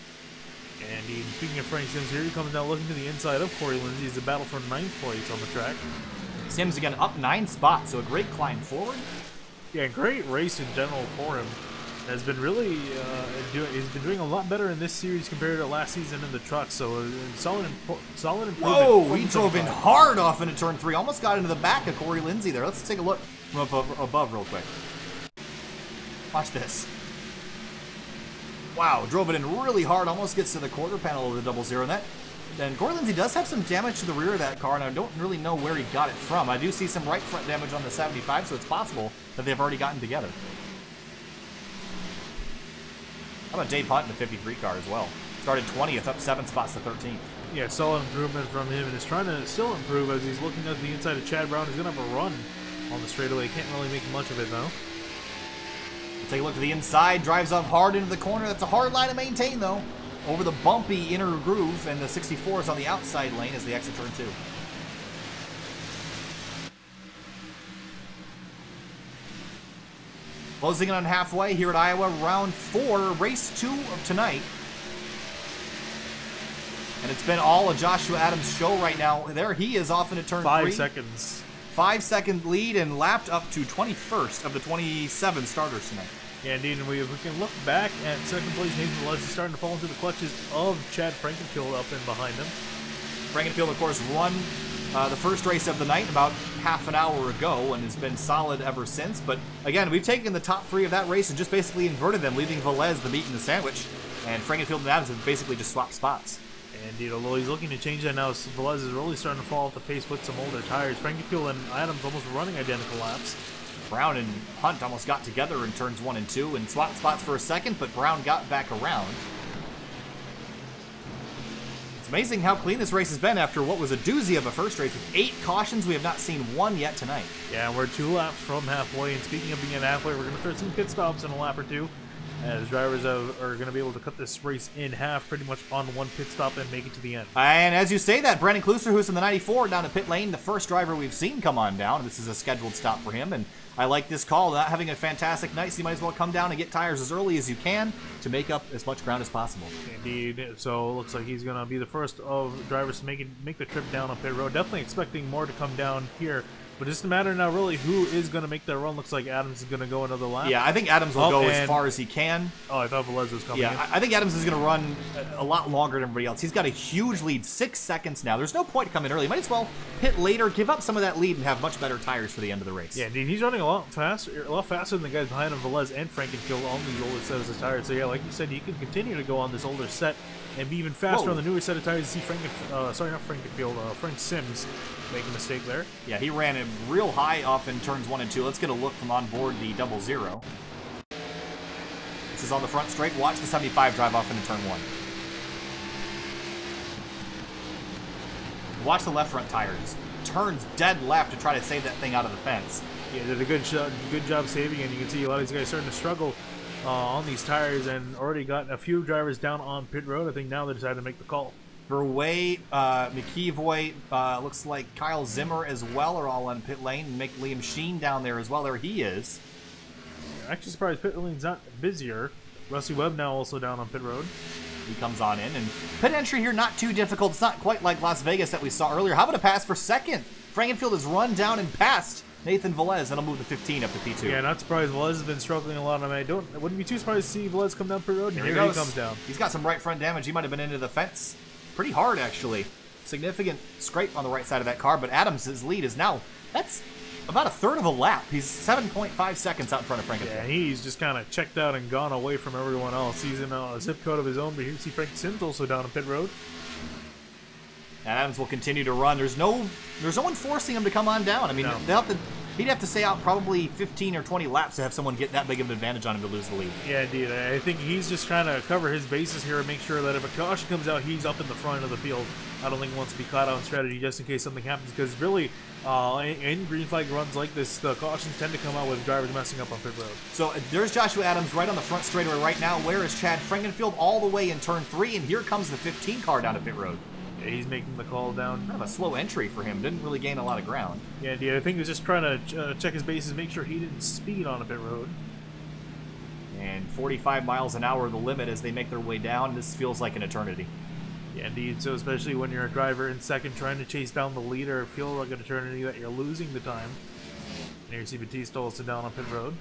And speaking of Frank Sims, here he comes down looking to the inside of Corey Lindsay. It's a battle for 9th place on the track.
Sims again up 9 spots, so a great climb forward.
Yeah, great race in general for him. Has been really he's been doing a lot better in this series compared to last season in the truck. So solid improvement.
Whoa! He drove in hard off into turn 3. Almost got into the back of Corey Lindsay there. Let's take a look from above real quick. Watch this. Wow! Drove it in really hard. Almost gets to the quarter panel of the 00. And Corey Lindsay does have some damage to the rear of that car, and I don't really know where he got it from. I do see some right front damage on the 75, so it's possible that they've already gotten together. How about Dave Hunt in the 53 car as well? Started 20th, up 7 spots to 13th.
Yeah, solid improvement from him, and is trying to still improve as he's looking at the inside of Chad Brown. He's going to have a run on the straightaway. Can't really make much of it, though.
Take a look to the inside, drives up hard into the corner. That's a hard line to maintain, though. Over the bumpy inner groove, and the 64 is on the outside lane as they exit turn 2. Closing in on halfway here at Iowa, round 4, race 2 of tonight. And it's been all a Joshua Adams show right now. There he is off into turn 3.
5 seconds.
5-second lead and lapped up to 21st of the 27 starters tonight.
Yeah, indeed, and we can look back at second place. Nathan Velez is starting to fall into the clutches of Chad Frankenfield up and behind him.
Frankenfield, of course, won the first race of the night about half an hour ago and has been solid ever since. But again, we've taken the top 3 of that race and just basically inverted them, leaving Velez the meat in the sandwich. And Frankenfield and Adams have basically just swapped spots.
Indeed, although he's looking to change that now, Velez is really starting to fall off the pace with some older tires. Frankenfield and Adams almost running identical laps.
Brown and Hunt almost got together in turns 1 and 2 and swapped spots for a second, but Brown got back around. It's amazing how clean this race has been after what was a doozy of a first race with 8 cautions. We have not seen one yet tonight.
Yeah, we're 2 laps from halfway, and speaking of being at halfway, we're going to start some pit stops in a lap or 2. As drivers are going to be able to cut this race in half pretty much on 1 pit stop and make it to the end.
And as you say that, Brandon Klusser, who's in the 94 down to pit lane, the first driver we've seen come on down. This is a scheduled stop for him, and I like this call. Not having a fantastic night, so you might as well come down and get tires as early as you can to make up as much ground as possible.
Indeed. So it looks like he's going to be the first of drivers to make the trip down on pit road. Definitely expecting more to come down here. But just a matter now, really, who is going to make that run. Looks like Adams is going to go another lap.
Yeah, I think Adams will go as far as he can.
Oh, I thought Velez was coming in.
I think Adams is going to run a lot longer than everybody else. He's got a huge lead, 6 seconds now. There's no point coming early. Might as well hit later, give up some of that lead, and have much better tires for the end of the race.
Yeah, indeed. He's running a lot faster than the guys behind him, Velez and Frankenfield, on these older sets of tires. So yeah, like you said, he can continue to go on this older set and be even faster on the newer set of tires. You see Frank Sims make a mistake there.
Yeah, he ran him real high off in turns 1 and 2. Let's get a look from on board the 00. This is on the front straight. Watch the 75 drive off into turn 1. Watch the left front tire. Just turns dead left to try to save that thing out of the fence.
Yeah, did a good job saving, and you can see a lot of these guys starting to struggle on these tires, and already got a few drivers down on pit road. I think now they decided to make the call.
Verway, McKeevoy, looks like Kyle Zimmer as well are all on pit lane. And make Liam Sheen down there as well. There he is.
Actually surprised pit lane's not busier. Rusty Webb now also down on pit road.
He comes on in. And pit entry here not too difficult. It's not quite like Las Vegas that we saw earlier. How about a pass for second? Frankenfield has run down and passed Nathan Velez, and I'll move the 15 up to P2.
Yeah, not surprised. Velez has been struggling a lot. I wouldn't be too surprised to see Velez come down pit road. And here he comes down.
He's got some right front damage. He might have been into the fence pretty hard, actually. Significant scrape on the right side of that car, but Adams' lead is now, that's about a third of a lap. He's 7.5 seconds out in front of Frankenfield.
Yeah, he's just kind of checked out and gone away from everyone else. He's in a zip code of his own, but here you see Frank Sims also down on pit road.
And Adams will continue to run. There's no one forcing him to come on down. I mean,
No.
he'd have to stay out probably 15 or 20 laps to have someone get that big of an advantage on him to lose the lead.
Yeah, indeed. I think he's just trying to cover his bases here and make sure that if a caution comes out, he's up in the front of the field. I don't think he wants to be caught out in strategy just in case something happens, because really, in green flag runs like this, the cautions tend to come out with drivers messing up on pit road.
So there's Joshua Adams right on the front straightaway right now. Where is Chad Frankenfield? All the way in turn 3, and here comes the 15 car down to pit road.
Yeah, he's making the call down.
Kind of a slow entry for him. Didn't really gain a lot of ground.
Yeah, indeed. I think he's just trying to check his bases, make sure he didn't speed on a pit road.
And 45 miles an hour the limit as they make their way down. This feels like an eternity.
Yeah, indeed. So especially when you're a driver in second trying to chase down the leader, it feels like an eternity that you're losing the time. And here you see Batista also down on pit road.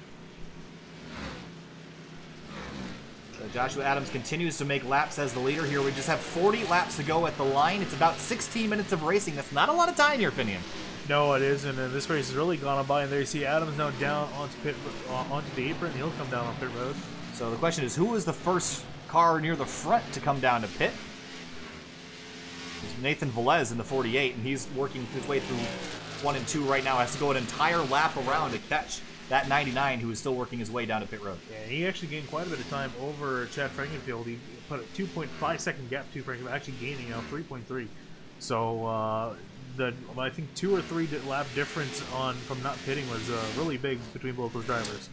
So Joshua Adams continues to make laps as the leader here. We just have 40 laps to go at the line. It's about 16 minutes of racing. That's not a lot of time here, Finian.
No, it isn't, and this race has really gone on by. And there you see Adams now down onto the apron. He'll come down on pit road.
So the question is, who was the first car near the front to come down to pit? It's Nathan Velez in the 48, and he's working his way through 1 and 2 right now. Has to go an entire lap around to catch that 99 who is still working his way down to pit road.
Yeah, he actually gained quite a bit of time over Chad Frankenfield. He put a 2.5 second gap to Frankenfield, actually gaining 3.3. So I think 2 or 3 lap difference from not pitting was really big between both those drivers.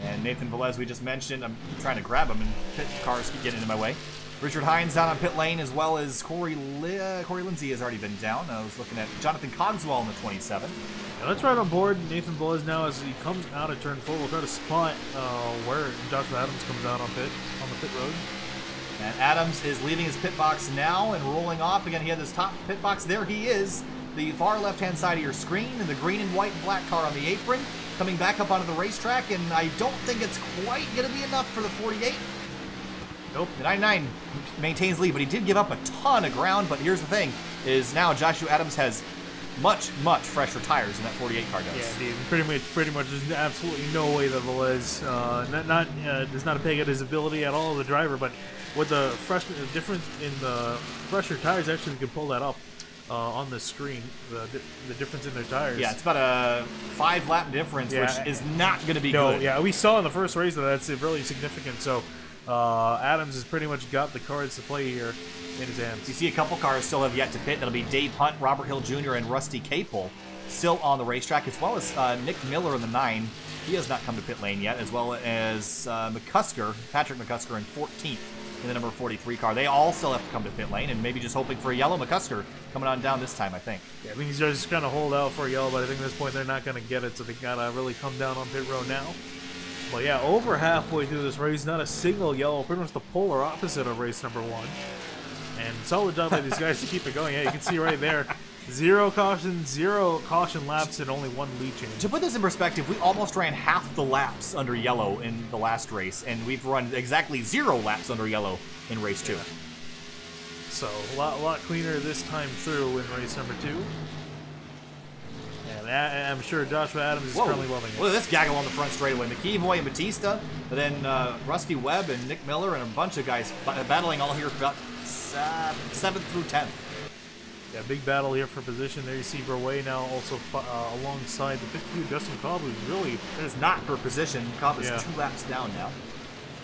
And Nathan Velez, we just mentioned, I'm trying to grab him and pit cars keep getting in my way. Richard Hines down on pit lane, as well as Corey Lindsay has already been down. I was looking at Jonathan Cogswell in the 27.
Yeah, let's ride on board Nathan Velez now as he comes out of turn 4. We'll try to spot where Joshua Adams comes out on the pit road.
And Adams is leaving his pit box now and rolling off. Again, he had his top pit box. There he is, the far left-hand side of your screen, and the green and white and black car on the apron, coming back up onto the racetrack, and I don't think it's quite going to be enough for the 48.
Nope.
The 99 maintains lead, but he did give up a ton of ground. But here's the thing, is now Joshua Adams has much fresher tires than that 48 car does.
Yeah, dude, pretty much there's absolutely no way that Velez, does not a peg at his ability at all as a driver, but with the difference in the fresher tires, actually we can pull that up on the screen, the difference in their tires.
Yeah, it's about a 5 lap difference, which is not going to be good.
Yeah, we saw in the first race that that's really significant, so Adams has pretty much got the cards to play here in his hands.
You see a couple cars still have yet to pit. That'll be Dave Hunt, Robert Hill Jr., and Rusty Capel still on the racetrack, as well as Nick Miller in the 9. He has not come to pit lane yet, as well as Patrick McCusker in 14th in the number 43 car. They all still have to come to pit lane, and maybe just hoping for a yellow McCusker coming on down this time, I think.
Yeah, I think he's just kind of hold out for a yellow, but I think at this point they're not going to get it, so they got to really come down on pit road now. But yeah, over halfway through this race, not a single yellow, pretty much the polar opposite of race number 1. And solid job by these guys to keep it going. Yeah, you can see right there, 0 caution laps, and only 1 lead change.
To put this in perspective, we almost ran half the laps under yellow in the last race, and we've run exactly 0 laps under yellow in race 2.
Yeah. So a lot cleaner this time through in race number 2. And I'm sure Joshua Adams is currently loving it.
Look at this gaggle on the front straightaway. McKeevoy and Batista, but then Rusty Webb and Nick Miller and a bunch of guys battling all here for about 7th through 10th.
Yeah, big battle here for position. There you see Verway now also alongside the 52 Justin Cobb, who's really...
It is not for position. Cobb is 2 laps down now.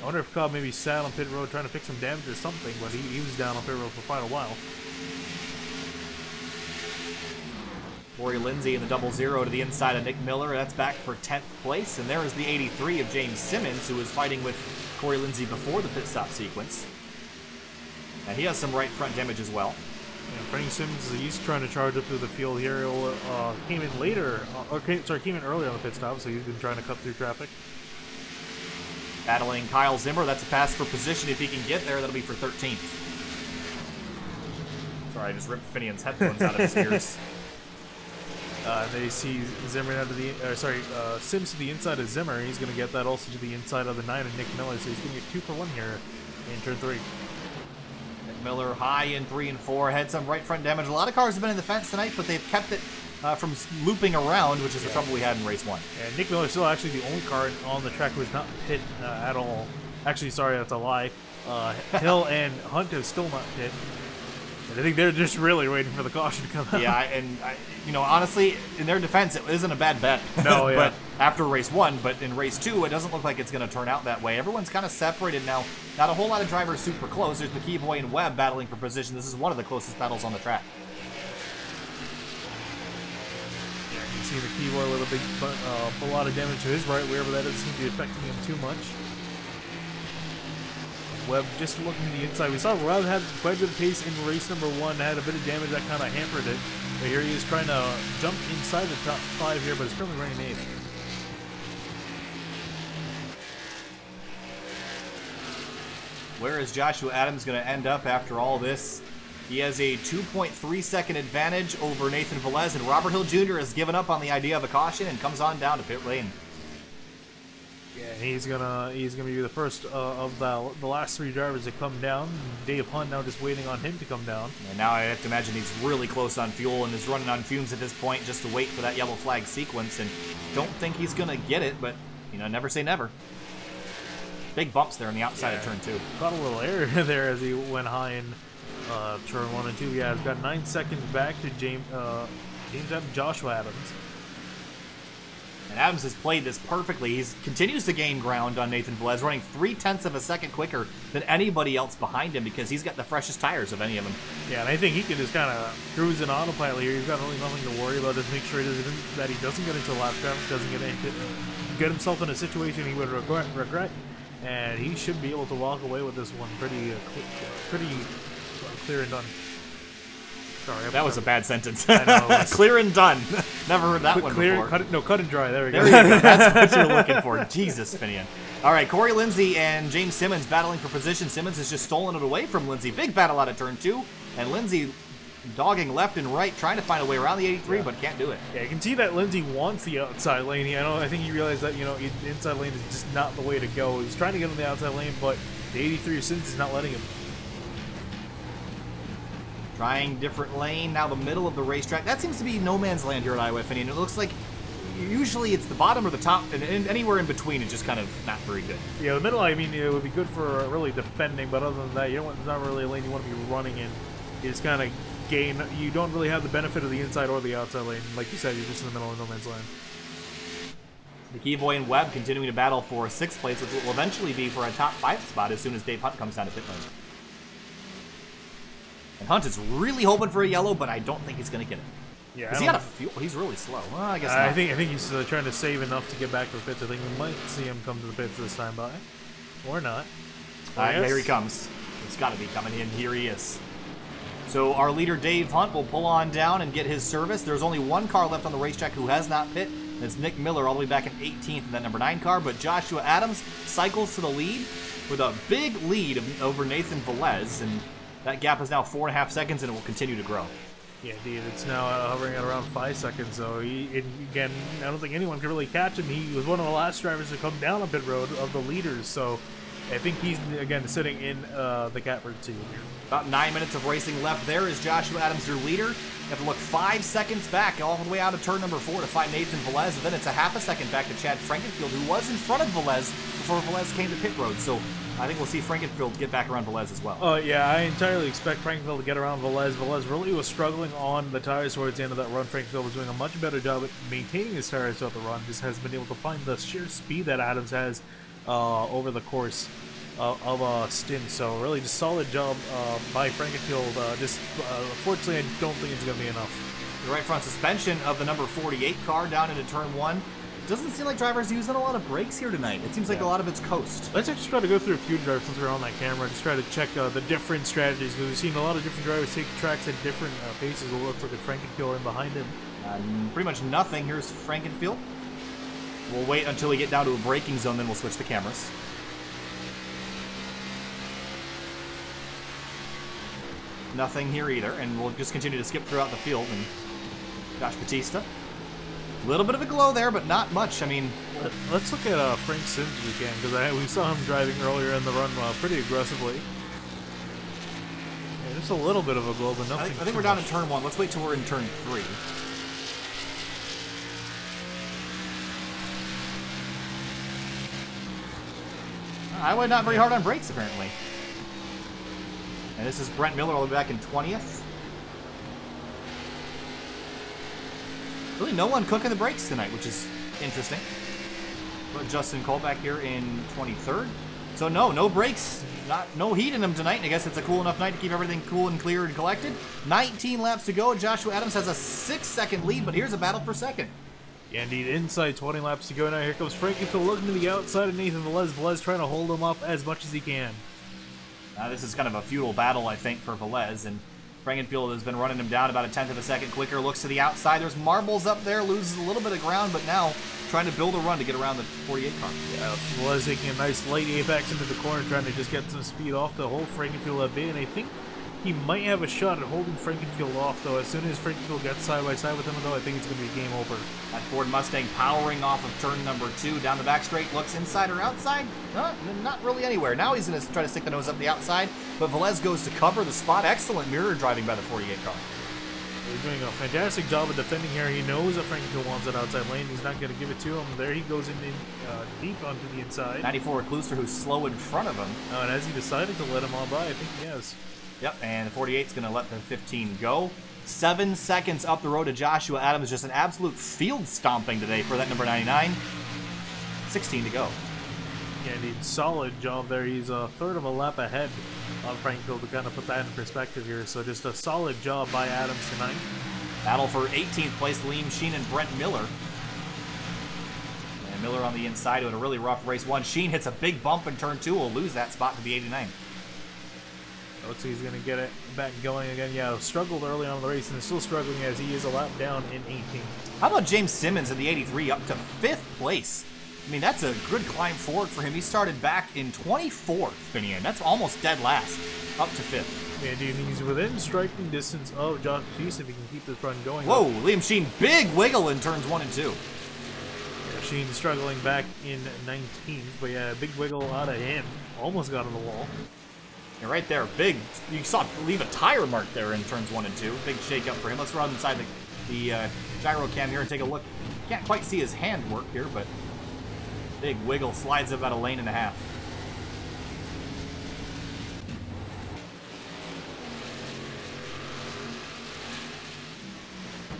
I wonder if Cobb maybe sat on pit road trying to fix some damage or something, but he was down on pit road for quite a while.
Corey Lindsay in the 00 to the inside of Nick Miller. That's back for 10th place. And there is the 83 of James Simmons, who was fighting with Corey Lindsay before the pit stop sequence. And he has some right front damage as well.
And Frank Simmons, he's trying to charge up through the field here. Came in earlier on the pit stop, so he's been trying to cut through traffic.
Battling Kyle Zimmer. That's a pass for position. If he can get there, that'll be for 13th. Sorry, I just ripped Finian's headphones out of his ears.
They see Zimmer out to the Sims to the inside of Zimmer. He's going to get that also to the inside of the 9 of Nick Miller, so he's going to get 2 for 1 here in turn 3.
Nick Miller high in 3 and 4, had some right front damage. A lot of cars have been in the fence tonight, but they've kept it from looping around, which is the trouble we had in race 1.
And Nick Miller is still actually the only car on the track who is not pit at all. Actually, sorry, that's a lie. Hill and Hunt have still not pit. And I think they're just really waiting for the caution to come out.
Yeah, and you know, honestly, in their defense, it isn't a bad bet.
No, yeah.
But after race 1, but in race 2, it doesn't look like it's going to turn out that way. Everyone's kind of separated now. Not a whole lot of drivers super close. There's McKeeboy and Webb battling for position. This is one of the closest battles on the track.
Yeah, you see McKeeboy with a lot of damage to his right rear, but that doesn't seem to be affecting him too much. Webb just looking to the inside. We saw Webb had quite a bit of pace in race number 1, had a bit of damage that kind of hampered it. But here he is trying to jump inside the top 5 here, but it's currently running 8th.
Where is Joshua Adams going to end up after all this? He has a 2.3 second advantage over Nathan Velez, and Robert Hill Jr. has given up on the idea of a caution and comes on down to pit lane.
Yeah, he's gonna be the first of the last 3 drivers to come down. Dave Hunt now just waiting on him to come down.
And now I have to imagine he's really close on fuel and is running on fumes at this point just to wait for that yellow flag sequence. And don't think he's gonna get it, but you know, never say never. Big bumps there on the outside of turn 2.
Got a little error there as he went high in turn 1 and 2. Yeah, he's got 9 seconds back to Joshua Adams.
And Adams has played this perfectly. He continues to gain ground on Nathan Velez, running 0.3 of a second quicker than anybody else behind him because he's got the freshest tires of any of them.
Yeah, and I think he can just kind of cruise in autopilot here. He's got really nothing to worry about. Just make sure that he doesn't get into lap traffic, doesn't get himself in a situation he would regret, and he should be able to walk away with this one pretty clear and done. Sorry,
that was a bad sentence.
I know,
clear and done. Never heard that one before.
Cut and dry. There we go.
There you go. That's what you're looking for. Jesus, Finian. All right, Corey Lindsay and James Simmons battling for position. Simmons has just stolen it away from Lindsay. Big battle out of turn 2. And Lindsay dogging left and right, trying to find a way around the 83, but can't do it.
Yeah, you can see that Lindsay wants the outside lane. I think he realized that, the inside lane is just not the way to go. He's trying to get on the outside lane, but the 83 Simmons is not letting him.
Trying different lane, now the middle of the racetrack. That seems to be no man's land here at Iowa, Finian. It looks like usually it's the bottom or the top, and anywhere in between it's just kind of not very good.
Yeah, the middle, I mean, it would be good for really defending, but other than that, it's not really a lane you want to be running in. You just kind of gain, you don't really have the benefit of the inside or the outside lane. Like you said, you're just in the middle of no man's land.
McKeeboy and Webb continuing to battle for 6th place, which will eventually be for a top 5 spot as soon as Dave Hunt comes down to pit lane. And Hunt is really hoping for a yellow, but I don't think he's going to get it.
Yeah,
Has he got a fuel? He's really slow. Well, I guess not.
I think he's trying to save enough to get back to the pits. I think we might see him come to the pits this time by. Or not.
Here he comes. It's got to be coming in. Here he is. So our leader, Dave Hunt, will pull on down and get his service. There's only one car left on the racetrack who has not pit. And it's Nick Miller all the way back in 18th in that number 9 car. But Joshua Adams cycles to the lead with a big lead over Nathan Velez. And that gap is now 4.5 seconds, and it will continue to grow.
Yeah, indeed. It's now hovering at around 5 seconds. So again, I don't think anyone can really catch him. He was one of the last drivers to come down a pit road of the leaders. So I think he's, again, sitting in the catbird seat here.
About 9 minutes of racing left. There is Joshua Adams, your leader. You have to look 5 seconds back all the way out of turn number 4 to find Nathan Velez. And then it's a half a second back to Chad Frankenfield, who was in front of Velez before Velez came to pit road. So I think we'll see Frankenfield get back around Velez as well.
Yeah, I entirely expect Frankenfield to get around Velez. Velez really was struggling on the tires towards the end of that run. Frankenfield was doing a much better job at maintaining his tires throughout the run. Just has been able to find the sheer speed that Adams has over the course of a stint. So really just solid job by Frankenfield. Unfortunately, I don't think it's going to be enough.
The right front suspension of the number 48 car down into turn 1. Doesn't seem like drivers using a lot of brakes here tonight. It seems like a lot of it's coast.
Let's actually try to go through a few drivers since we're on that camera. Just try to check the different strategies, because we've seen a lot of different drivers take tracks at different paces. We'll look for the Frankenfield in behind him.
Pretty much nothing. Here's Frankenfield. We'll wait until we get down to a braking zone, then we'll switch the cameras. Nothing here either, and we'll just continue to skip throughout the field. And Josh Batista. A little bit of a glow there, but not much. I mean,
let's look at Frank Sims again, because we saw him driving earlier in the run pretty aggressively. Yeah, just a little bit of a glow, but nothing.
I think we're down in turn 1. Let's wait till we're in turn 3. I went not very hard on brakes, apparently. And this is Brent Miller all the way back in 20th. Really no one cooking the brakes tonight, which is interesting. Put Justin Cole back here in 23rd. So no brakes, no heat in them tonight, and I guess it's a cool enough night to keep everything cool and clear and collected. 19 laps to go. Joshua Adams has a 6-second lead, but here's a battle for second.
Yeah, indeed, inside 20 laps to go now. Here comes Frankenfield looking to the outside of Nathan Velez. Velez trying to hold him off as much as he can.
This is kind of a futile battle, I think, for Velez, and Frankenfield has been running him down about a 1/10 of a second quicker. Looks to the outside. There's marbles up there, loses a little bit of ground, but now trying to build a run to get around the 48 car.
Yeah, Velez taking a nice late apex into the corner, trying to just get some speed off to hold Frankenfield at bay, and I think he might have a shot at holding Frankenfield off, though. As soon as Frankenfield gets side by side with him, though, I think it's going to be game over.
That Ford Mustang powering off of turn number 2 down the back straight. Looks inside or outside? Not really anywhere. Now he's going to try to stick the nose up the outside, but Velez goes to cover the spot. Excellent mirror driving by the 48 car.
He's doing a fantastic job of defending here. He knows that Frankenfield wants that outside lane. He's not going to give it to him. There he goes in deep onto the inside.
94 Klusser, who's slow in front of him.
And has he decided to let him on by? I think he has.
Yep, and the 48's going to let the 15 go. 7 seconds up the road to Joshua Adams. Just an absolute field stomping today for that number 99. 16 to go.
Yeah, indeed. Solid job there. He's a third of a lap ahead of Frankenfield to kind of put that in perspective here. So just a solid job by Adams tonight.
Battle for 18th place, Liam Sheen and Brent Miller. And Miller on the inside with a really rough race 1. Sheen hits a big bump in turn 2. Will lose that spot to the 89.
Looks like he's going to get it back going again. Yeah, struggled early on in the race and is still struggling as he is a lap down in 18.
How about James Simmons in the 83 up to 5th place? I mean, that's a good climb forward for him. He started back in 24th, Finian. That's almost dead last. Up to 5th.
Yeah, dude, he's within striking distance of Josh Peace if he can keep this run going.
Whoa, Liam Sheen, big wiggle in turns 1 and 2.
Yeah, Sheen struggling back in 19th, but yeah, big wiggle out of him. Almost got on the wall.
Yeah, right there, big. You saw leave a tire mark there in turns 1 and 2. Big shake up for him. Let's run inside the gyro cam here and take a look. Can't quite see his hand work here, but big wiggle, slides about a lane and a half.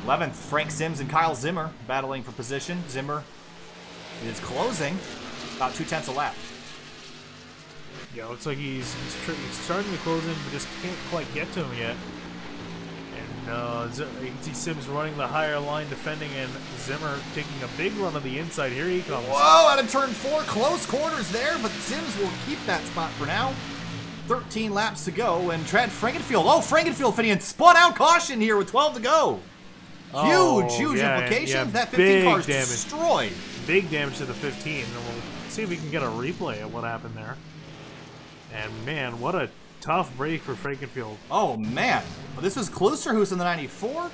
'11th, Frank Sims and Kyle Zimmer battling for position. Zimmer is closing about 2/10 a lap.
Yeah, looks like he's starting to close in, but just can't quite get to him yet. And you can see Sims running the higher line, defending, and Zimmer taking a big run on the inside. Here he comes.
Whoa, out of turn 4, close quarters there, but Sims will keep that spot for now. 13 laps to go, and Trent Frankenfield. Oh, Frankenfield, Finian, spun out caution here with 12 to go. Huge implications.
Yeah,
that 15 car is destroyed.
Big damage to the 15, and we'll see if we can get a replay of what happened there. And man, what a tough break for Frankenfield.
Oh man, well, this was Klusser who's in the 94.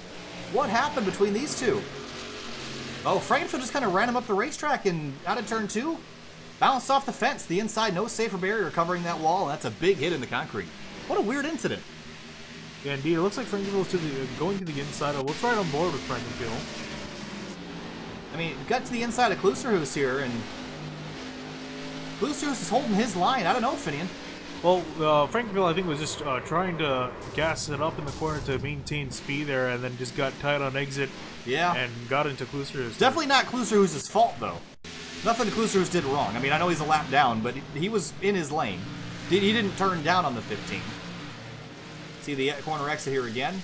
What happened between these two? Oh, Frankenfield just kind of ran him up the racetrack and out of turn 2. Bounced off the fence, the inside, no safer barrier covering that wall, and that's a big hit in the concrete. What a weird incident.
Yeah, indeed, it looks like Frankenfield's going to the inside. Let's right on board with Frankenfield.
I mean, got to the inside of Klusserhoos here, and Klusserhoos is holding his line. I don't know, Finian.
Well, Frankenfield, I think, was just trying to gas it up in the corner to maintain speed there, and then just got tight on exit.
Yeah.
And got into Klusserhoos.
Definitely not Klusserhoos' fault, though. Nothing Klusserhoos did wrong. I mean, I know he's a lap down, but he was in his lane. He didn't turn down on the 15. See the corner exit here again.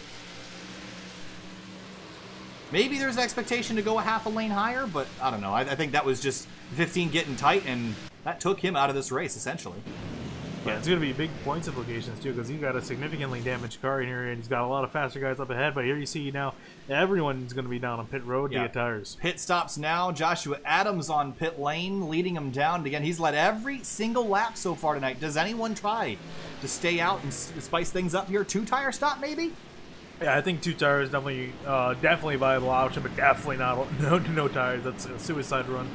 Maybe there's an expectation to go a half a lane higher, but I don't know. I think that was just 15 getting tight, and that took him out of this race, essentially.
Yeah, it's going to be big points implications, too, because he's got a significantly damaged car in here, and he's got a lot of faster guys up ahead. But here you see now, everyone's going to be down on pit road to get tires.
Pit stops now. Joshua Adams on pit lane, leading him down. Again, he's led every single lap so far tonight. Does anyone try to stay out and spice things up here? 2-tire stop, maybe?
Yeah, I think 2 tires definitely a viable option, but definitely not no tires. That's a suicide run.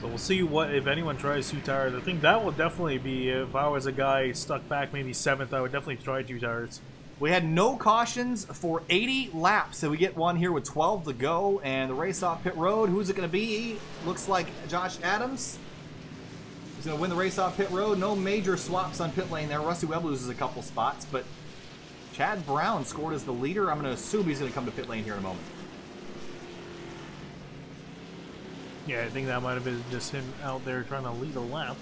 So we'll see what if anyone tries 2 tires. I think that will definitely be, if I was a guy stuck back maybe 7th, I would definitely try 2 tires.
We had no cautions for 80 laps, so we get one here with 12 to go, and the race off pit road. Who's it going to be? Looks like Josh Adams. going to win the race off pit road. No major swaps on pit lane there. Rusty Webb loses a couple spots, but Chad Brown scored as the leader. I'm going to assume he's going to come to pit lane here in a moment.
Yeah, I think that might have been just him out there trying to lead a lap.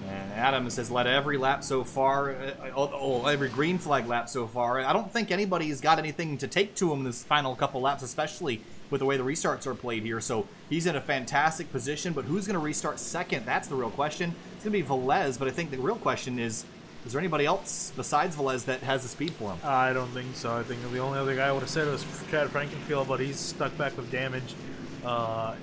And Adams has led every lap so far, every green flag lap so far. I don't think anybody's got anything to take to him this final couple laps, especially with the way the restarts are played here. So he's in a fantastic position, but who's going to restart second? That's the real question. It's going to be Velez, but I think the real question is there anybody else besides Velez that has the speed for him?
I don't think so. I think the only other guy I would have said was Chad Frankenfield, but he's stuck back with damage.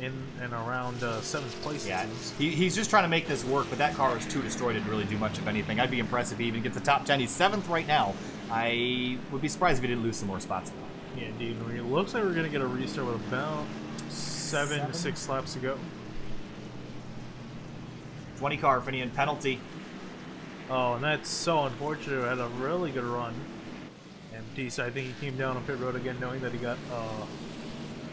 In and around 7th place.
Yeah, he's just trying to make this work, but that car is too destroyed to really do much of anything. I'd be impressed if he even gets a top 10. He's 7th right now. I would be surprised if he didn't lose some more spots, though.
Yeah, indeed. It looks like we're going to get a restart with about 7 to 6 laps to go.
20 car, Finian penalty.
Oh, and that's so unfortunate. Had a really good run. And Batista, I think he came down on pit road again knowing that he got...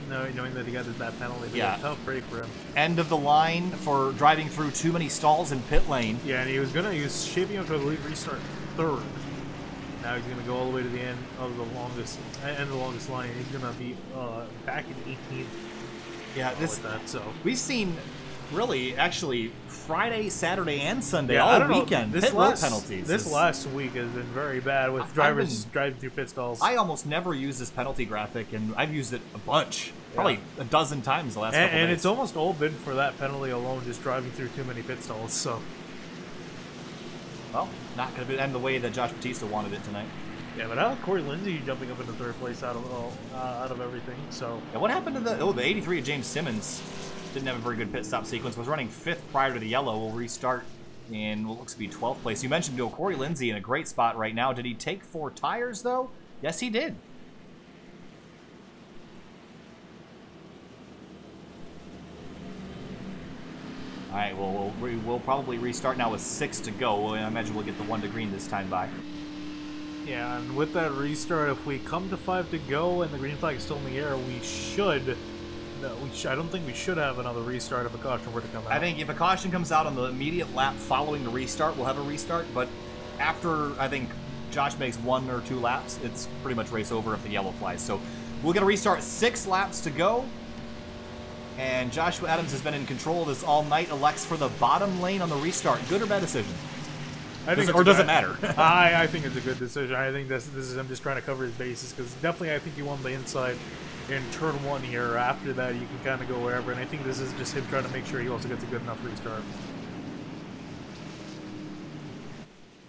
knowing that he got that penalty.
Yeah.
A tough break for him.
End of the line for driving through too many stalls in pit lane.
Yeah, and he was shaping up to, I believe, restart 3rd. Now he's going to go all the way to the end of the longest line. He's going to be back in 18th.
Yeah, we've seen really actually Friday, Saturday, and Sunday all weekend pit road penalties.
This last week has been very bad with drivers driving through pit stalls.
I almost never use this penalty graphic, and I've used it a bunch, probably a dozen times the last couple days.
And it's almost all been for that penalty alone, just driving through too many pit stalls. So,
well, not going to end the way that Josh Batista wanted it tonight.
Yeah, but how Corey Lindsay jumping up into 3rd place out of everything? So,
yeah, what happened to the 83 of James Simmons? Didn't have a very good pit stop sequence. Was running 5th prior to the yellow. Will restart in what looks to be 12th place. You mentioned Corey Lindsay in a great spot right now. Did he take 4 tires though? Yes, he did. All right. Well, we'll probably restart now with 6 to go. I imagine we'll get the 1 to green this time by.
Yeah, and with that restart, if we come to 5 to go and the green flag is still in the air, we should. I don't think we should have another restart if a caution were to come out.
I think if a caution comes out on the immediate lap following the restart, we'll have a restart. But after, I think, Josh makes 1 or 2 laps, it's pretty much race over if the yellow flies. So we'll get a restart. 6 laps to go. And Joshua Adams has been in control of this all night. Elects for the bottom lane on the restart. Good or bad decision? Does it matter?
I think it's a good decision. I think this is him just trying to cover his bases, because definitely I think he won the inside in turn 1 here. After that, you can kind of go wherever, and I think this is just him trying to make sure he also gets a good enough restart.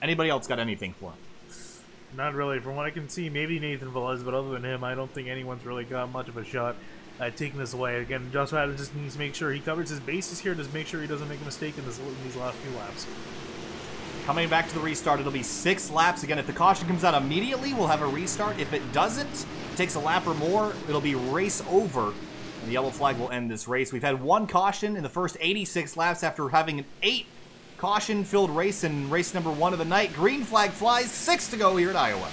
Anybody else got anything for him?
Not really. From what I can see, maybe Nathan Velez, but other than him, I don't think anyone's really got much of a shot at taking this away. Again, Joshua Adams just needs to make sure he covers his bases here, just make sure he doesn't make a mistake in these last few laps.
Coming back to the restart, it'll be 6 laps. Again, if the caution comes out immediately, we'll have a restart. If it doesn't, takes a lap or more, it'll be race over, and the yellow flag will end this race. We've had 1 caution in the first 86 laps after having an 8 caution-filled race in race number 1 of the night. Green flag flies, 6 to go here at Iowa.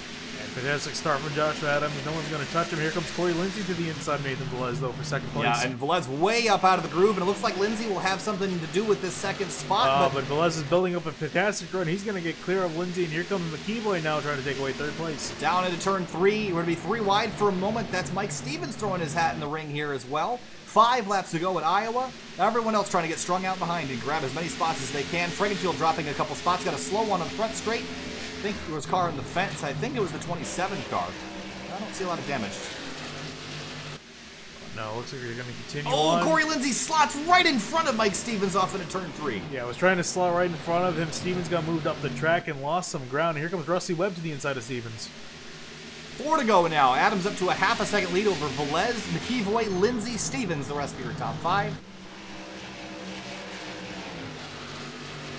Fantastic start from Joshua Adams. No one's going to touch him. Here comes Corey Lindsay to the inside. Nathan Velez, though, for 2nd place.
Yeah, and Velez way up out of the groove, and it looks like Lindsay will have something to do with this 2nd spot.
But Velez is building up a fantastic run. He's going to get clear of Lindsay, and here comes McKeeboy now trying to take away 3rd place.
Down into turn 3. We're going to be 3 wide for a moment. That's Mike Stevens throwing his hat in the ring here as well. 5 laps to go at Iowa. Everyone else trying to get strung out behind and grab as many spots as they can. Frankenfield dropping a couple spots. Got a slow one on the front straight. I think there was a car in the fence. I think it was the 27 car. I don't see a lot of damage.
No, looks like you're going to continue
on.
Oh,
Corey Lindsay slots right in front of Mike Stevens off into turn 3.
Yeah, I was trying to slot right in front of him. Stevens got moved up the track and lost some ground. Here comes Rusty Webb to the inside of Stevens.
4 to go now. Adams up to a half a second lead over Velez, McKeeboy, Lindsay, Stevens, the rest of your top 5.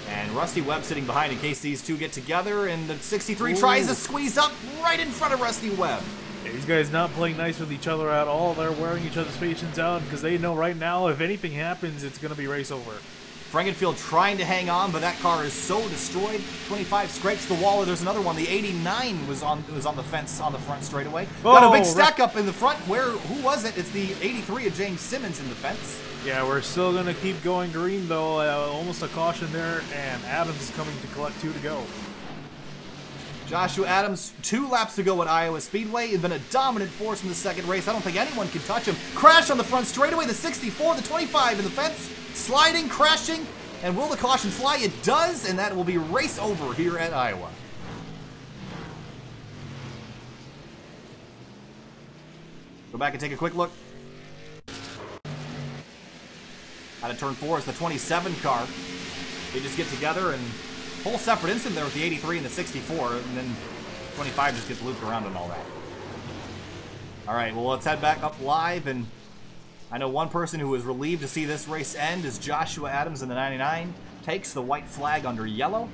And Rusty Webb sitting behind in case these two get together, and the 63 tries to squeeze up right in front of Rusty Webb.
Yeah, these guys not playing nice with each other at all. They're wearing each other's patience out because they know right now if anything happens, it's going to be race over.
Frankenfield trying to hang on, but that car is so destroyed. 25 scrapes the wall. There's another one. The 89 was on the fence on the front straightaway. Got a big stack up in the front. Who was it? It's the 83 of James Simmons in the fence.
Yeah, we're still going to keep going green, though. Almost a caution there, and Adams is coming to collect 2 to go.
Joshua Adams, 2 laps to go at Iowa Speedway. He's been a dominant force in the second race. I don't think anyone can touch him. Crash on the front straightaway. The 64, the 25 in the fence. Sliding, crashing, and will the caution fly? It does, and that will be race over here at Iowa. Go back and take a quick look. Out of turn 4 is the 27 car. They just get together and whole separate incident there with the 83 and the 64, and then 25 just gets looped around and all that. All right, well, let's head back up live, and I know one person who is relieved to see this race end is Joshua Adams in the 99. Takes the white flag under yellow.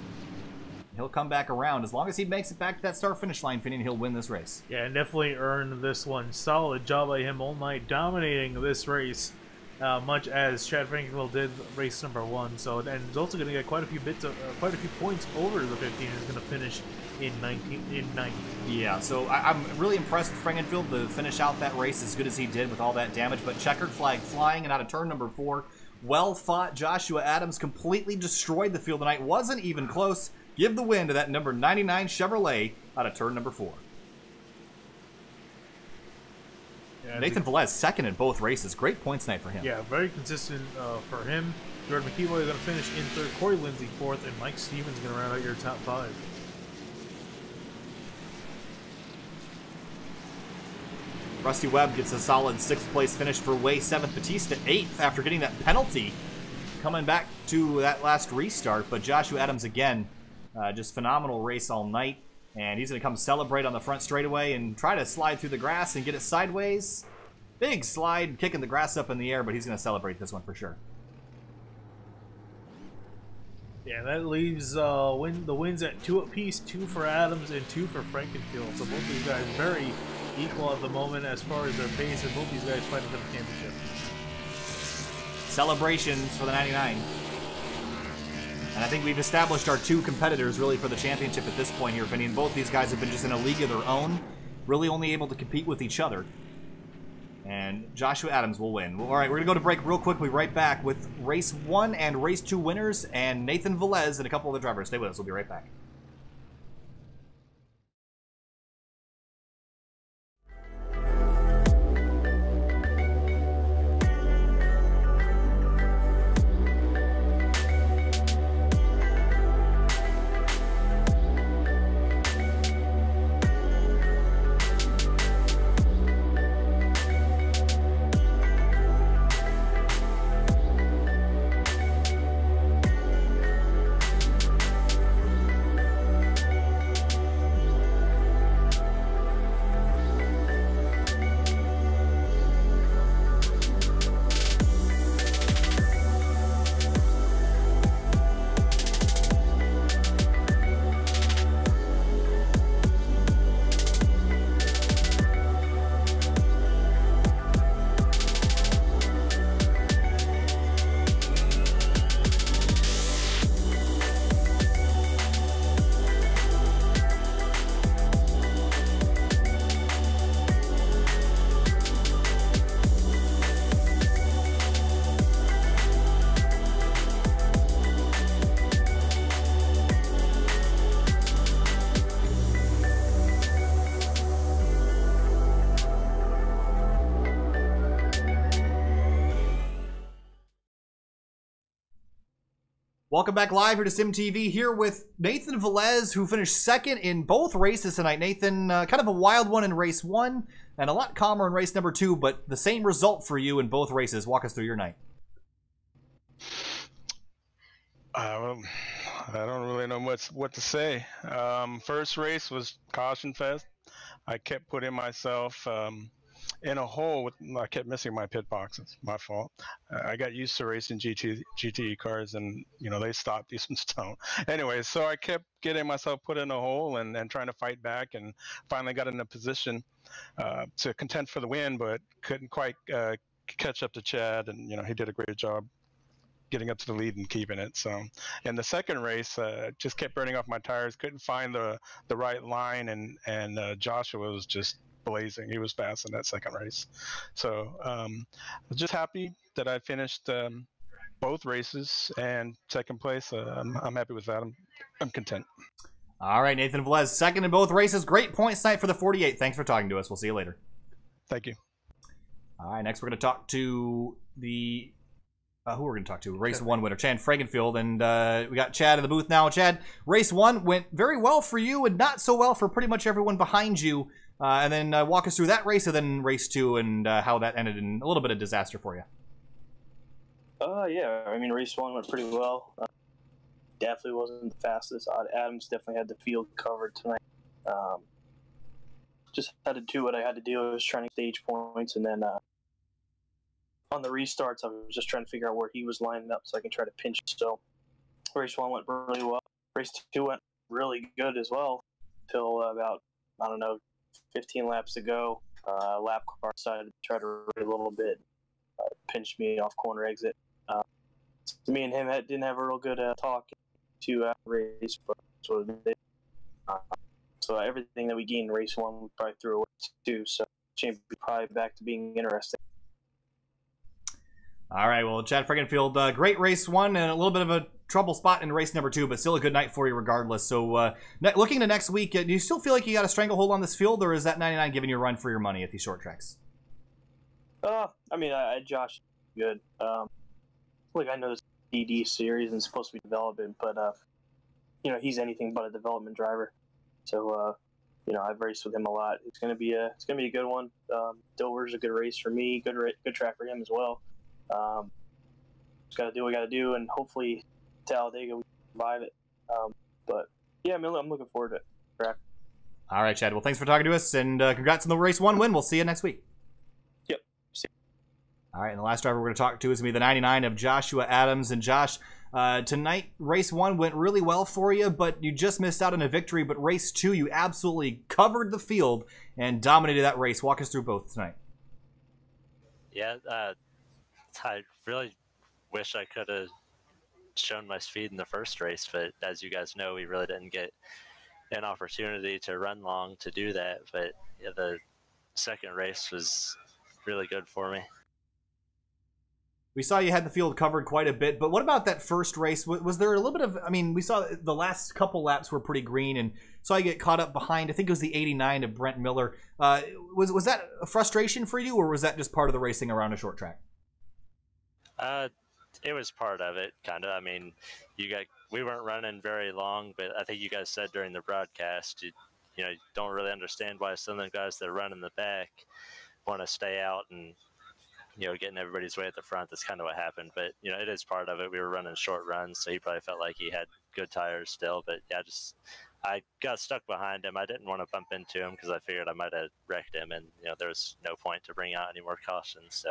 He'll come back around. As long as he makes it back to that start-finish line, Finian, he'll win this race.
Yeah, and definitely earned this one. Solid job by him all night, dominating this race, much as Chad Frankenfield did race number 1. So, and he's also going to get quite a few points over the 15. He's going to finish in 9th.
Yeah, so I'm really impressed with Frankenfield to finish out that race as good as he did with all that damage. But checkered flag flying and out of turn number 4. Well fought. Joshua Adams completely destroyed the field tonight. Wasn't even close. Give the win to that number 99 Chevrolet out of turn number 4. Yeah, Nathan Velez second in both races. Great points tonight for him.
Yeah, very consistent for him. Jordan McKeeboy is going to finish in 3rd. Corey Lindsey 4th, and Mike Stevens going to round out your top 5.
Rusty Webb gets a solid 6th place finish for Way. 7th, Batista 8th after getting that penalty. Coming back to that last restart, but Joshua Adams again, just phenomenal race all night. And he's going to come celebrate on the front straightaway and try to slide through the grass and get it sideways. Big slide, kicking the grass up in the air, but he's going to celebrate this one for sure.
Yeah, that leaves the wins at 2 apiece, 2 for Adams and 2 for Frankenfield. So both these guys very equal at the moment as far as their pace, and both these guys fighting for the championship.
Celebrations for the 99. And I think we've established our 2 competitors really for the championship at this point here, Vinny. And both these guys have been just in a league of their own, really only able to compete with each other. And Joshua Adams will win. Well, all right, we're going to go to break real quick. We'll be right back with Race 1 and Race 2 winners and Nathan Velez and a couple other drivers. Stay with us. We'll be right back. Welcome back live here to SimTV, here with Nathan Velez, who finished 2nd in both races tonight. Nathan, kind of a wild one in race 1, and a lot calmer in race number 2, but the same result for you in both races. Walk us through your night.
I don't really know what to say. First race was caution fest. I kept putting myself in a hole. I kept missing my pit boxes. My fault. I got used to racing GTE cars, and they stopped. These ones don't. Anyway, so I kept getting myself put in a hole and trying to fight back, and finally got in a position to contend for the win, but couldn't quite catch up to Chad, and he did a great job. getting up to the lead and keeping it. So, in the second race, just kept burning off my tires. Couldn't find the right line, and Joshua was just blazing. He was fast in that second race. So, I was just happy that I finished both races and second place. I'm happy with that. I'm content.
All right, Nathan Velez, second in both races. Great points night for the 48. Thanks for talking to us. We'll see you later.
Thank you.
All right, next we're going to talk to the who we're going to talk to? Race 1 winner, Chad Fragenfield, and we got Chad in the booth now. Chad, race 1 went very well for you and not so well for pretty much everyone behind you. And then walk us through that race and then race 2 and how that ended in a little bit of disaster for you.
Yeah, I mean, race 1 went pretty well. Definitely wasn't the fastest. Adams definitely had the field covered tonight. Just had to do what I had to do. I was trying to stage points, and then on the restarts, I was just trying to figure out where he was lining up so I can try to pinch. So race 1 went really well. Race 2 went really good as well until about, 15 laps to go. Lap car decided to try to ride a little bit, pinched me off corner exit. Me and him didn't have a real good talk to race, but that's what it did. So everything that we gained in race 1, we probably threw away too. So championship probably back to being interesting.
All right, well, Chad Fragenfield, great race 1 and a little bit of a trouble spot in race number 2, but still a good night for you regardless. So looking to next week, do you still feel like you got a stranglehold on this field, or is that 99 giving you a run for your money at these short tracks?
Josh, good. Look, I know this DD series and it's supposed to be development, but he's anything but a development driver. So I've raced with him a lot. It's gonna be a good one. Dover's a good race for me. Good track for him as well. Just got to do what we got to do, and hopefully Talladega we can survive it. But yeah, I'm looking forward to it. Track.
All right, Chad. Well, thanks for talking to us, and congrats on the race 1 win. We'll see you next week.
Yep. See you.
All right, and the last driver we're going to talk to is going to be the 99 of Joshua Adams. And Josh, tonight, race 1 went really well for you, but you just missed out on a victory. But race 2, you absolutely covered the field and dominated that race. Walk us through both tonight.
Yeah, I really wish I could have shown my speed in the first race, but as you guys know, we really didn't get an opportunity to run long to do that. But yeah, the second race was really good for me.
We saw you had the field covered quite a bit, but what about that first race? Was there a little bit of, we saw the last couple laps were pretty green and saw you get caught up behind, I think it was the 89 of Brent Miller. Was that a frustration for you, or was that just part of the racing around a short track?
It was part of it, kind of. We weren't running very long, but I think you guys said during the broadcast, you don't really understand why some of the guys that run in the back want to stay out and, getting everybody's way at the front. That's kind of what happened. But, it is part of it. We were running short runs, so he probably felt like he had good tires still. But, yeah, I got stuck behind him. I didn't want to bump into him because I figured I might have wrecked him, and, there was no point to bring out any more cautions, so.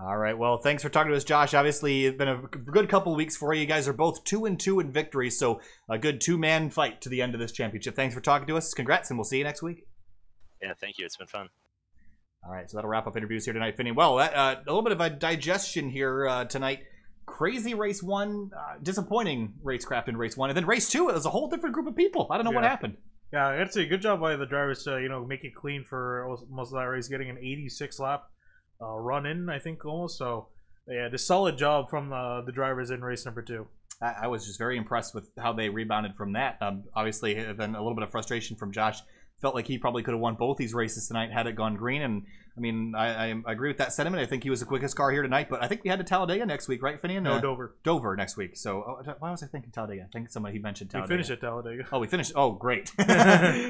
All right, well, thanks for talking to us, Josh. Obviously, it's been a good couple of weeks for you. You guys are both 2-2 in victory, so a good two-man fight to the end of this championship. Thanks for talking to us. Congrats, and we'll see you next week.
Yeah, thank you. It's been fun.
All right, so that'll wrap up interviews here tonight, Finney. Well, a little bit of a digestion here tonight. Crazy race 1, disappointing racecraft in race 1, and then race 2, it was a whole different group of people. I don't know what happened.
Yeah, I'd say good job by the drivers to make it clean for most of that race, getting an 86 lap run in, I think, almost. So yeah, just solid job from the drivers in race number 2.
I was just very impressed with how they rebounded from that. Obviously, then a little bit of frustration from Josh. Felt like he probably could have won both these races tonight had it gone green. And I agree with that sentiment. I think he was the quickest car here tonight. But I think we had to Talladega next week, right, Finian?
No, Dover.
Dover next week. So why was I thinking Talladega? I think he mentioned Talladega.
We finished at Talladega.
Oh, we finished. Oh, great.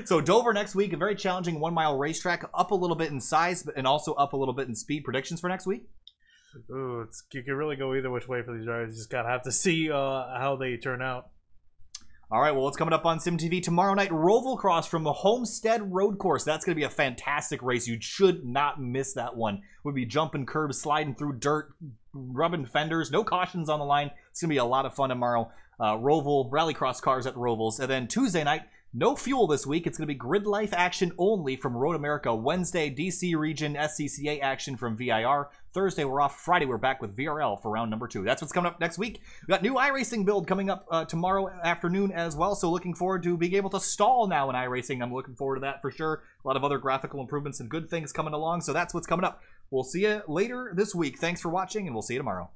So Dover next week, a very challenging 1-mile racetrack, up a little bit in size, and also up a little bit in speed. Predictions for next week?
Ooh, you can really go either which way for these drivers. You just gotta have to see how they turn out.
All right, well, what's coming up on SimTV tomorrow night? Roval Cross from the Homestead Road Course. That's going to be a fantastic race. You should not miss that one. We'll be jumping curbs, sliding through dirt, rubbing fenders. No cautions on the line. It's going to be a lot of fun tomorrow. Roval, rallycross cars at Rovals. And then Tuesday night, No fuel this week. It's going to be grid life action only from Road America. Wednesday, DC region SCCA action from VIR. Thursday, we're off. Friday, we're back with VRL for round number 2. That's what's coming up next week. We got new iRacing build coming up tomorrow afternoon as well. So looking forward to being able to stall now in iRacing. I'm looking forward to that for sure. A lot of other graphical improvements and good things coming along. So that's what's coming up. We'll see you later this week. Thanks for watching, and we'll see you tomorrow.